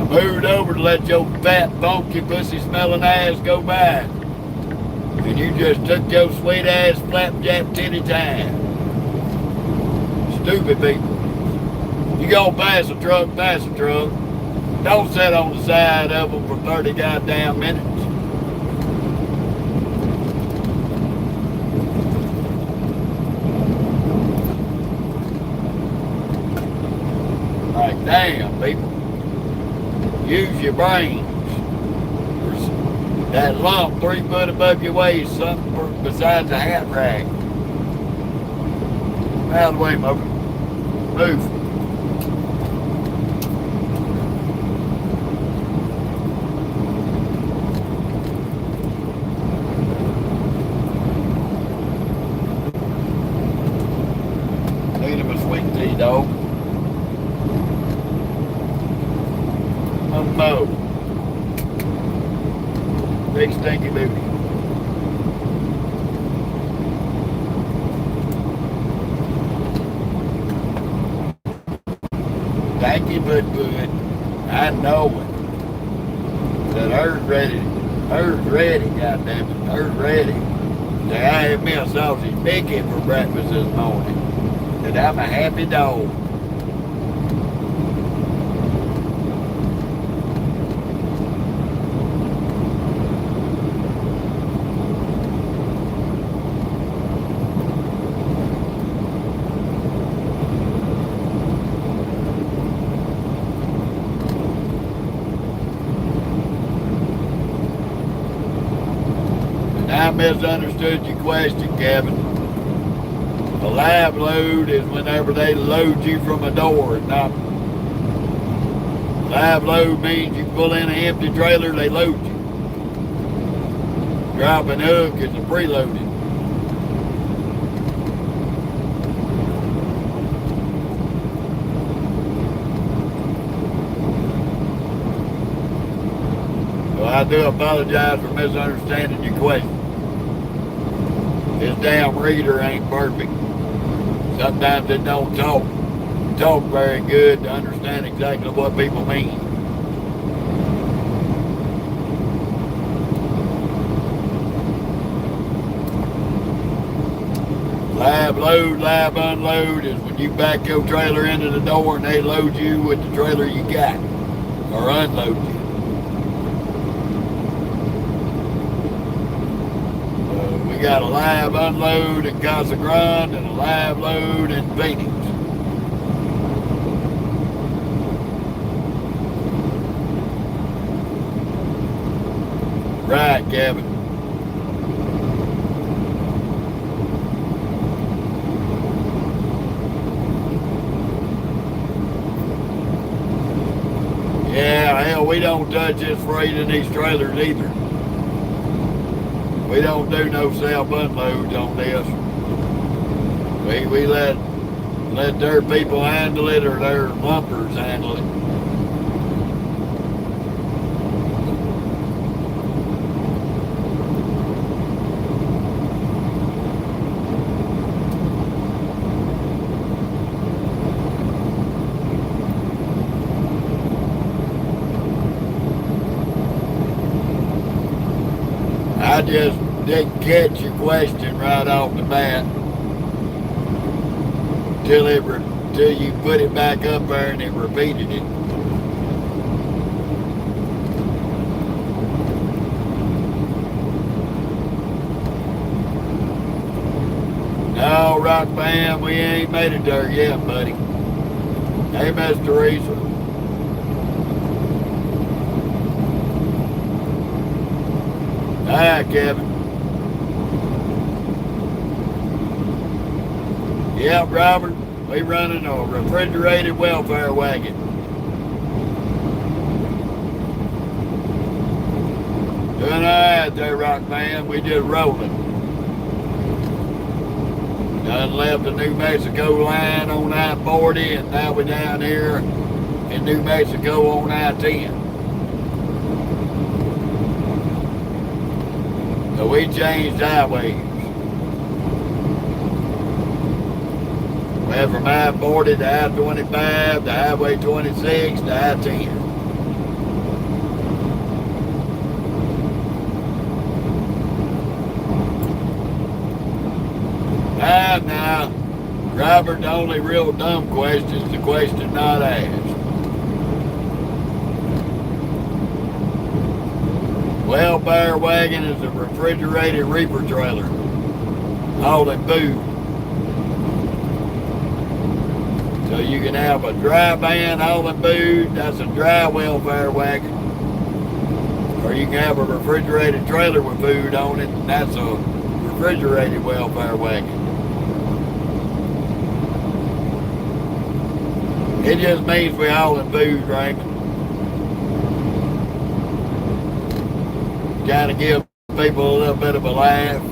moved over to let your fat, funky, pussy-smelling ass go by. And you just took your sweet ass flapjack titty time. Stupid people. You gonna pass a truck, pass a truck. Don't sit on the side of them for 30 goddamn minutes. Like, damn, people. Use your brains. That lump 3 foot above your waist, something besides a hat rack. Out of the way, Mocha. Move. Need him a sweet tea, dog. Mo. Big stinky booty. Thank you, but good. I know it. That her's ready. Her's ready, goddammit. Her's ready. Say, I had me a sausage bacon for breakfast this morning. That I'm a happy dog. I misunderstood your question, Kevin. A live load is whenever they load you from a door. Not live load means you pull in an empty trailer, they load you. Dropping hook is a preloaded. So I do apologize for misunderstanding your question. This damn reader ain't perfect. Sometimes it don't talk very good to understand exactly what people mean. Live load, live unload is when you back your trailer into the door and they load you with the trailer you got, or unload you. We got a live unload in Casa Grande and a live load in Phoenix. Right, Kevin. Yeah, hell, we don't touch this freight in these trailers either. We don't do no self-unloads on this. We let their people handle it or their lumpers handle it. I just didn't catch your question right off the bat till you put it back up there and it repeated it. No, Rock Band, we ain't made it there yet, buddy. Hey, Miss Teresa. Hi, Kevin. Yep, Robert, we running a refrigerated welfare wagon. Doing all right there, Rock Man. We just rolling. Done left the New Mexico line on I-40, and now we're down here in New Mexico on I-10. So we changed highways. Went from I-40 to I-25 to Highway 26 to I-10. right now. Robert, the only real dumb question is the question not asked. Welfare wagon is a refrigerated reefer trailer hauling food. So you can have a dry van hauling food, that's a dry welfare wagon. Or you can have a refrigerated trailer with food on it, and that's a refrigerated welfare wagon. It just means we hauling food, Raymond. Kind of give people a little bit of a laugh.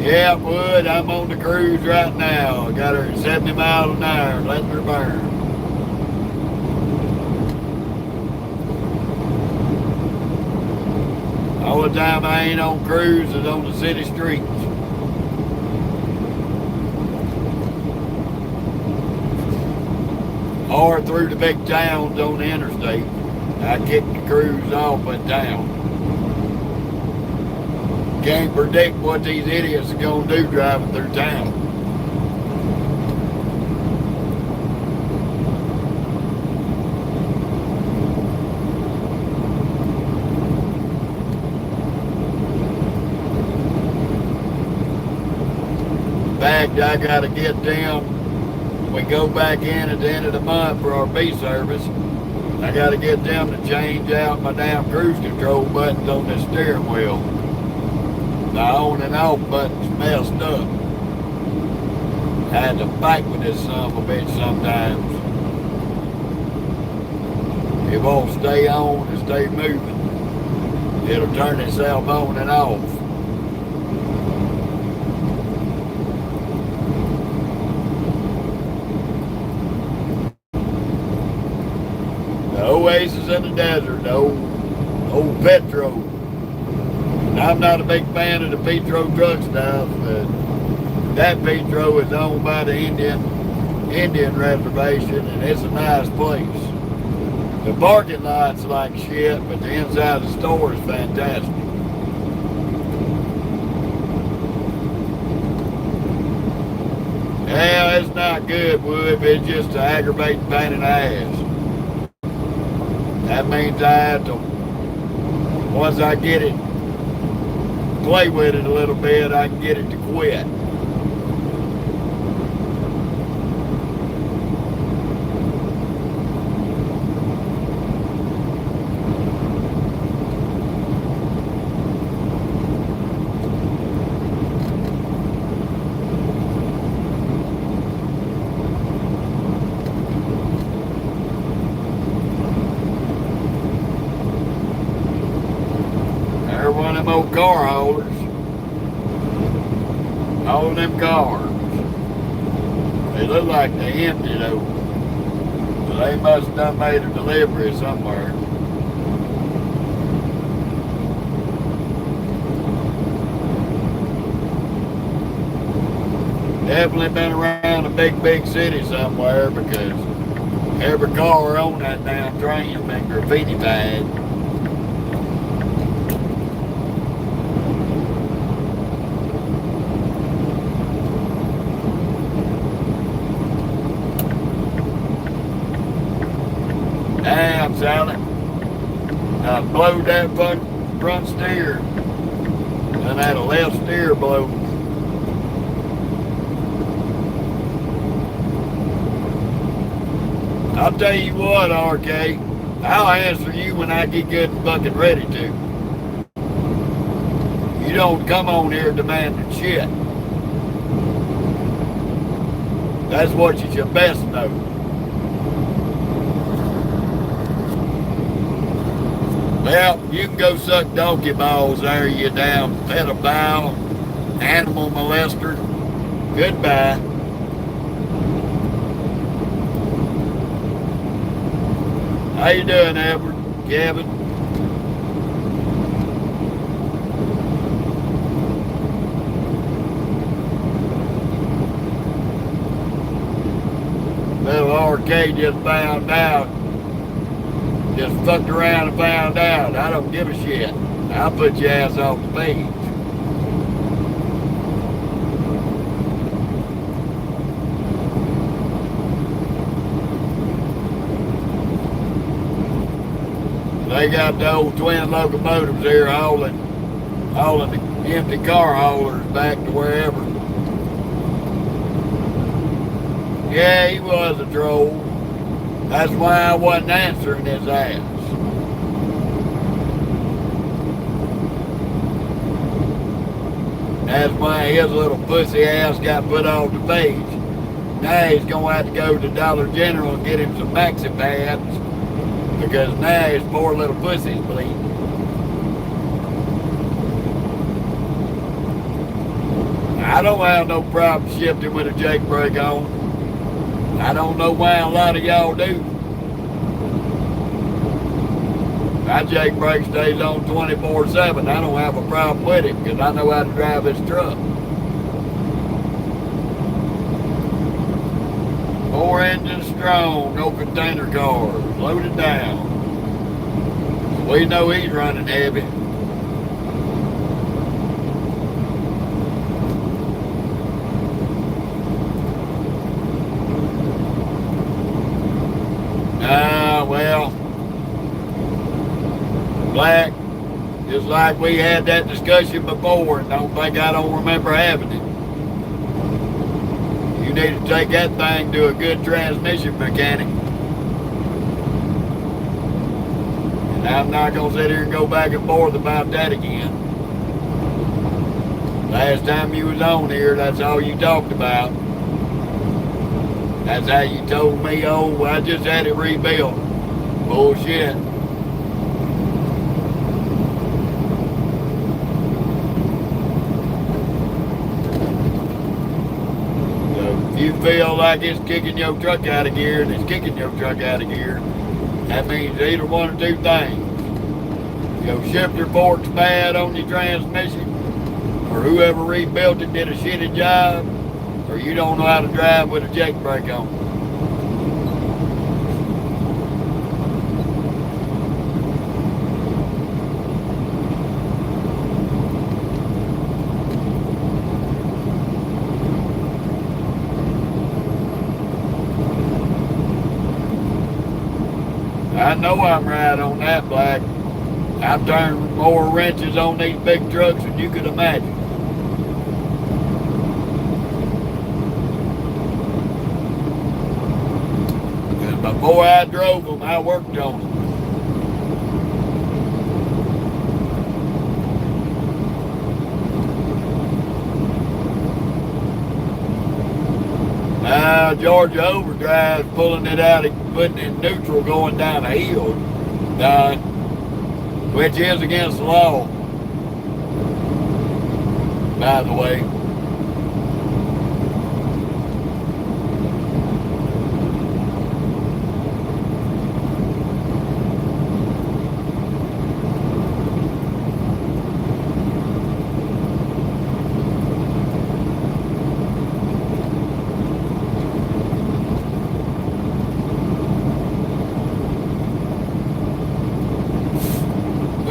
Yeah, Wood, I'm on the cruise right now. I got her at 70 miles an hour, letting her burn. All the time I ain't on cruise is on the city streets. Or through the big towns on the interstate. I kick the cruise off in town. Can't predict what these idiots are going to do driving through town. In fact, I got to get them. We go back in at the end of the month for our bee service. I got to get them to change out my damn cruise control buttons on this steering wheel. The on and off button's messed up. I had to fight with this son of a bitch sometimes. It won't stay on and stay moving. It'll turn itself on and off. The oasis in the desert, the old Petro. I'm not a big fan of the Petro truck stuff, but that Petro is owned by the Indian reservation, and it's a nice place. The parking lot's like shit, but the inside of the store is fantastic. Yeah, it's not good, Wood, it's just an aggravating pain in the ass. That means I have to, once I get it, play with it a little bit, I can get it to quit. They're one of them old car holders. All of them cars. They look like they empty though. So they must have done made a delivery somewhere. Definitely been around a big city somewhere, because every car on that damn train has been graffiti-tied. Damn, Sally. I blowed that front steer. Then I had a left steer blow. I'll tell you what, RK. I'll answer you when I get good and fucking ready to. You don't come on here demanding shit. That's what you should best know. Well, you can go suck donkey balls there, you damn pedophile, animal molester. Goodbye. How you doing, Edward? Kevin? Little okay, just found out. Just fucked around and found out. I don't give a shit. I'll put your ass off the page. They got the old twin locomotives here hauling the empty car haulers back to wherever. Yeah, he was a troll. That's why I wasn't answering his ass. That's why his little pussy ass got put off the page. Now he's going to have to go to Dollar General and get him some maxi pads because now his poor little pussy's bleeding. I don't have no problem shifting with a jake brake on. I don't know why a lot of y'all do. My jake brake stays on 24/7. I don't have a problem with it because I know how to drive this truck. 4 engines strong, no container cars, loaded down. We know he's running heavy. Well, Black, just like we had that discussion before, and don't think I don't remember having it. You need to take that thing to a good transmission mechanic. And I'm not going to sit here and go back and forth about that again. Last time you was on here, that's all you talked about. That's how you told me, oh, I just had it rebuilt. Bullshit. So if you feel like it's kicking your truck out of gear and it's kicking your truck out of gear, that means either one or two things. Your shifter fork's bad on your transmission, or whoever rebuilt it did a shitty job, or you don't know how to drive with a jake brake on. I know I'm right on that, Black. I've turned more wrenches on these big trucks than you could imagine. And before I drove them, I worked on them. Now Georgia Overdrive pulling it out and putting it in neutral going down a hill, which is against the law, by the way.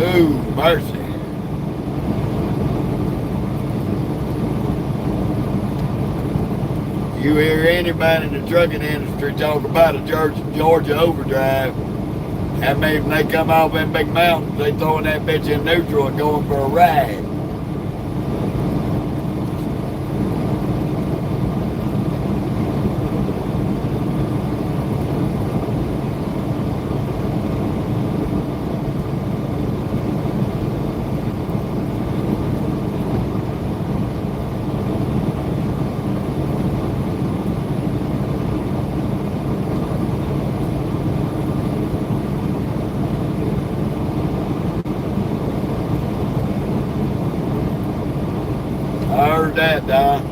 Ooh, mercy. You hear anybody in the trucking industry talk about a Georgia Overdrive, that means when they come off them big mountains, they throwing that bitch in neutral and going for a ride. I heard that, Don.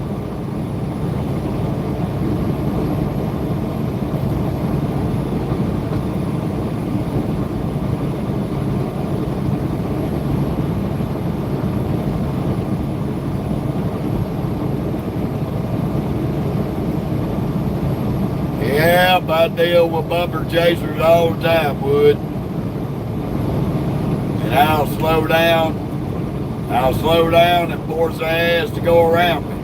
Yeah, by deal with bumper chasers all the time, Wood. And I'll slow down and force the ass to go around me.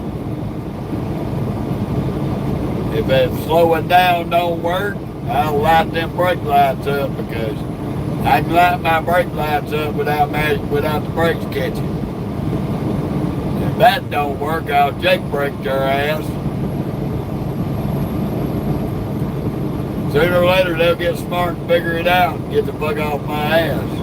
If slowing down don't work, I'll light them brake lights up, because I can light my brake lights up without the brakes catching. If that don't work, I'll jake brake their ass. Sooner or later, they'll get smart and figure it out and get the fuck off my ass.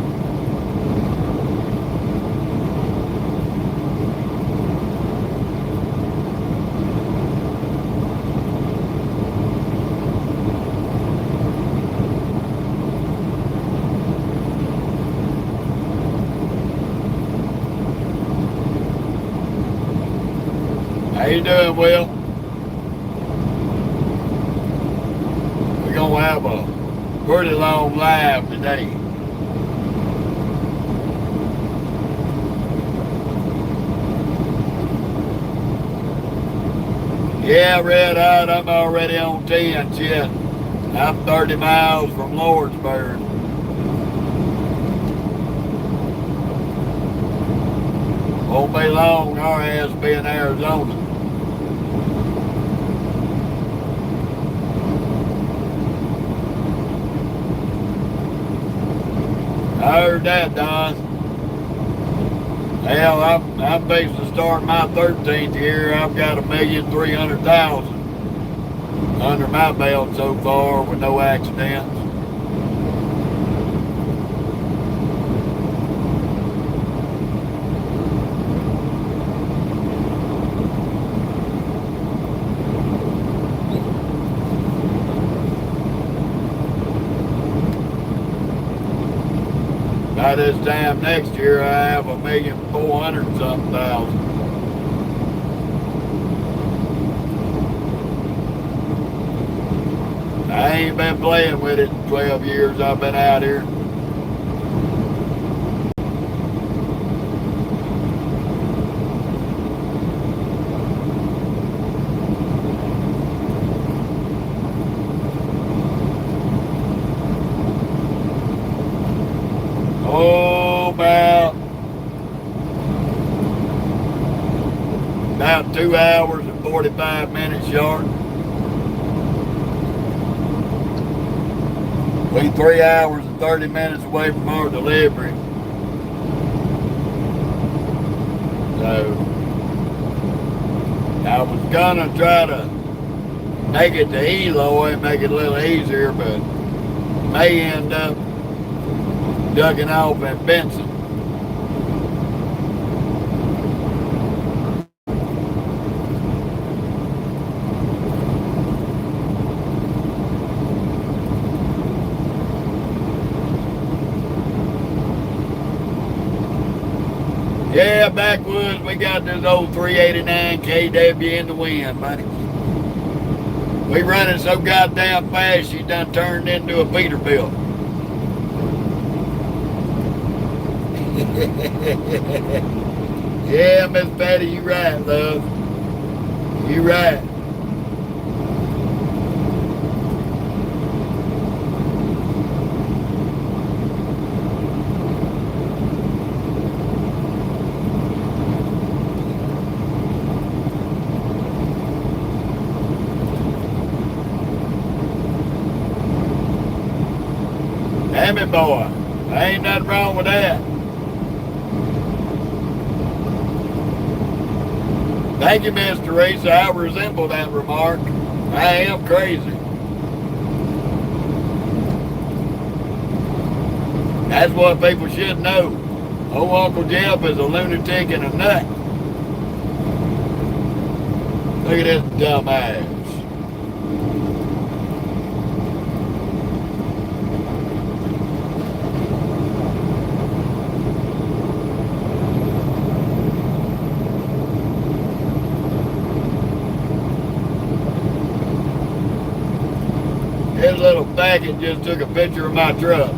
How you doing, Will? We're gonna have a pretty long live today. Yeah, Red Hot, I'm already on 10, shit. I'm 30 miles from Lordsburg. Won't be long, our ass will be in Arizona. I heard that, Don. Hell, I'm fixing to start my 13th year. I've got 1,300,000 under my belt so far with no accidents. By this time next year, I have 1,400,000. I ain't been playing with it in 12 years I've been out here. Oh, about 2 hours and 45 minutes short. We 3 hours and 30 minutes away from our delivery. So I was gonna try to make it to Eloy and make it a little easier, but may end up ducking off at Benson. Yeah, backwoods, we got this old 389 KW in the wind, buddy. We running so goddamn fast, she done turned into a Peterbilt. Yeah, Miss Patty, you right, love. You right. Hammy boy, ain't nothing wrong with that. Thank you, Miss Teresa. I resemble that remark. I am crazy. That's what people should know. Old Uncle Jeff is a lunatic and a nut. Look at this dumb ass. This little faggot just took a picture of my truck.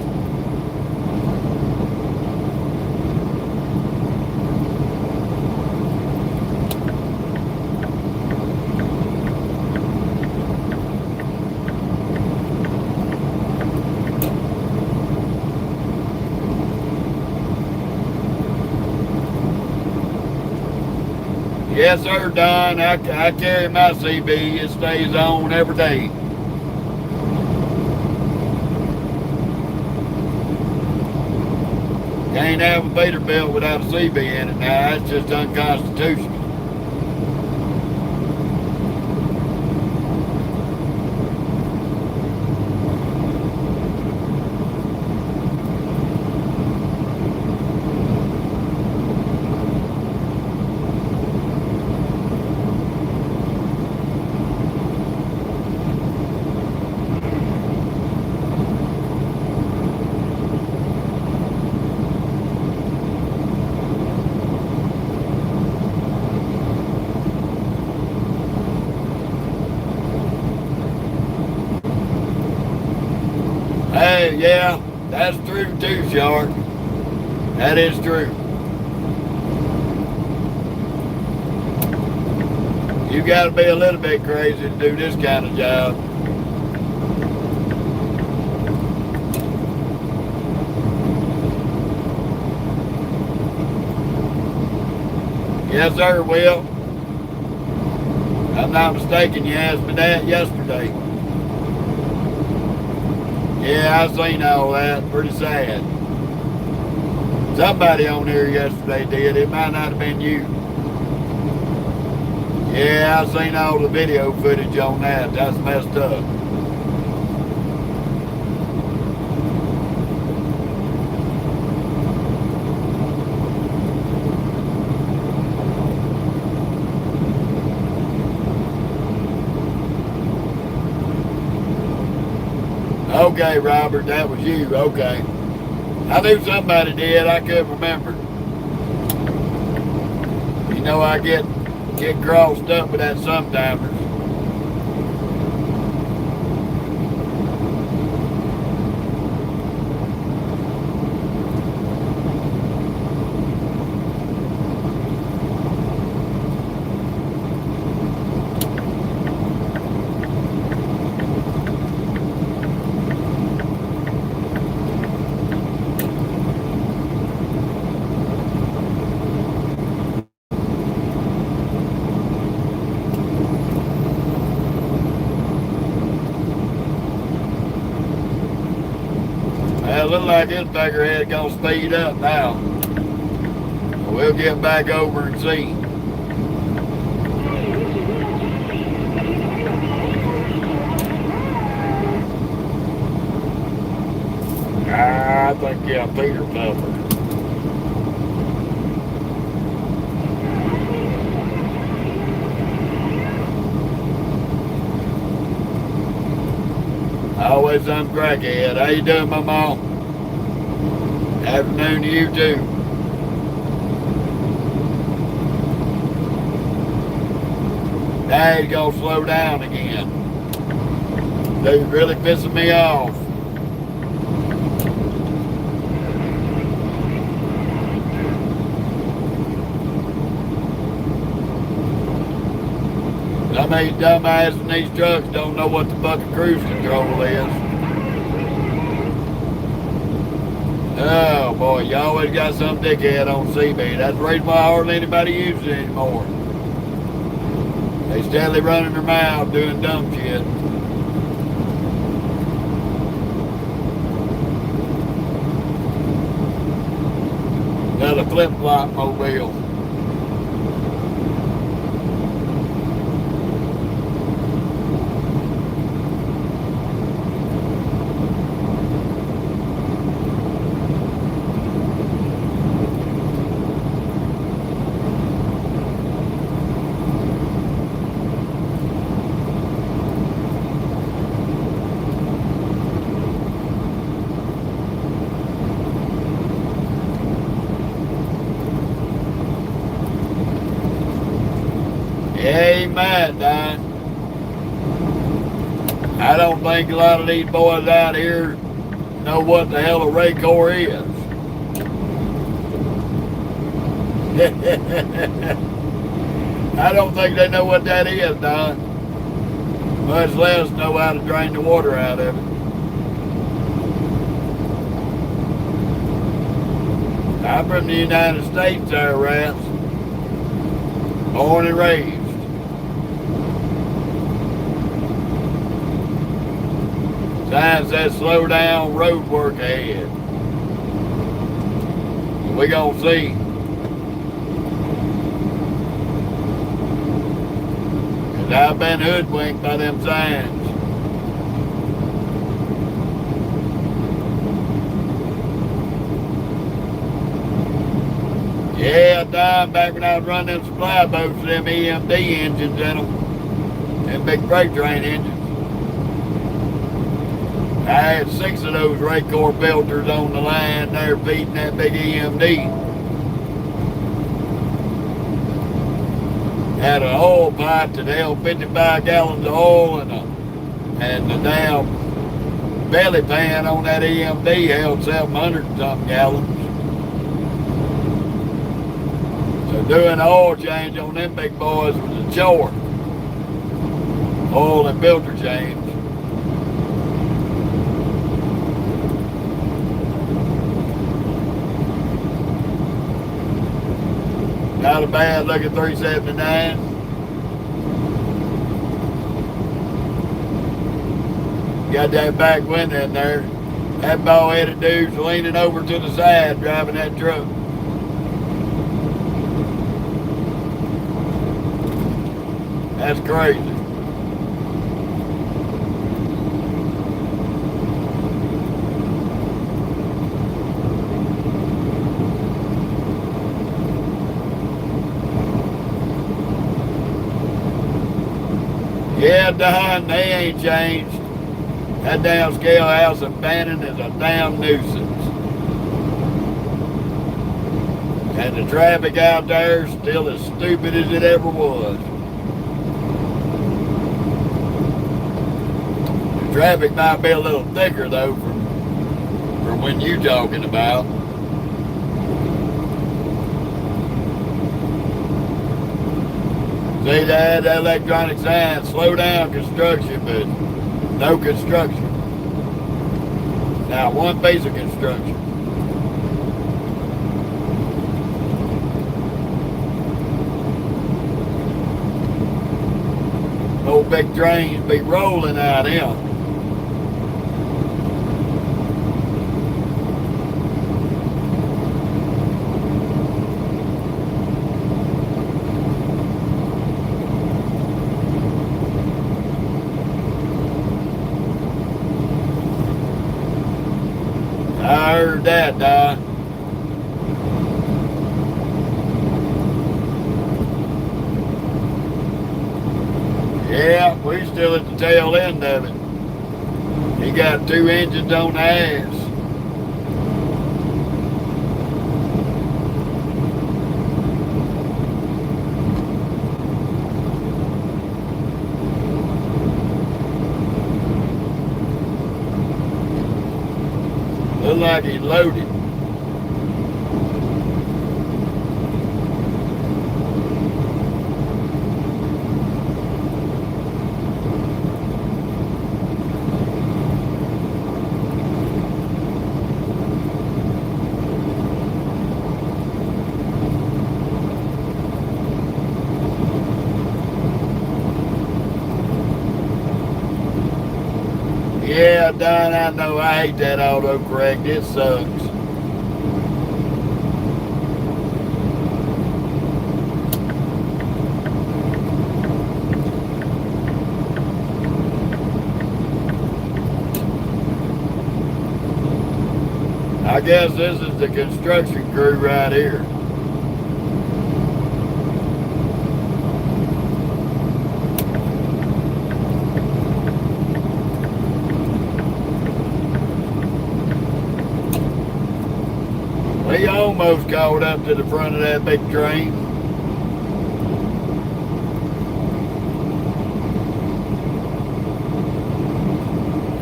Yes, sir, Don. I carry my CB. It stays on every day. Can't have a Peterbilt without a CB in it now. That's just unconstitutional. Hey, yeah, that's true too, Shark. That is true. You got to be a little bit crazy to do this kind of job. Yes, sir, Will. If I'm not mistaken, you asked me that yesterday. Yeah, I seen all that. Pretty sad. Somebody on here yesterday did. It might not have been you. Yeah, I seen all the video footage on that. That's messed up. Okay, Robert, that was you. Okay. I knew somebody did. I couldn't remember. You know, I get crossed up with that sometimes. It looks like this beggarhead gonna speed up now. We'll get back over and see. I think, yeah, Peter Puffer. Always some crackhead. How you doing, my mom? Afternoon to you too. Now he's gonna slow down again. Dude, really pissing me off. Some of these dumbasses in these trucks don't know what the fucking cruise control is. Oh boy, you always got some dickhead on CB. That's the reason why hardly anybody uses it anymore. They steadily running their mouth doing dumb shit. Another flip-flop mobile. Amen, Don. I don't think a lot of these boys out here know what the hell a Raycor is. I don't think they know what that is, Don. Much less know how to drain the water out of it. I'm from the United States, there, rats. Born and raised. Sign says slow down, road work ahead. We gonna see. Cause I've been hoodwinked by them signs. Yeah, I died back when I was running them supply boats with them EMD engines in them. Them big freight train engines. I had 6 of those Raycor filters on the line there feeding that big EMD. Had an oil pipe that held 55 gallons of oil and the damn belly pan on that EMD held 700 and something gallons. So doing the oil change on them big boys was a chore. Oil and filter change. Not a bad looking 379. Got that back window in there. That bald-headed dude's leaning over to the side driving that truck. That's crazy. Yeah, Don, they ain't changed. That damn scale house in Bannon is a damn nuisance. And the traffic out there is still as stupid as it ever was. The traffic might be a little thicker though from when you talking about. See that electronic sign, slow down construction, but no construction. Now one piece of construction. Old big trains be rolling out here. I heard that, Don. Yeah, we still at the tail end of it. He got 2 engines on the ass. Look like he's loaded. Yeah, Don, I know. I hate that autocorrect. It sucks. I guess this is the construction crew right here. We almost caught up to the front of that big train.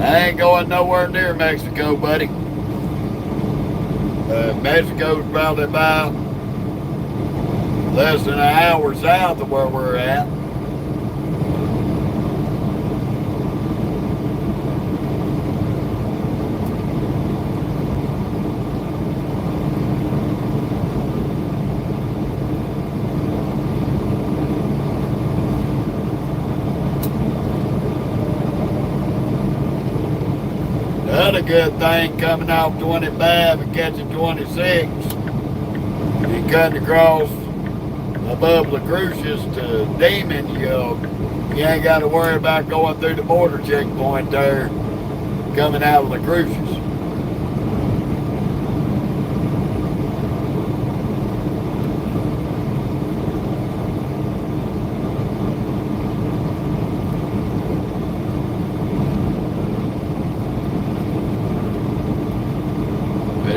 I ain't going nowhere near Mexico, buddy. Mexico's probably about less than an hour south of where we're at. Another good thing coming off 25 and catching 26 and cutting across above Lucretius to Demon, you ain't got to worry about going through the border checkpoint there coming out of Lucretius.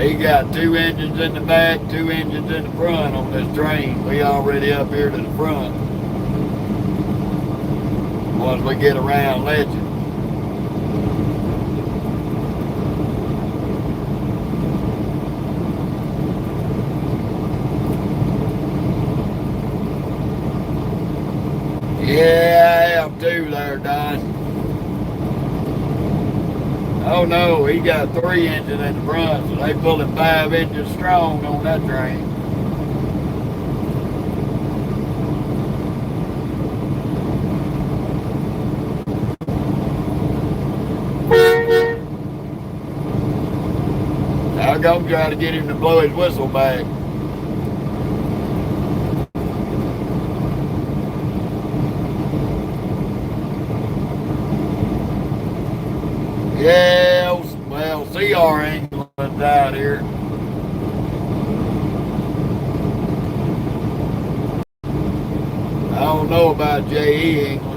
He got 2 engines in the back, 2 engines in the front on this train. We already up here to the front. Once we get around Legend. Yeah, I have 2 there, Don. Oh no, he got 3 engines in the front, so they pulling 5 engines strong on that train. I'll go try to get him to blow his whistle back. Yeah, well, CR England's out here. I don't know about JE England.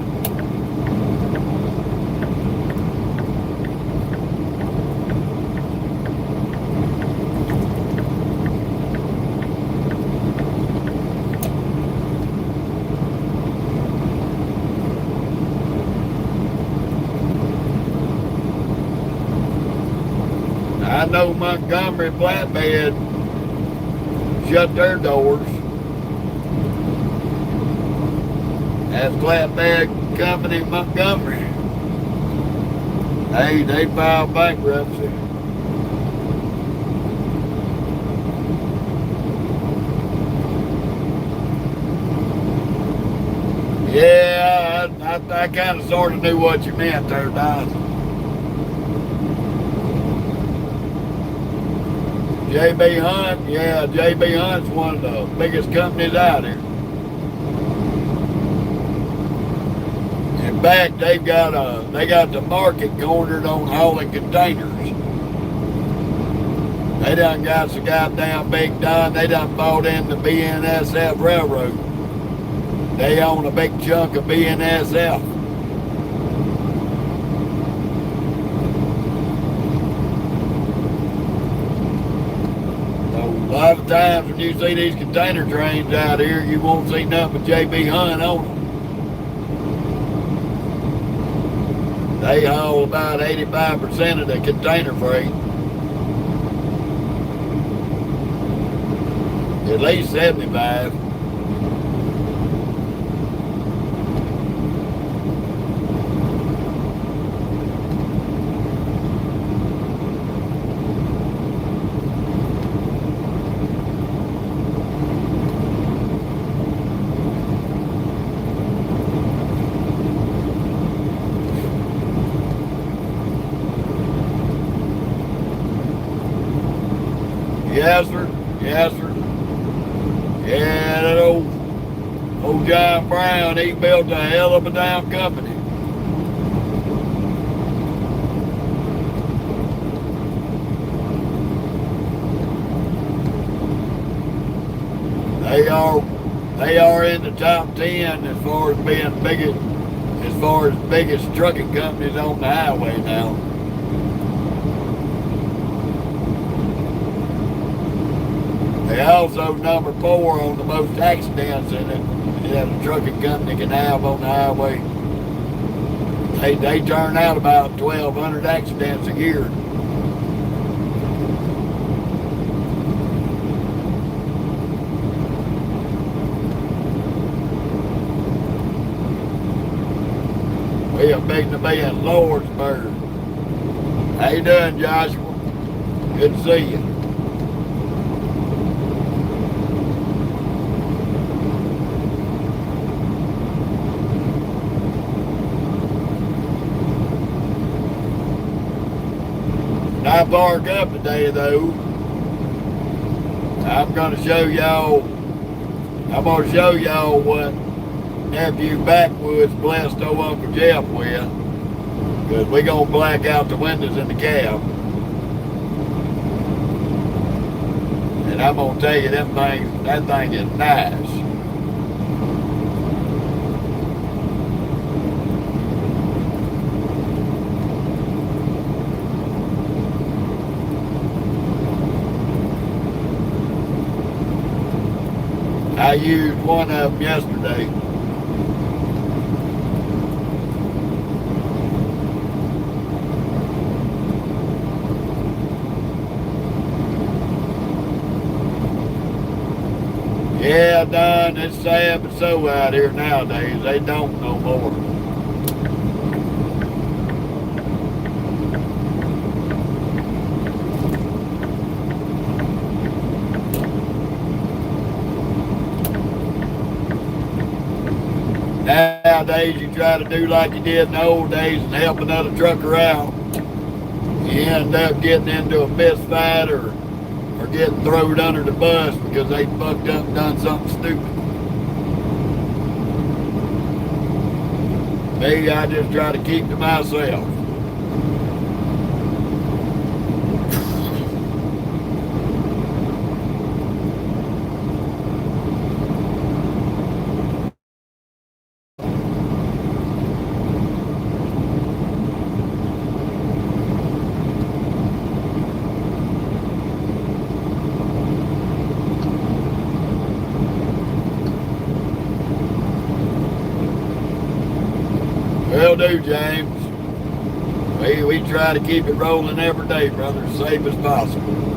I know Montgomery Flatbed shut their doors. That flatbed company in Montgomery, they filed bankruptcy. Yeah, I kind of sort of knew what you meant there, Don. J.B. Hunt, yeah, J.B. Hunt's one of the biggest companies out here. In fact, they got the market cornered on hauling containers. They done got so goddamn big, Don. They done bought in the BNSF Railroad. They own a big chunk of BNSF. A lot of times when you see these container trains out here, you won't see nothing but J.B. Hunt on them. They haul about 85% of the container freight. At least 75. Yes, sir. Yes, sir. Yeah, that old John Brown, he built a hell of a damn company. They are in the top 10 as far as being biggest trucking companies on the highway now. They also number 4 on the most accidents in it that a trucking company can have on the highway. They turn out about 1,200 accidents a year. We are big to be in Lordsburg. How you doing, Joshua? Good to see you. I park up today though, I'm gonna show y'all what nephew Backwoods blessed old Uncle Jeff with, because we gonna black out the windows in the cab. And I'm gonna tell you, that thing is nice. I used one of them yesterday. Yeah, Don, it's sad but so out here nowadays. They don't no more. Nowadays, you try to do like you did in the old days and help another trucker out, you end up getting into a fist fight or getting thrown under the bus because they fucked up and done something stupid. Me, I just try to keep to myself. Will do, James. We try to keep it rolling every day, brother, as safe as possible.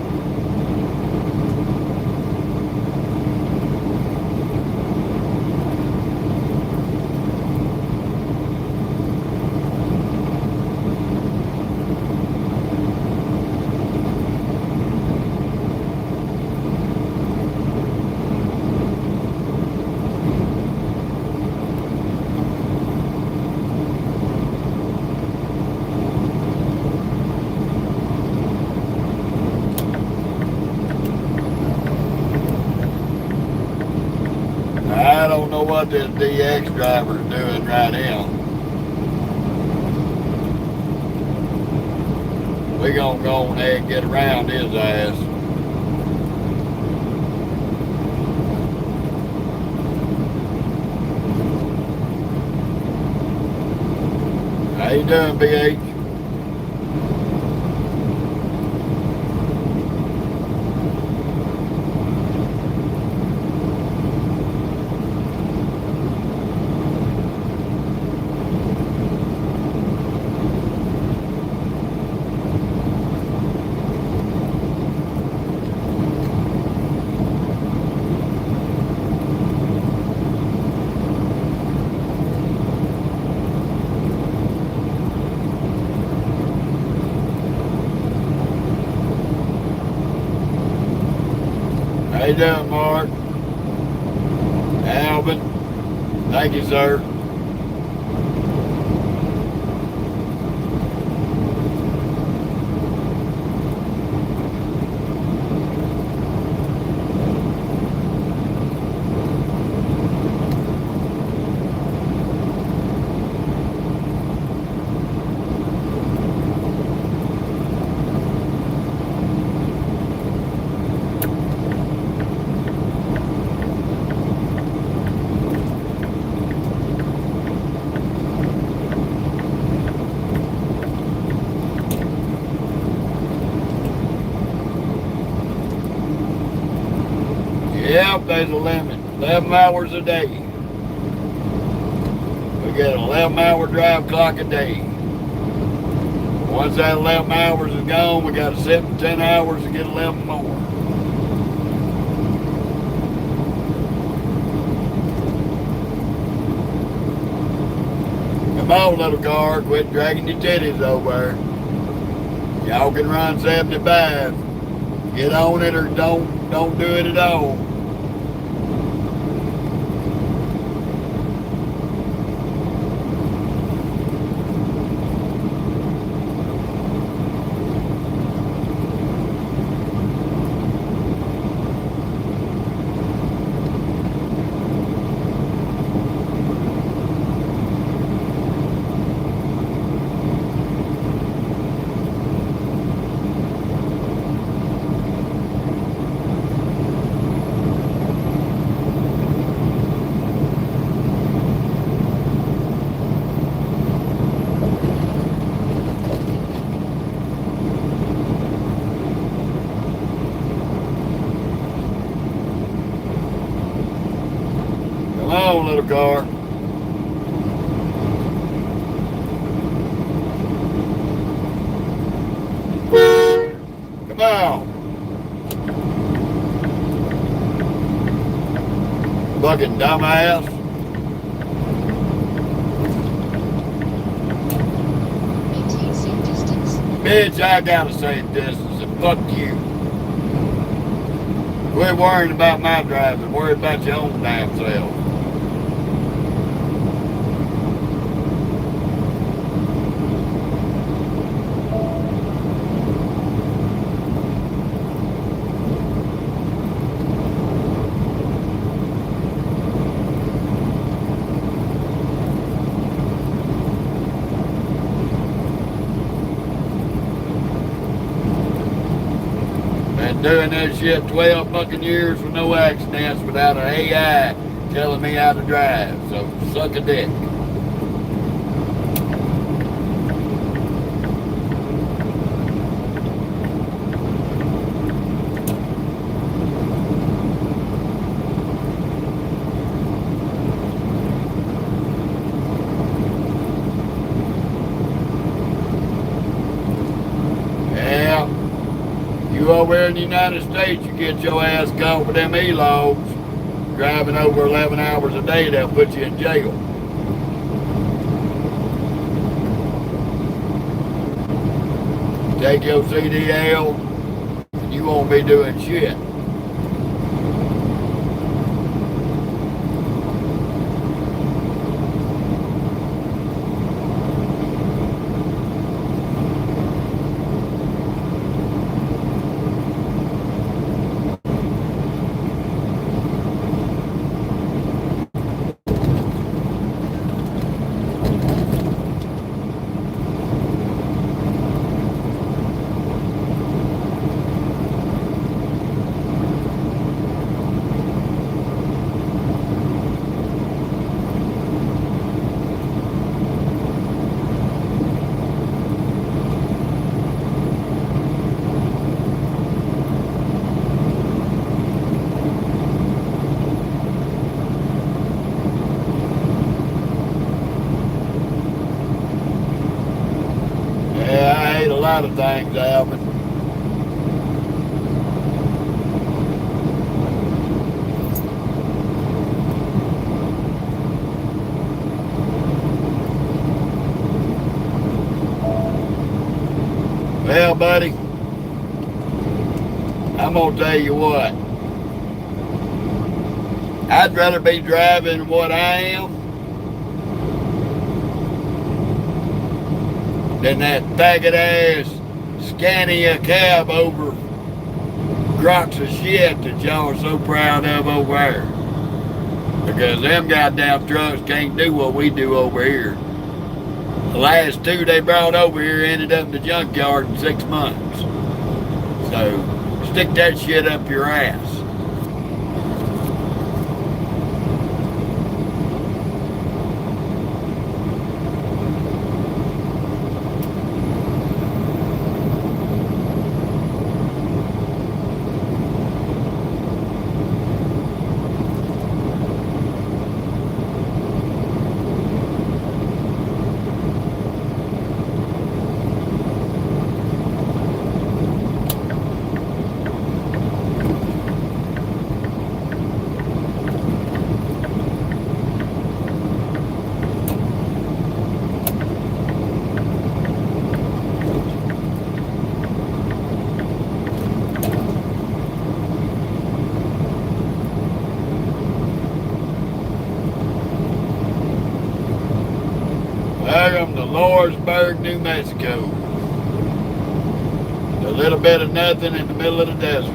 I don't know what this DX driver's doing right now. We gonna go on there and get around his ass. How you doing, BH? How you doing, Mark? Alvin? Thank you, sir. Yep, there's a limit. 11 hours a day. We get an 11-hour drive clock a day. Once that 11 hours is gone, we got to sit for 10 hours to get 11 more. Come on, little car, quit dragging your titties over there. Y'all can run 75. Get on it or don't do it at all. on, little car. Come on. Fucking dumbass. Maintain safe distance. Bitch, I gotta safe distance and fuck you. Quit worrying about my driving. Worry about your own damn self. Doing that shit 12 fucking years with no accidents without an AI telling me how to drive. So suck a dick. You over here in the United States, you get your ass caught with them e-logs, driving over 11 hours a day, they'll put you in jail. Take your CDL, and you won't be doing shit. A lot of things, Alvin. Well, buddy, I'm gonna tell you what. I'd rather be driving what I am than that faggot ass Scania cab over crocks of shit that y'all are so proud of over there. Because them goddamn trucks can't do what we do over here. The last two they brought over here ended up in the junkyard in 6 months. So stick that shit up your ass. Welcome to Lawrenceburg, New Mexico. A little bit of nothing in the middle of the desert.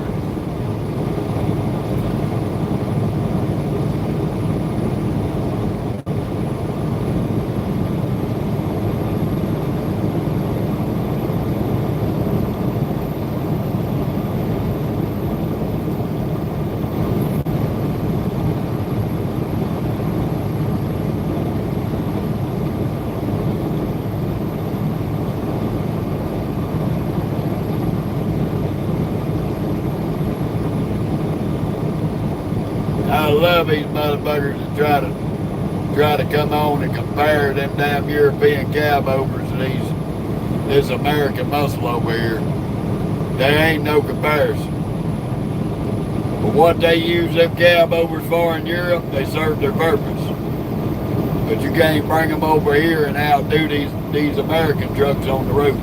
love these motherfuckers that try to come on and compare them damn European cab overs to this American muscle over here. There ain't no comparison. But what they use them cab overs for in Europe, they serve their purpose. But you can't bring them over here and outdo these American trucks on the road.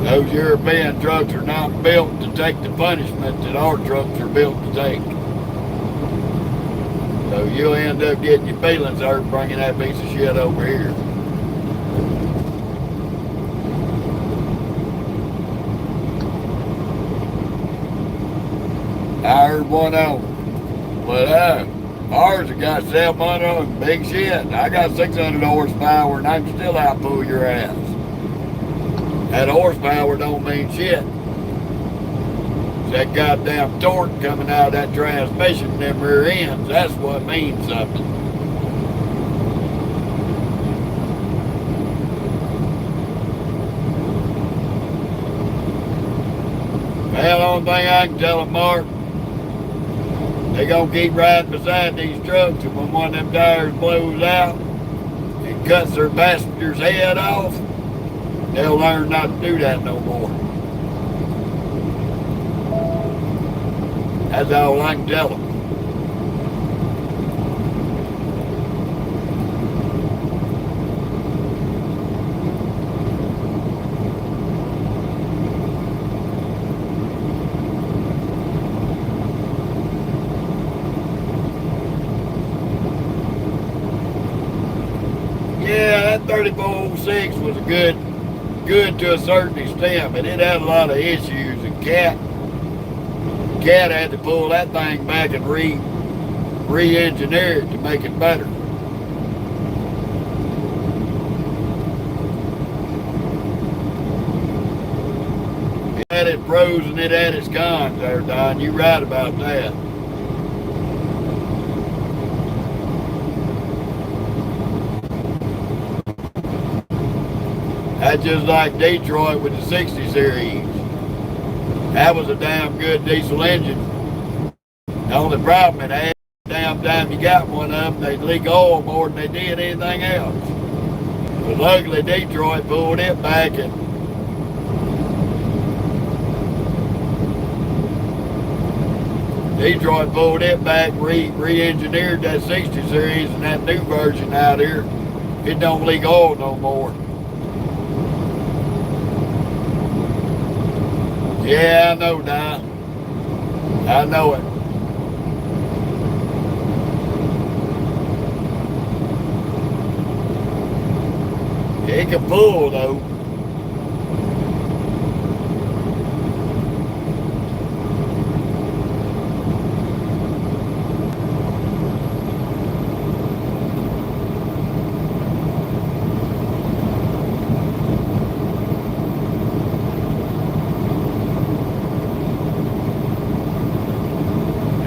Those European trucks are not built to take the punishment that our trucks are built to take. So you'll end up getting your feelings hurt bringing that piece of shit over here. I heard one of them. But ours have got 700 and big shit. I got 600 horsepower and I can still outpull your ass. That horsepower don't mean shit. It's that goddamn torque coming out of that transmission and them rear ends. That's what means something. Well, the only thing I can tell them, Mark, they gonna keep riding beside these trucks, and when one of them tires blows out and cuts their passenger's head off, they'll learn not to do that no more. That's all I can tell them. Yeah, that 3406 was good to a certain extent, but it had a lot of issues, and Cat had to pull that thing back and re-engineer it to make it better. It had its pros and it had its cons there, Don. You're right about that. That's just like Detroit with the 60 series. That was a damn good diesel engine. The only problem, it had damn time you got one of them, they'd leak oil more than they did anything else. But luckily Detroit pulled it back and re-engineered that 60 series, and that new version out here, it don't leak oil no more. Yeah, I know, Don. I know it. It can pull, though.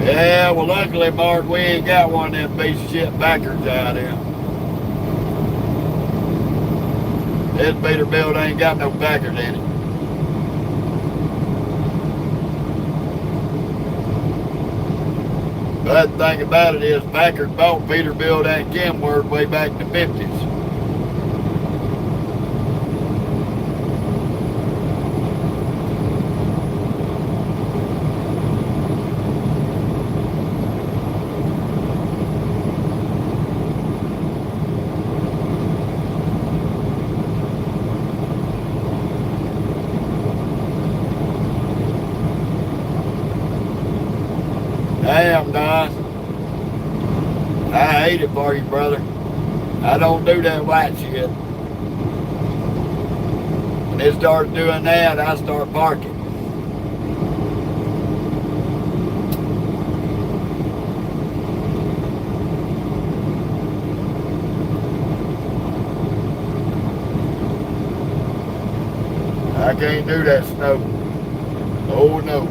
Yeah, well, luckily, Mark, we ain't got one of them piece of shit backers out here. This Peterbilt ain't got no backers in it. But the thing about it is, Packard bought Peterbilt and Kenworth way back in the 50s. Damn, Don. I hate it for you, brother. I don't do that white shit. When it starts doing that, I start barking. I can't do that snow. Oh, no.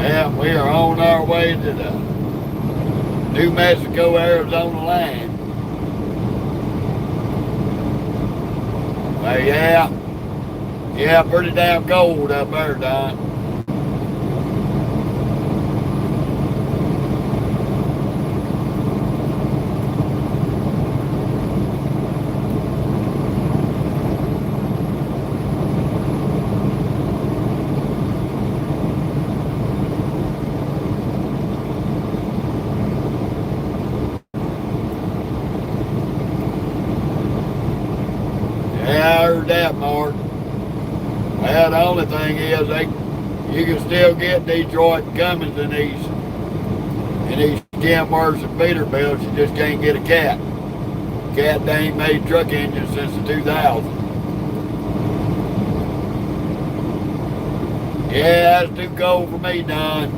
Yeah, we are on our way to the New Mexico, Arizona line. Well, yeah, pretty damn cold up there, Don. Yeah, I heard that, Mark. Well, the only thing is, you can still get Detroit and Cummins in these Kenworths and Peterbilts. You just can't get a Cat. Cat they ain't made truck engines since the 2000. Yeah, that's too cold for me, Don.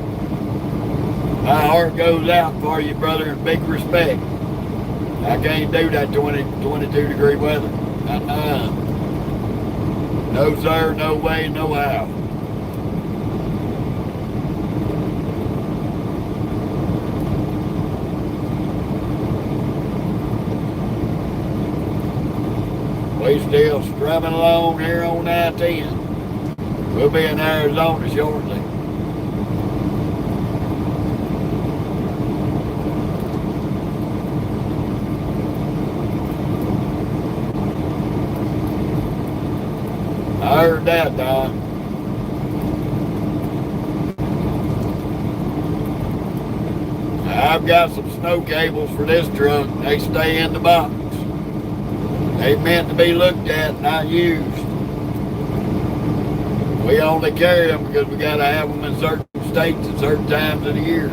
My heart goes out for you, brother, in big respect. I can't do that 22 degree weather. No, sir, no way, no how. We still strumming along here on I-10. We'll be in Arizona shortly. I heard that, Don. I've got some snow cables for this truck. They stay in the box. They meant to be looked at, not used. We only carry them because we got to have them in certain states at certain times of the year.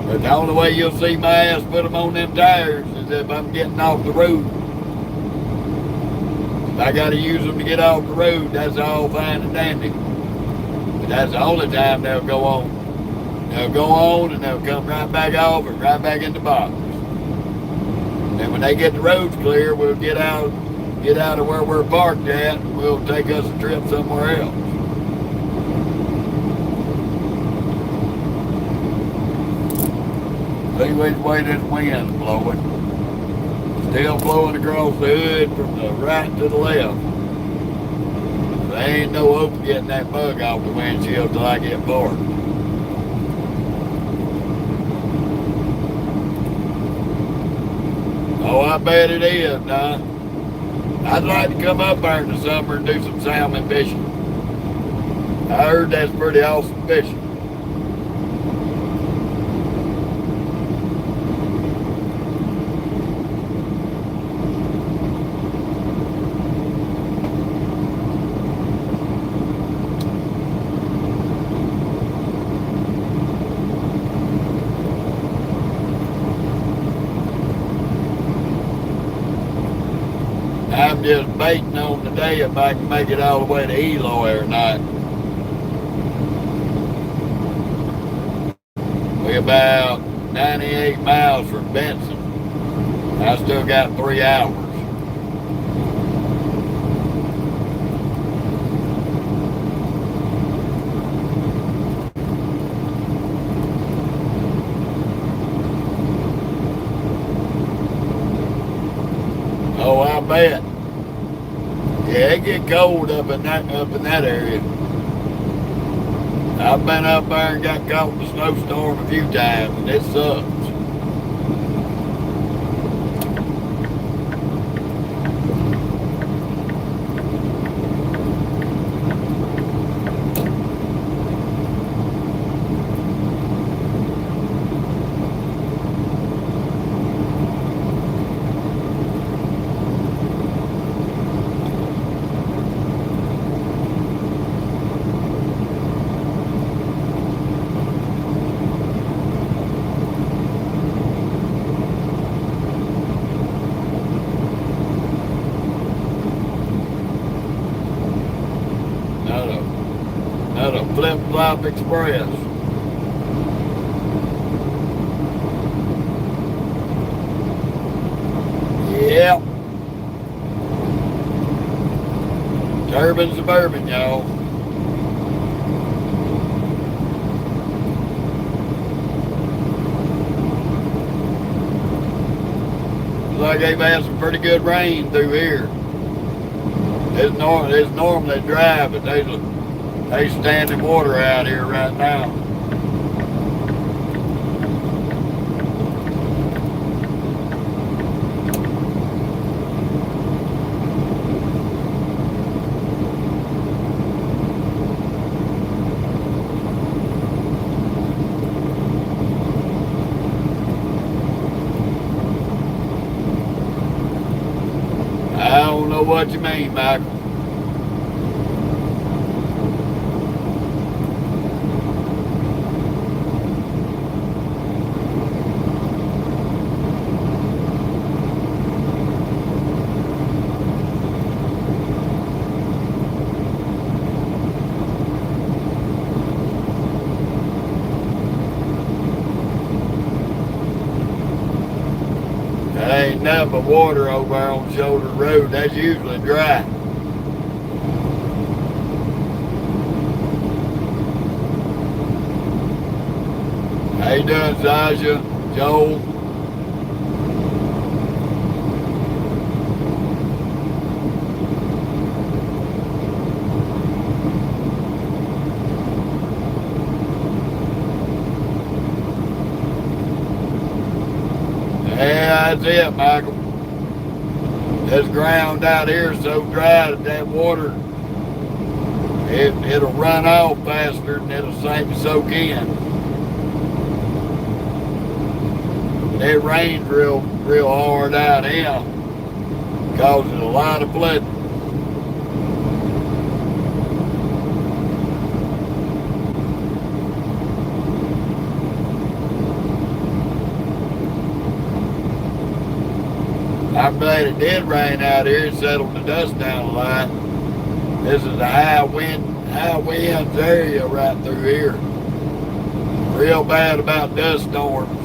But the only way you'll see my ass put them on them tires is if I'm getting off the road. If I got to use them to get off the road, that's all fine and dandy. But that's the only time they'll go on. They'll go on and they'll come right back off and right back in the box. And when they get the roads clear, we'll get out of where we're parked at, and we'll take us a trip somewhere else. See which way this wind's blowing. Still blowing across the hood from the right to the left. There ain't no hope of getting that bug off the windshield till I get parked. Oh, I bet it is, Don. I'd like to come up there in the summer and do some salmon fishing. I heard that's pretty awesome fishing. I'm just baiting on the day if I can make it all the way to Eloy or not. We're about 98 miles from Benson. I still got 3 hours. Oh, I bet. Yeah, it get cold up in that area. I've been up there and got caught in a snowstorm a few times, and it sucks. Not a flip-flop express. Yep. Urban Suburban, y'all. like they've had some pretty good rain through here. It's normally dry, but they standing water out here right now. I don't know what you mean, Michael. There ain't nothing but water over there on Shoulder Road. That's usually dry. How you doing, Sasha? Joel? Yeah, that's it, Michael. This ground out here is so dry that water, it'll run off faster than it'll soak in. It rains real hard out here, causes a lot of flooding. I'm glad it did rain out here. It settled the dust down a lot. This is a high winds area right through here. Real bad about dust storms.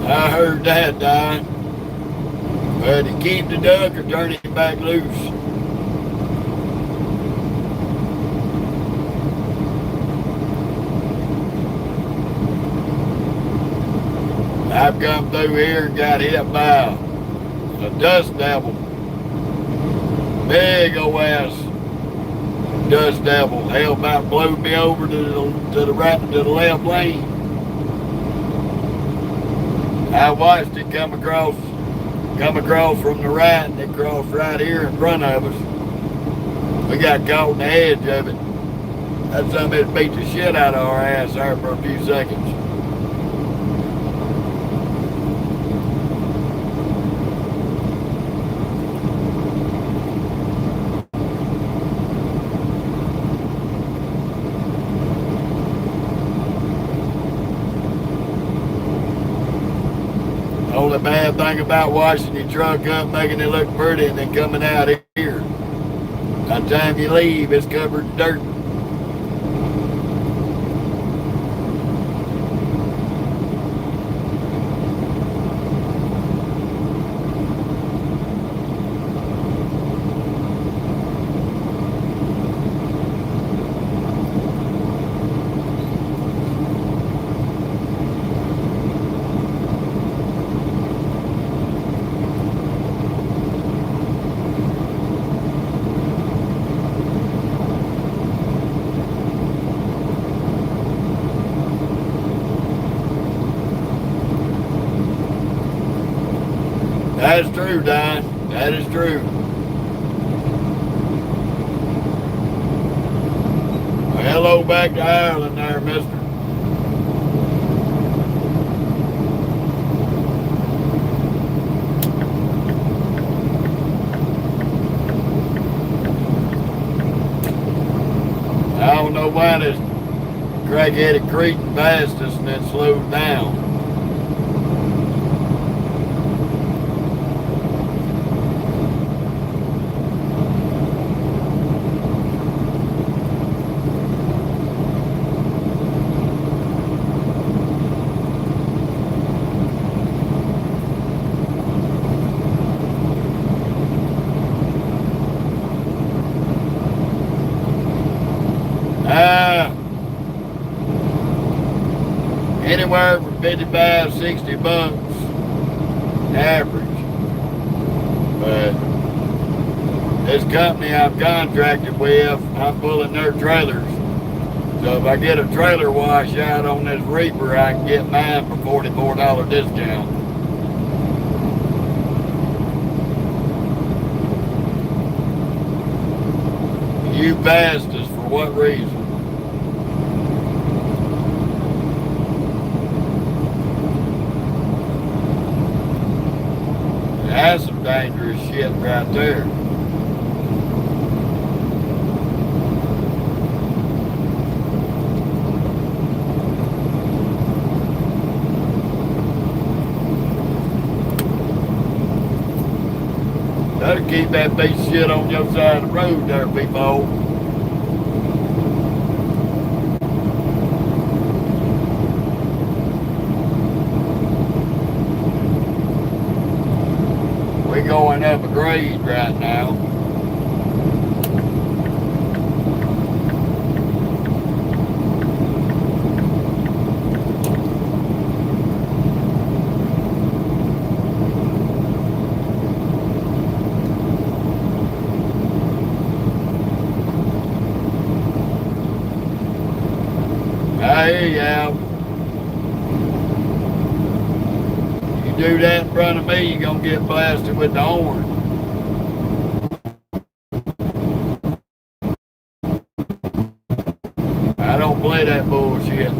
I heard that, Don. But to keep the duck or turn it back loose. I've come through here and got hit by a dust devil. Big old ass dust devil. Hell about blew me over to the right to the left lane. I watched it come across from the right, and it crossed right here in front of us. We got caught in the edge of it. That something that beat the shit out of our ass there for a few seconds. Only bad thing about washing your truck up, making it look pretty, and then coming out here. By the time you leave, it's covered in dirt. That is true, Don. That is true. Well, hello back to Ireland there, mister. I don't know why this crackheaded cretin past us and then slowed down. Anywhere from 55, 60 bucks average. But this company I'm contracted with, I'm pulling their trailers. So if I get a trailer wash out on this Reaper, I can get mine for $44 discount. You passed us for what reason? That's some dangerous shit right there. Better keep that piece of shit on your side of the road there, people. We're going up a grade right now. I hear you, Al. You do that in front of me, you're gonna get blasted with the horn. I don't play that bullshit.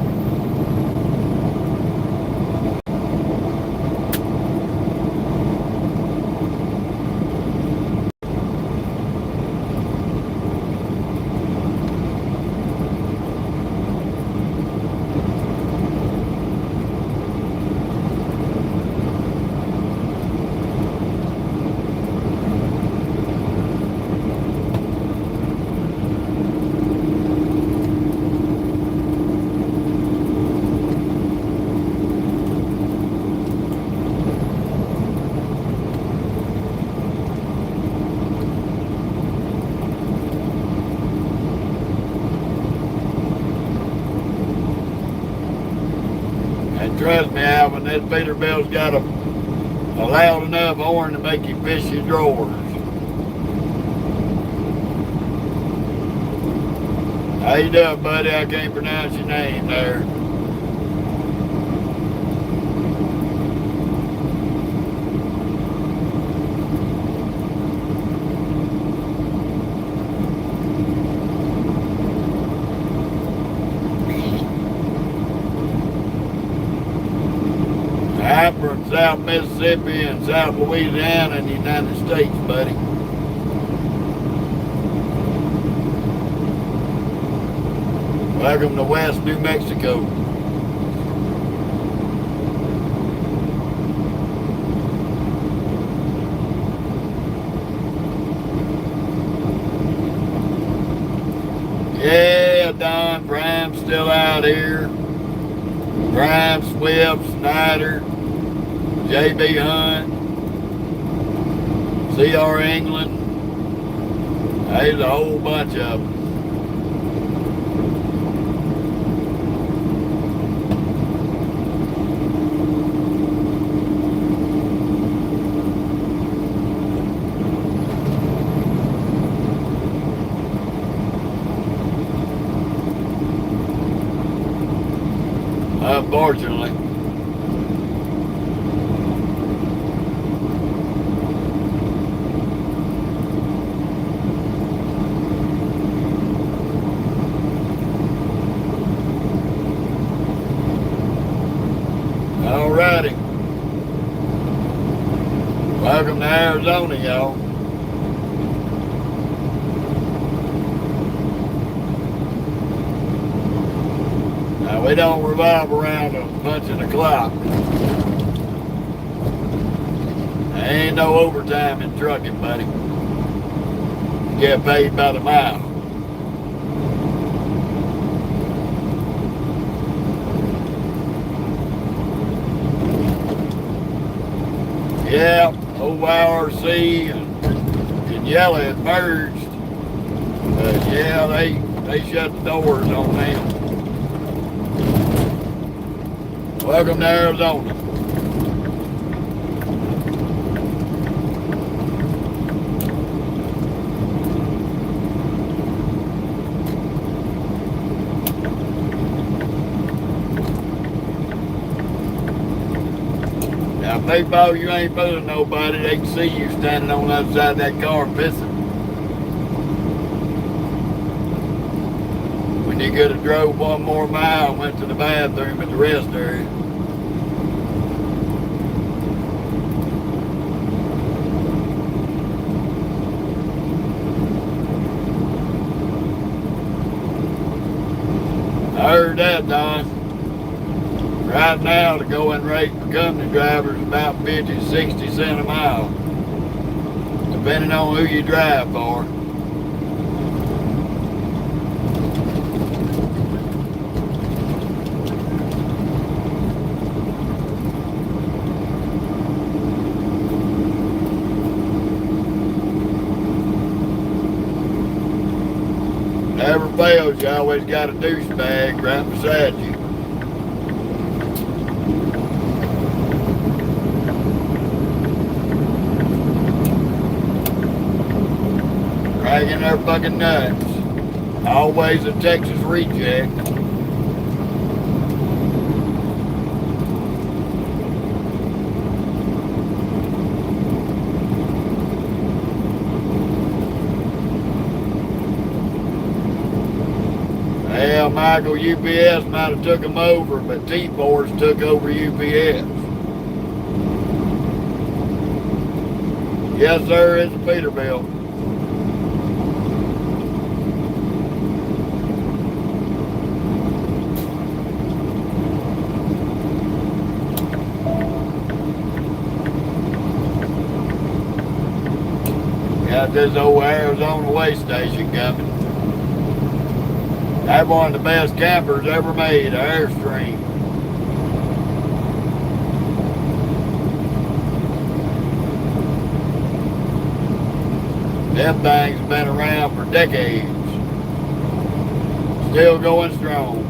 And trust me, Alvin, that Peterbilt's got a loud enough horn to make you piss your drawers. How you doing, buddy? I can't pronounce your name there. I'm from South Mississippi and South Louisiana in the United States, buddy. Welcome to West New Mexico. Yeah, Don Prime's still out here. Prime, Swift, Snyder, J.B. Hunt, C.R. England. There's a whole bunch of them. Unfortunately. Alrighty. Welcome to Arizona, y'all. We don't revolve around a punching a clock. There ain't no overtime in trucking, buddy. You get paid by the mile. Yeah, OYRC and Yellow had merged. But yeah, they shut the doors on them. Welcome to Arizona. Now, big boy, you ain't fooling nobody. They can see you standing on the other side of that car pissing. When you could have drove one more mile and went to the bathroom at the rest area. I heard that, Don. Right now, the going rate for company drivers is about 50 to 60 cents a mile, depending on who you drive for. Never fails, you always got a douchebag right beside you. Dragging their fucking nuts. Always a Texas reject. Well, Michael, UPS might have took them over, but T-Force took over UPS. Yes, sir, it's a Peterbilt. Got this old Arizona way station coming. That's one of the best campers ever made, an Airstream. Them things have been around for decades. Still going strong.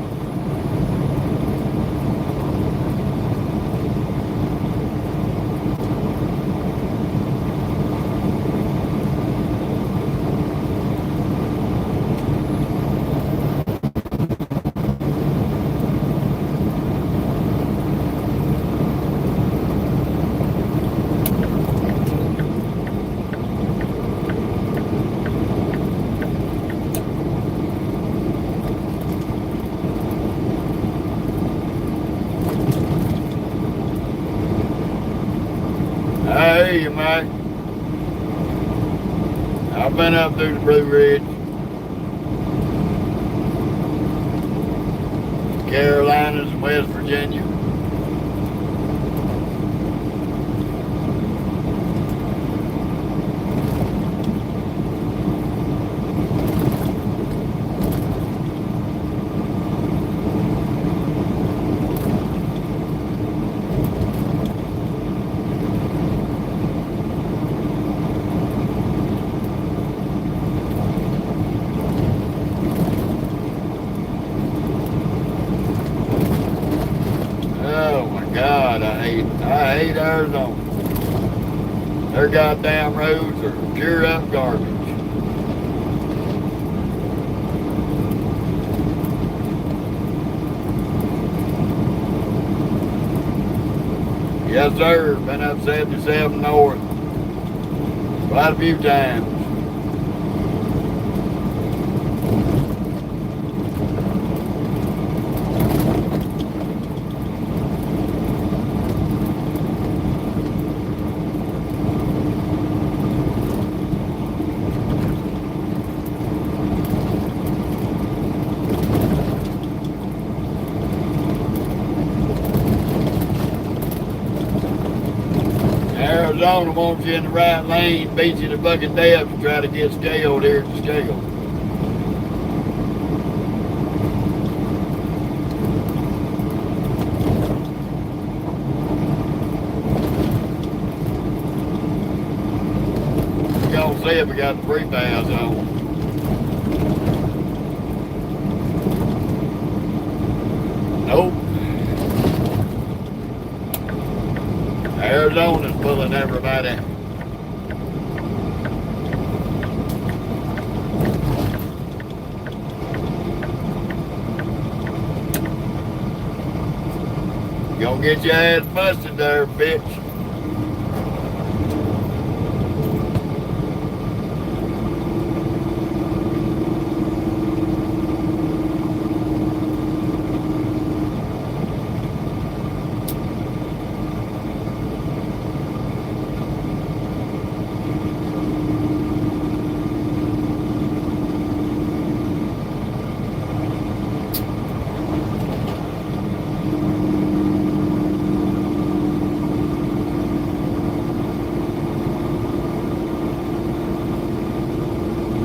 I hear you, Mike. I've been up through the Blue Ridge, Carolinas, and West Virginia. God, I hate Arizona. Their goddamn roads are pure up garbage. Yes, sir. Been up 77 north quite a few times. Arizona wants you in the right lane, beats you to fucking death to try to get scaled here at the scale. We're gonna see if we got the free pass on. Nope. Arizona's pulling everybody. Gonna get your ass busted there, bitch.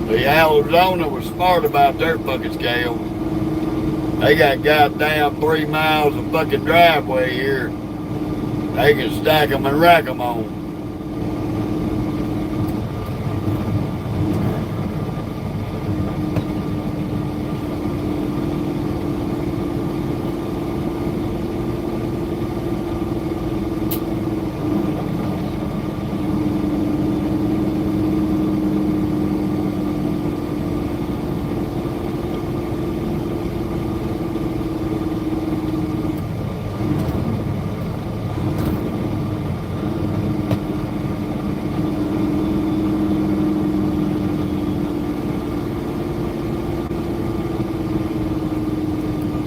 The Arizona was smart about their fucking scale. They got goddamn 3 miles of fucking driveway here. They can stack them and rack them on.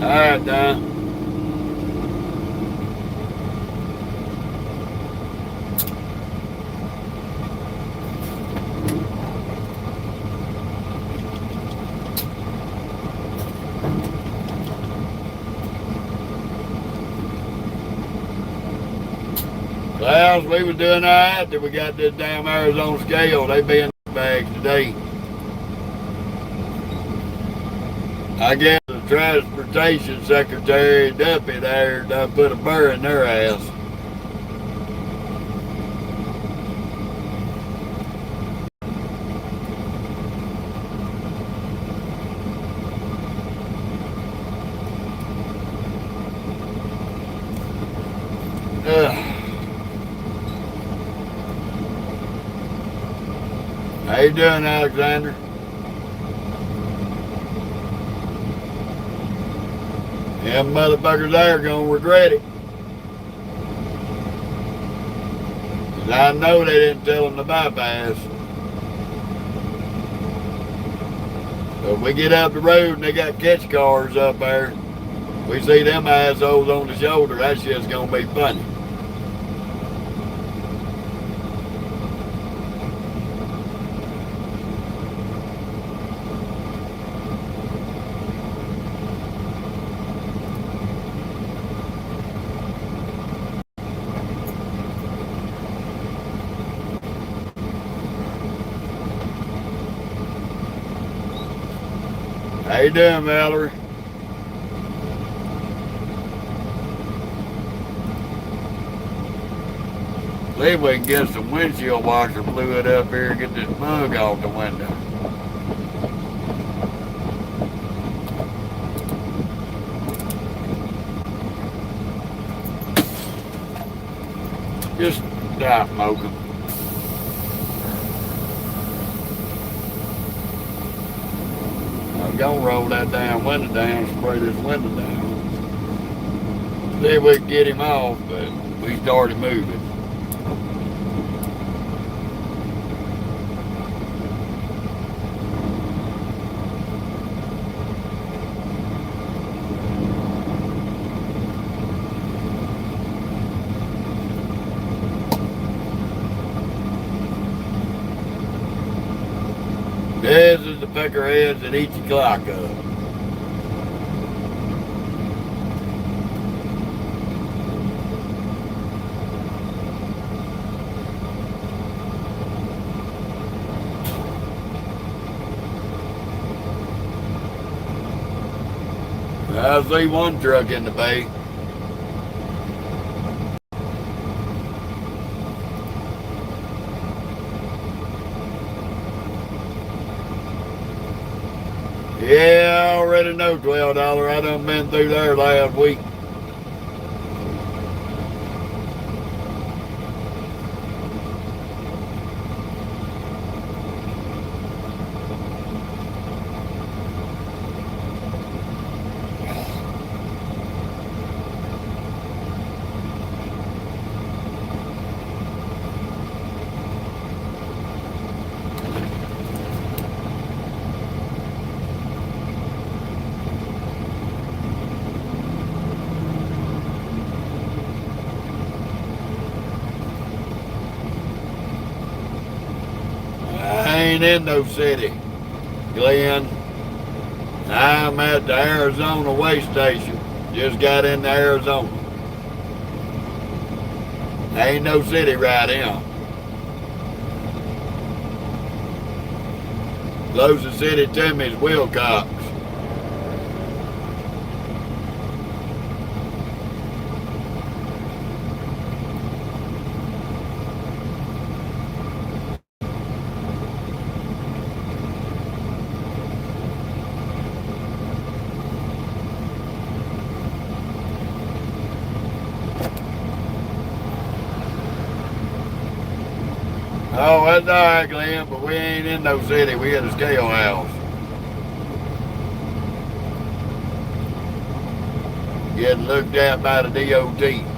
Alright, Don. Well, we was doing alright till we got this damn Arizona scale. They be in bags today. I guess the Transportation Secretary Duffy there done put a burr in their ass. How you doing, Alexander? Them motherfuckers there gonna regret it. 'Cause I know they didn't tell them to bypass. So if we get up the road and they got catch cars up there, we see them assholes on the shoulder, that shit's gonna be funny. How you doing, Valerie? See if we can get some windshield washer fluid up here and get this mug off the window. Just stop smoking. I'm gonna roll that damn window down, spray this window down. See if we can get him off, but we started moving. This is the peckerheads that eat your clock up. I see one truck in the bay. Yeah, I already know $12. I done been through there last week. I ain't in no city, Glenn. I'm at the Arizona way station. Just got into Arizona. Ain't no city right now. Closest city to me is Wilcox. Oh, that's all right, Glenn, but we ain't in no city. We at a scale house. Getting looked at by the DOT.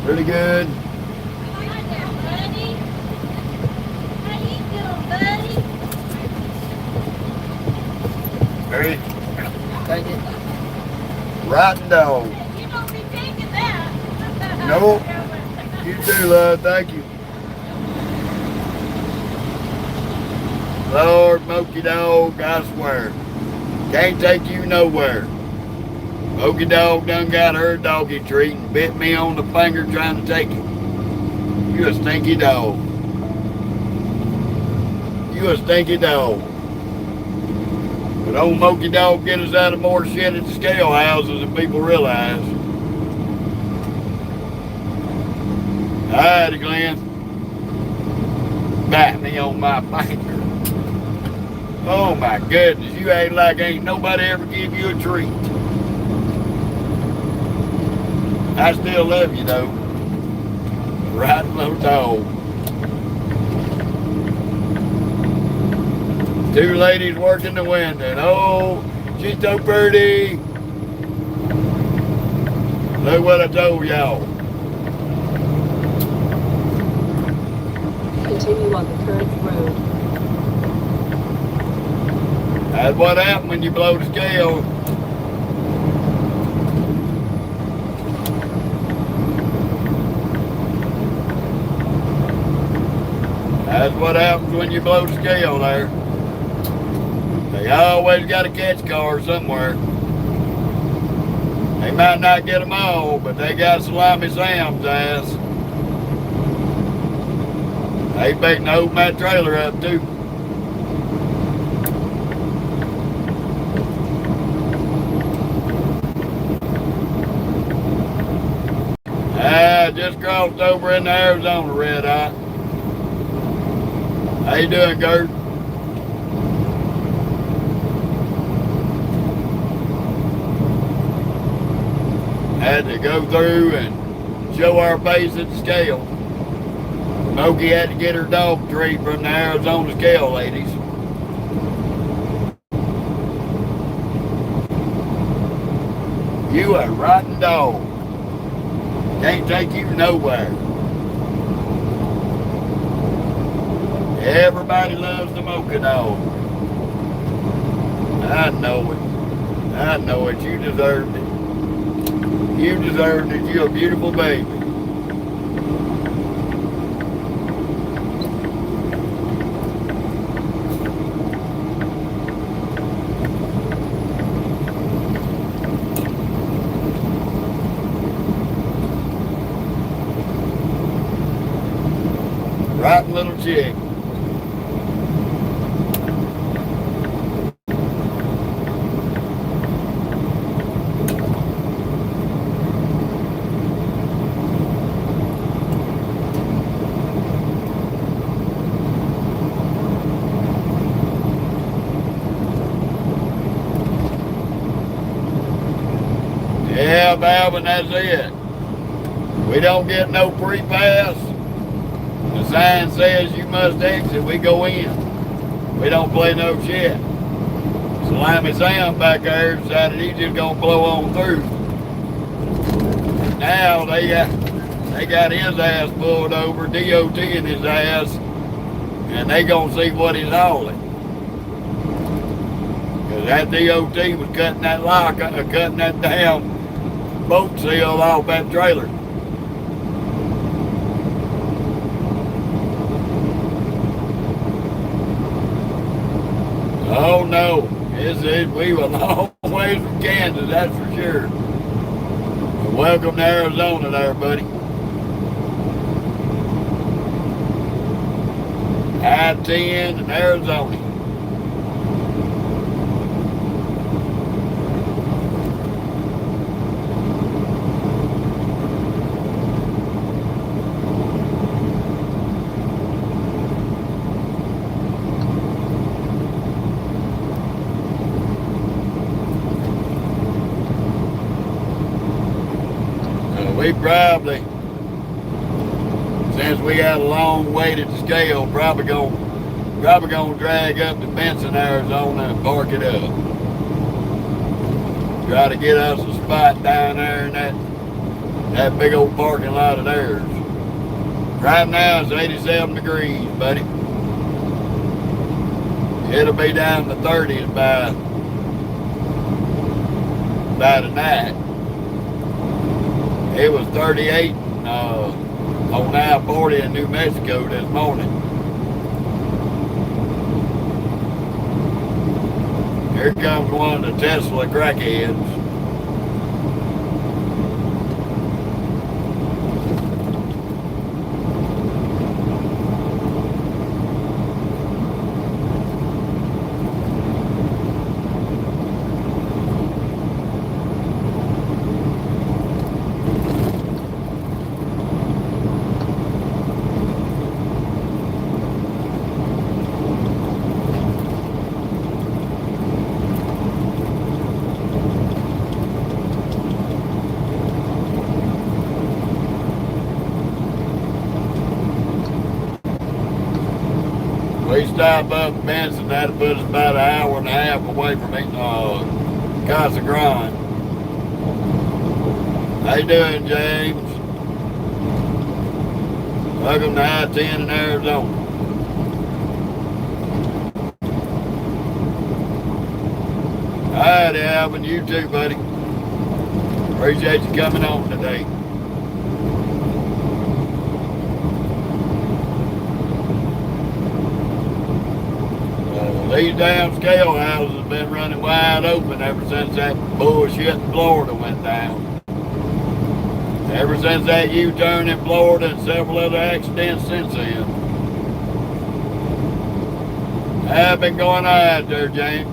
Pretty good. Hi there, buddy. How you doing, buddy? Hey, thank you. Rotten dog. You don't be taking that. Nope. You too, love. Thank you. Lord, Mokey Dog, I swear. Can't take you nowhere. Mokey Dog done got her doggy treat and bit me on the finger trying to take it. You a stinky dog. You a stinky dog. But old Mokey Dog get us out of more shit at the scale houses than people realize. Alrighty, Glenn. Bat me on my finger. Oh my goodness, you act like ain't nobody ever give you a treat. I still love you though. Right little dog. Two ladies working the window and oh, she's so pretty. Look what I told y'all. Continue on the current road. That's what happens when you blow the scale. That's what happens when you blow the scale there. They always got to catch cars somewhere. They might not get them all, but they got Salami Sam's ass. They beating to open that trailer up too. I just crossed over into Arizona, Red Eye. How you doing, Gert? Had to go through and show our face at the scale. Smokey had to get her dog treat from the Arizona scale ladies. You a rotten dog. Can't take you nowhere. Everybody loves the mocha dog. I know it. I know it. You deserved it. You deserved it. You're a beautiful baby. Rotten little chick. Yeah, Balvin, that's it. We don't get no pre-pass. The sign says you must exit. We go in. We don't play no shit. Salami Sam back there decided he's just gonna blow on through. Now they got his ass pulled over, DOT in his ass, and they gonna see what he's hauling. Cause that DOT was cutting that lock, cutting that damn boat seal off that trailer. Oh no, we were a long ways from Kansas, that's for sure. But welcome to Arizona there, buddy. I-10 in Arizona. We probably, since we got a long way to the scale, probably gonna drag up to Benson, Arizona and park it up. Try to get us a spot down there in that big old parking lot of theirs. Right now it's 87 degrees, buddy. It'll be down to 30s by tonight. It was 38 on I-40 in New Mexico this morning. Here comes one of the Tesla crackheads. We stop up in Benson, that'll put us about an hour and a half away from Casa Grande. How you doing, James? Welcome to I-10 in Arizona. Alrighty, Alvin, you too, buddy. Appreciate you coming on today. These damn scale houses have been running wide open ever since that bullshit in Florida went down. Ever since that U-turn in Florida and several other accidents since then. I've been going high out there, James.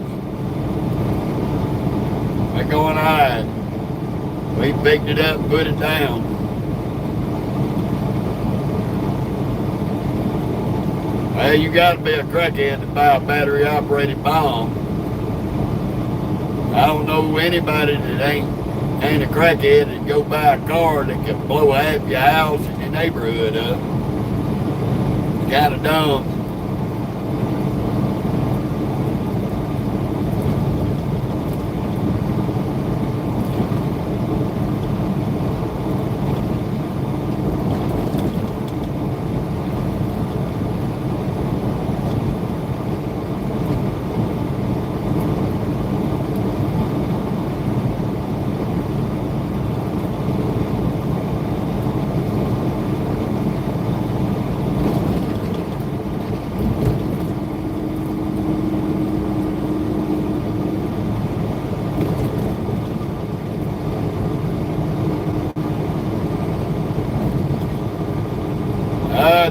Been going high. We picked it up and put it down. Well, you got to be a crackhead to buy a battery-operated bomb. I don't know anybody that ain't a crackhead that go buy a car that can blow half your house and your neighborhood up. It's kind of dumb.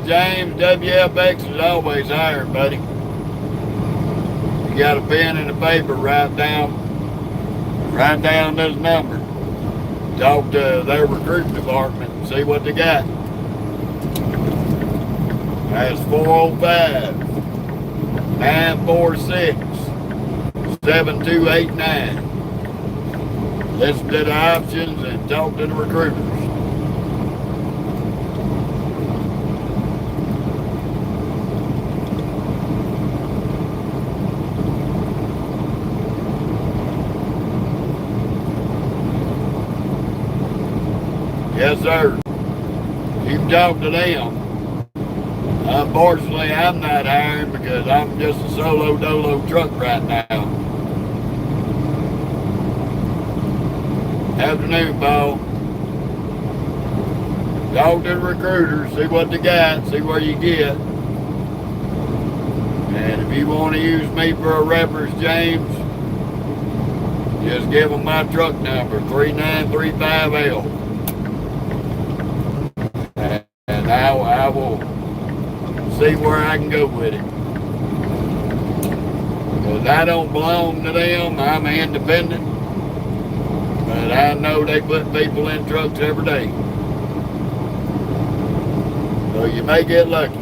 James, WFX is always hiring, buddy. You got a pen and a paper, write down this number. Talk to their recruiting department and see what they got. That's 405-946-7289. Listen to the options and talk to the recruiters. Yes, sir. You can talk to them. Unfortunately, I'm not hiring because I'm just a solo dolo truck right now. Afternoon, Paul. Talk to the recruiters, see what they got, see where you get. And if you want to use me for a reference, James, just give them my truck number, 3935L. I will see where I can go with it. Because I don't belong to them. I'm independent. But I know they put people in trucks every day. So you may get lucky.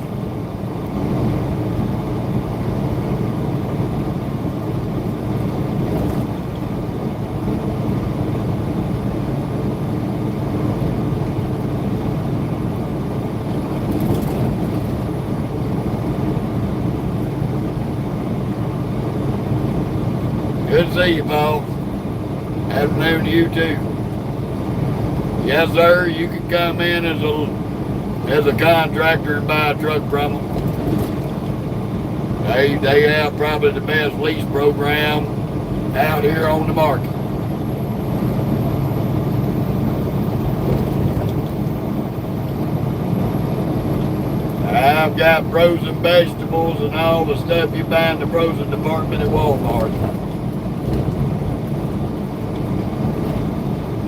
Good to see you, Paul. Afternoon to you too. Yes, sir. You can come in as a contractor and buy a truck from them. They have probably the best lease program out here on the market. I've got frozen vegetables and all the stuff you buy in the frozen department at Walmart.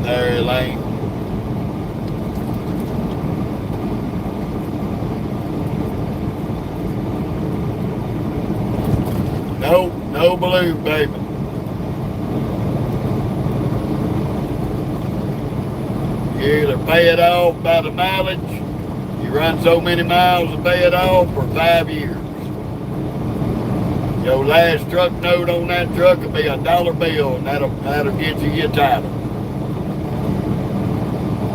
There, Elaine. Nope, no balloon payment. You either pay it off by the mileage, you run so many miles to pay it off for 5 years. Your last truck note on that truck will be $1 bill, and that'll get you your title.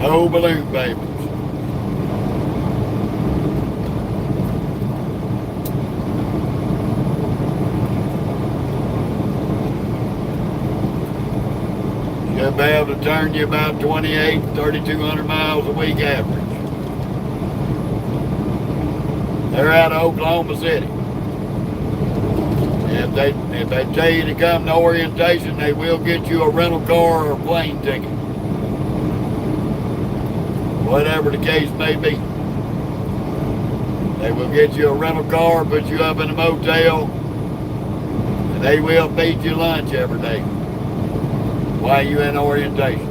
No balloon payments. Should be able to turn you about 3,200 miles a week average. They're out of Oklahoma City. If they tell you to come to orientation, they will get you a rental car or a plane ticket. Whatever the case may be. They will get you a rental car, put you up in a motel, they will feed you lunch every day while you in orientation.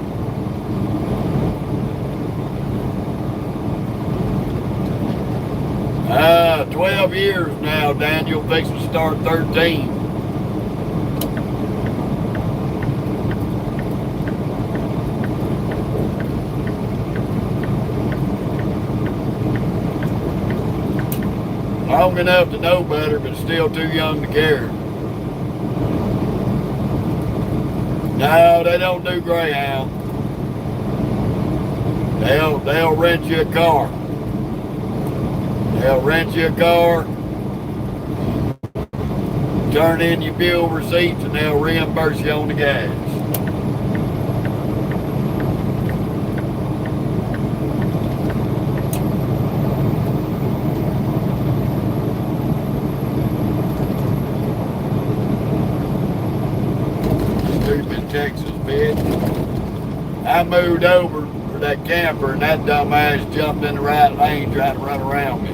Ah, 12 years now, Daniel, fixing to start 13. Long enough to know better, but still too young to care. No, they don't do Greyhound. They'll rent you a car. They'll rent you a car, turn in your fuel receipts, and they'll reimburse you on the gas. Stupid Texas bitch. I moved over for that camper, and that dumbass jumped in the right lane trying to run around me.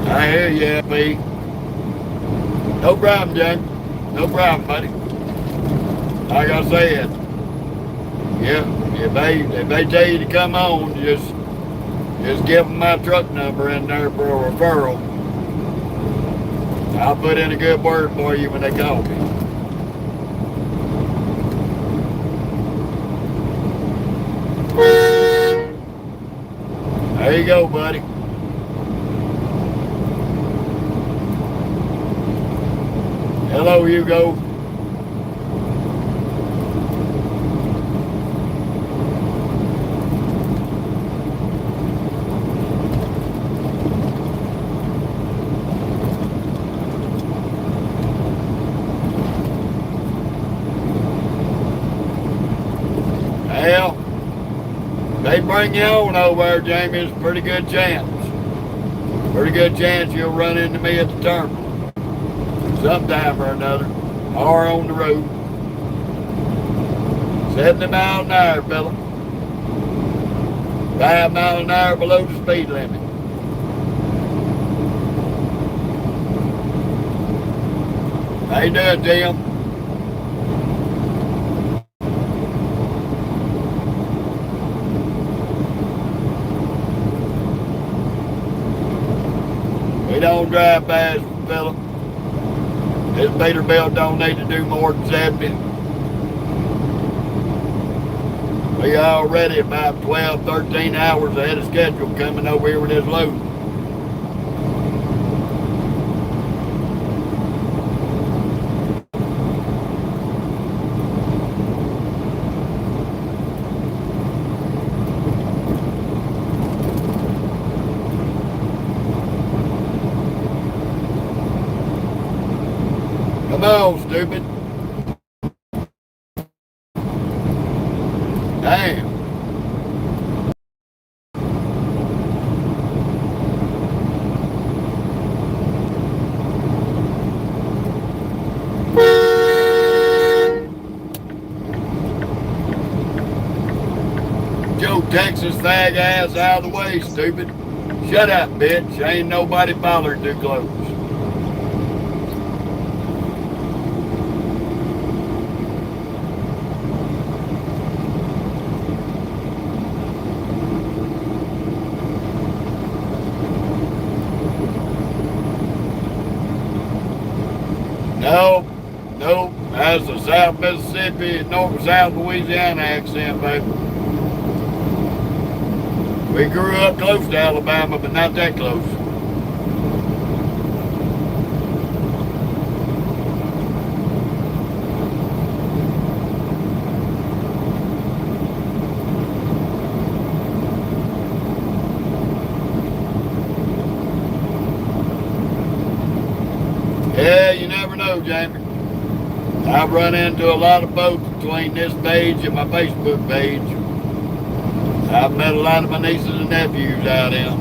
I hear you, FB. No problem, John. No problem, buddy. Like I said, yeah, if they tell you to come on, just give them my truck number in there for a referral. I'll put in a good word for you when they call me. There you go, buddy. Hello, Hugo. Well, they bring you on over there, Jamie. It's a pretty good chance. Pretty good chance you'll run into me at the terminal sometime or another, or on the road. 70 miles an hour, fella. 5 miles an hour below the speed limit. How you doing, Tim? We don't drive fast, fella. This Peterbilt don't need to do more than 70. We already about 12, 13 hours ahead of schedule coming over here with this load. Come on, stupid. Damn. Joe Texas fag ass out of the way, stupid. Shut up, bitch. Ain't nobody following too close. Nope, that's the South Mississippi, North South Louisiana accent, baby. We grew up close to Alabama, but not that close. Yeah, you never know, Jamie. I've run into a lot of folks between this page and my Facebook page. I've met a lot of my nieces and nephews out here.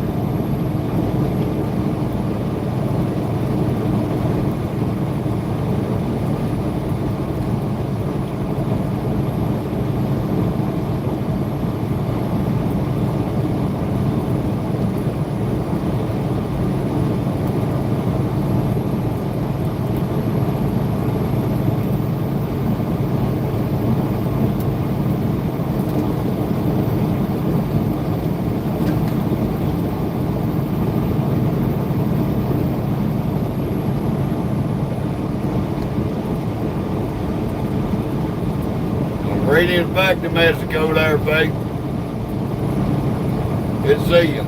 Greetings back to Mexico there, Faith. Good to see you.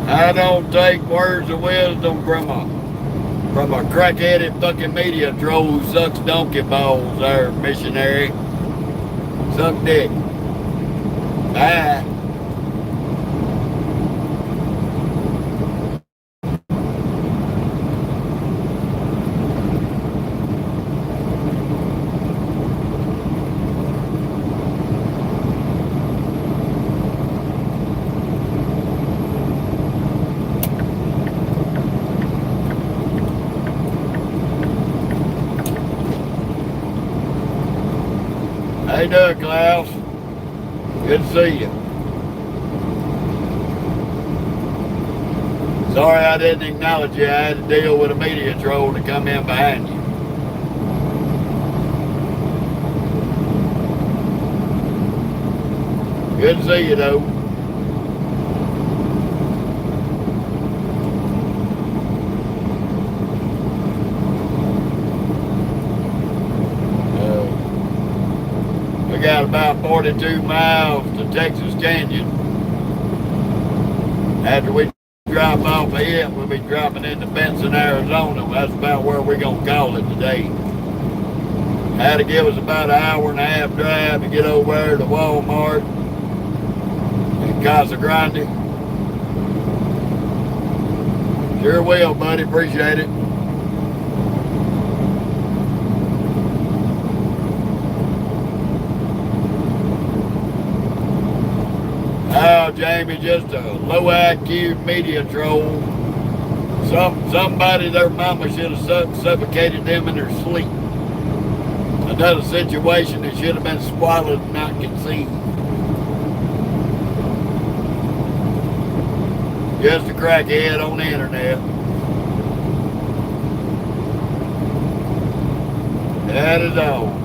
I don't take words of wisdom from a crack-headed fucking media troll who sucks donkey balls there, missionary. Suck dick. Bye. Hey there, Klaus. Good to see you. Sorry I didn't acknowledge you. I had to deal with a media troll to come in behind you. Good to see you, though. We got about 42 miles to Texas Canyon. After we drop off of it, we'll be dropping into Benson, Arizona. That's about where we're going to call it today. Had to give us about an hour and a half drive to get over there to Walmart in Casa Grande. Sure will, buddy. Appreciate it. Oh, Jamie, just a low IQ media troll. Somebody, their mama should have suffocated them in their sleep. Another situation that should have been swallowed and not conceived. Just a crackhead on the internet. That is all.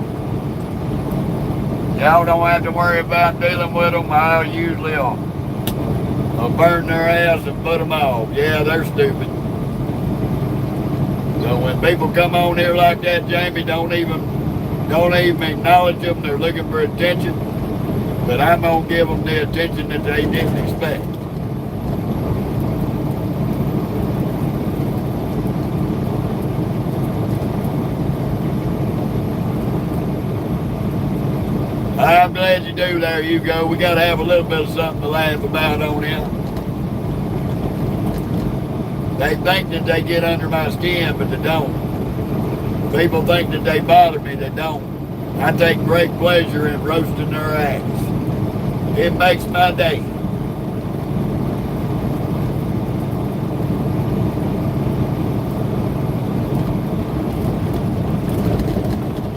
Y'all don't have to worry about dealing with them. I'll usually I'll burn their ass and put them off. Yeah, they're stupid. So when people come on here like that, Jamie, don't even acknowledge them. They're looking for attention. But I'm gonna give them the attention that they didn't expect. I'm glad you do. There you go. We got to have a little bit of something to laugh about on here. They think that they get under my skin, but they don't. People think that they bother me. They don't. I take great pleasure in roasting their ass. It makes my day.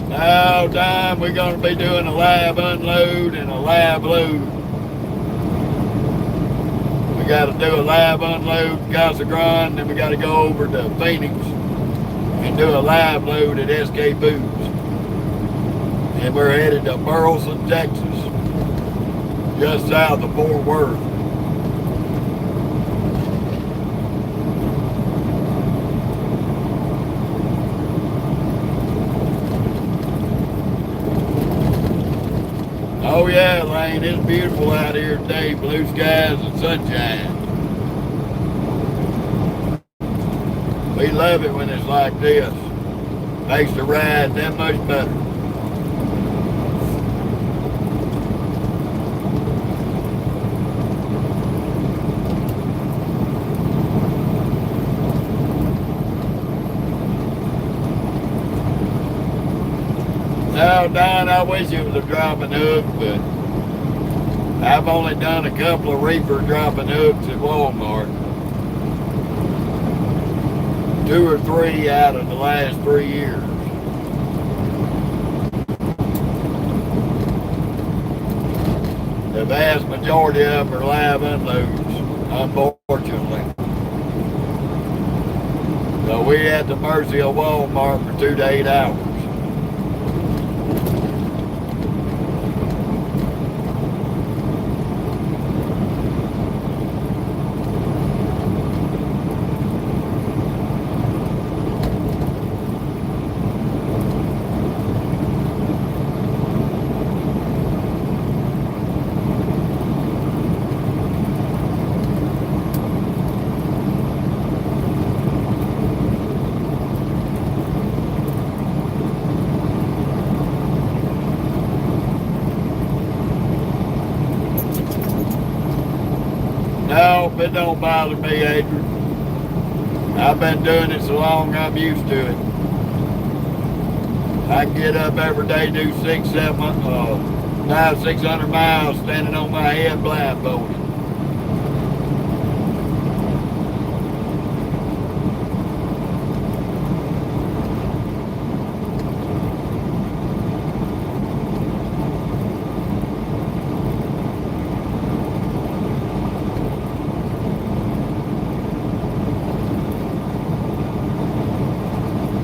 Now, time we're going to be doing a live unload and a live load. We got to do a live unload in Casa Grande, then we got to go over to Phoenix and do a live load at SK Boots. And we're headed to Burleson, Texas, just south of Fort Worth. Oh yeah, Lane, it's beautiful out here today, blue skies and sunshine. We love it when it's like this. Makes the ride that much better. No, Don, I wish it was a dropping hook, but I've only done a couple of reefer dropping hooks at Walmart. 2 or 3 out of the last 3 years. The vast majority of them are live unloads, unfortunately. So we at the mercy of Walmart for 2 to 8 hours. No, it don't bother me, Adrian. I've been doing it so long, I'm used to it. I can get up every day, do 600 miles standing on my head blindfolded.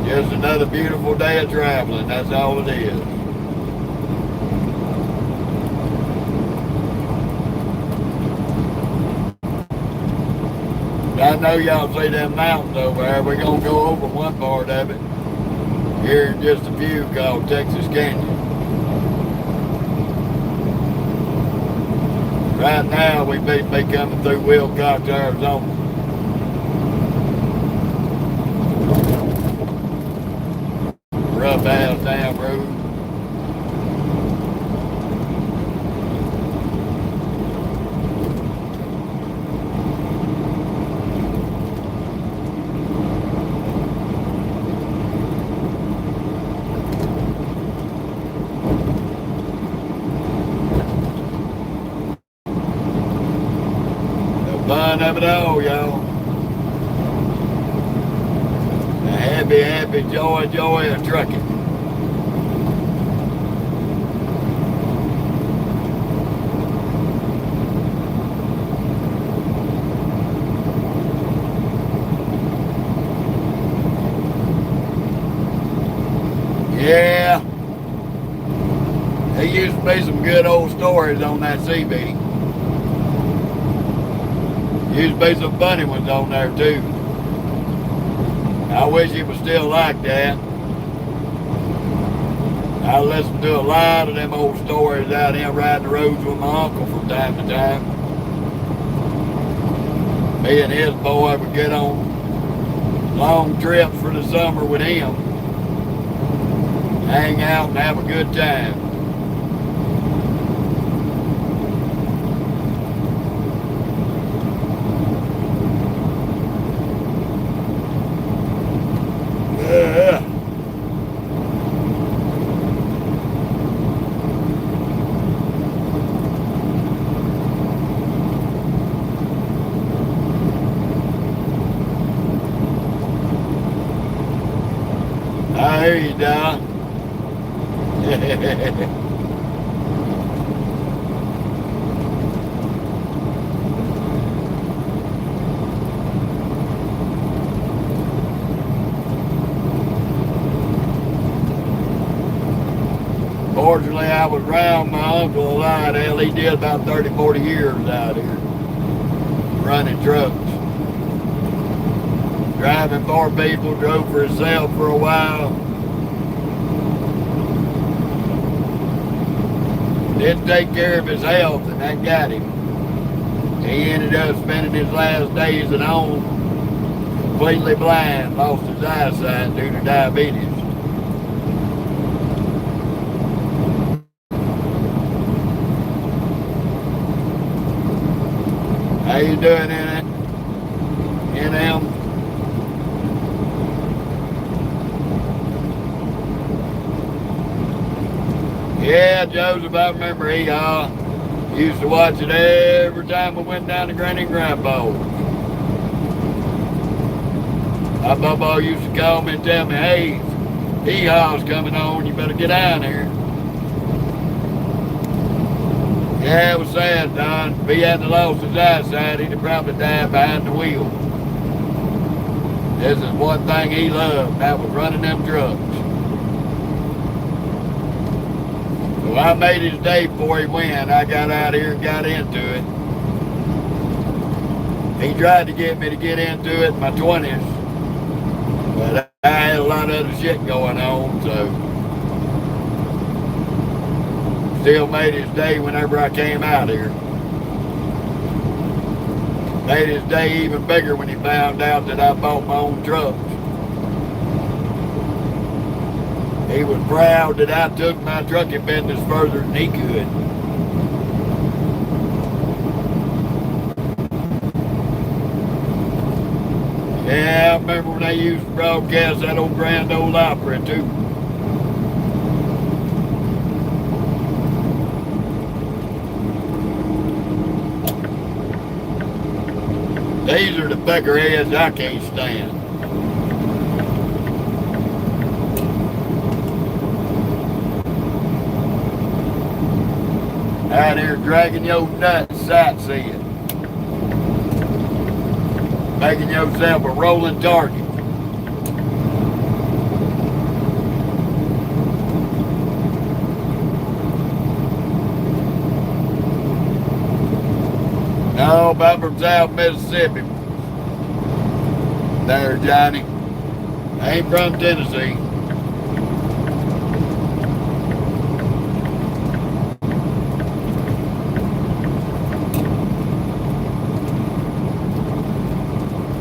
Just another beautiful day of traveling, that's all it is. I know y'all see them mountains over there. We're going to go over one part of it here in just a few, called Texas Canyon. Right now we may be coming through Wilcox, Arizona. Rough ass damn road. The fun of it all, y'all. The happy, joy of trucking. Yeah, there used to be some good old stories on that CB. Used to be some funny ones on there too. I wish it was still like that. I listen to a lot of them old stories out here riding the roads with my uncle from time to time. Me and his boy would get on long trips for the summer with him. Hang out and have a good time. I hear you, Don. Fortunately, I was around my uncle a lot. Hell, he did about 30, 40 years out here running trucks. Driving for people, drove for himself for a while. Didn't take care of his health, and that got him. He ended up spending his last days at home completely blind, lost his eyesight due to diabetes. How you doing in it? In him? Yeah, Joseph, I remember he used to watch it every time we went down to Granny and Grandpa's. My Bubba used to call me and tell me, hey, hee-haw's coming on, you better get down here. Yeah, it was sad, Don. If he hadn't lost his eyesight, he'd have probably died behind the wheel. This is one thing he loved, that was running them trucks. So I made his day before he went. I got out here and got into it. He tried to get me to get into it in my 20s. But I had a lot of other shit going on, so still made his day whenever I came out here. Made his day even bigger when he found out that I bought my own trucks. He was proud that I took my trucking business further than he could. Yeah, I remember when they used to broadcast that old Grand Ole Opry too. These are the peckerheads I can't stand. Out here dragging your nuts sightseeing. Making yourself a rolling target. No, I'm from South Mississippi. There, Johnny. I ain't from Tennessee.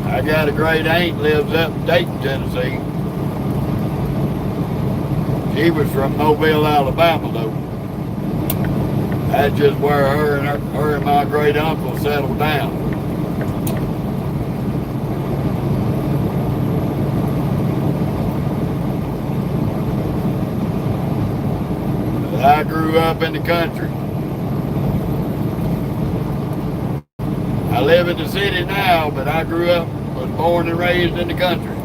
I got a great aunt lives up in Dayton, Tennessee. She was from Mobile, Alabama, though. That's just where her and my great uncle settled down. But I grew up in the country. I live in the city now, but I was born and raised in the country.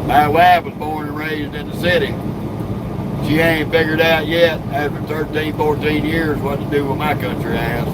My wife was born and raised in the city. She ain't figured out yet, after 13, 14 years, what to do with my country ass.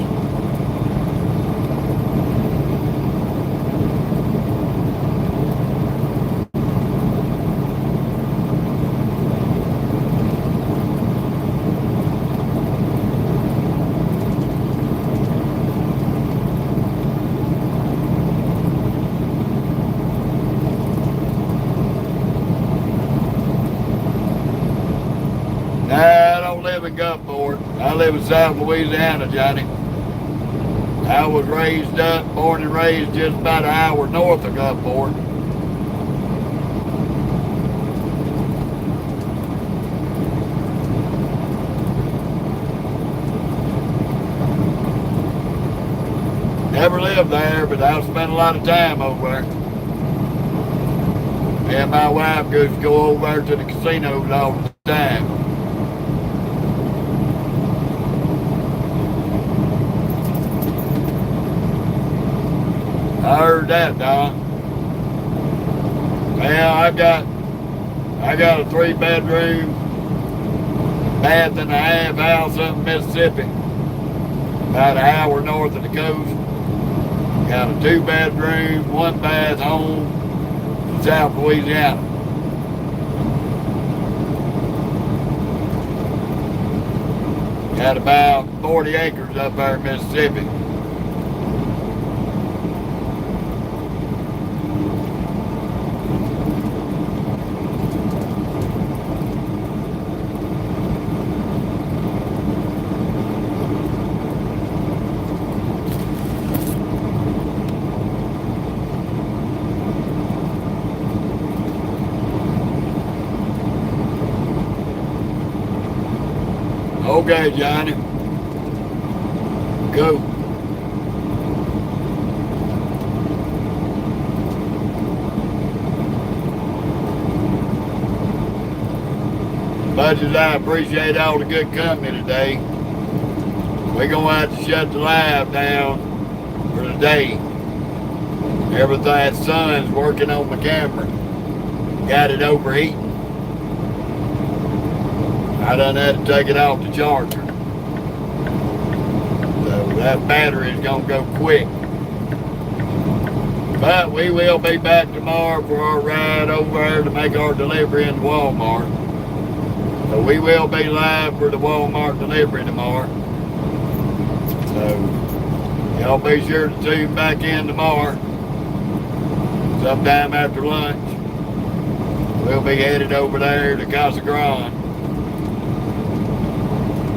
I don't live in Gulfport. I live in South Louisiana, Johnny. I was born and raised just about an hour north of Gulfport. Never lived there, but I've spent a lot of time over there. Me and my wife used to go over there to the casinos all the time. I heard that, Don. Well, I got a 3-bedroom, bath and a half house up in Mississippi, about an hour north of the coast. Got a 2-bedroom, 1-bath home in South Louisiana. Got about 40 acres up there in Mississippi. Okay, Johnny. Go. much as I appreciate all the good company today, we're going to have to shut the lab down for the day. Everything, that sun's working on my camera. Got it overheating. I done had to take it off the charger. So that battery is going to go quick. But we will be back tomorrow for our ride over there to make our delivery in Walmart. So we will be live for the Walmart delivery tomorrow. So y'all be sure to tune back in tomorrow. Sometime after lunch. We'll be headed over there to Casa Grande.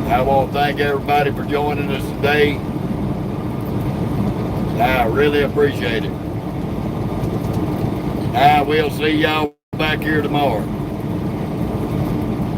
I want to thank everybody for joining us today. I really appreciate it. I will see y'all back here tomorrow.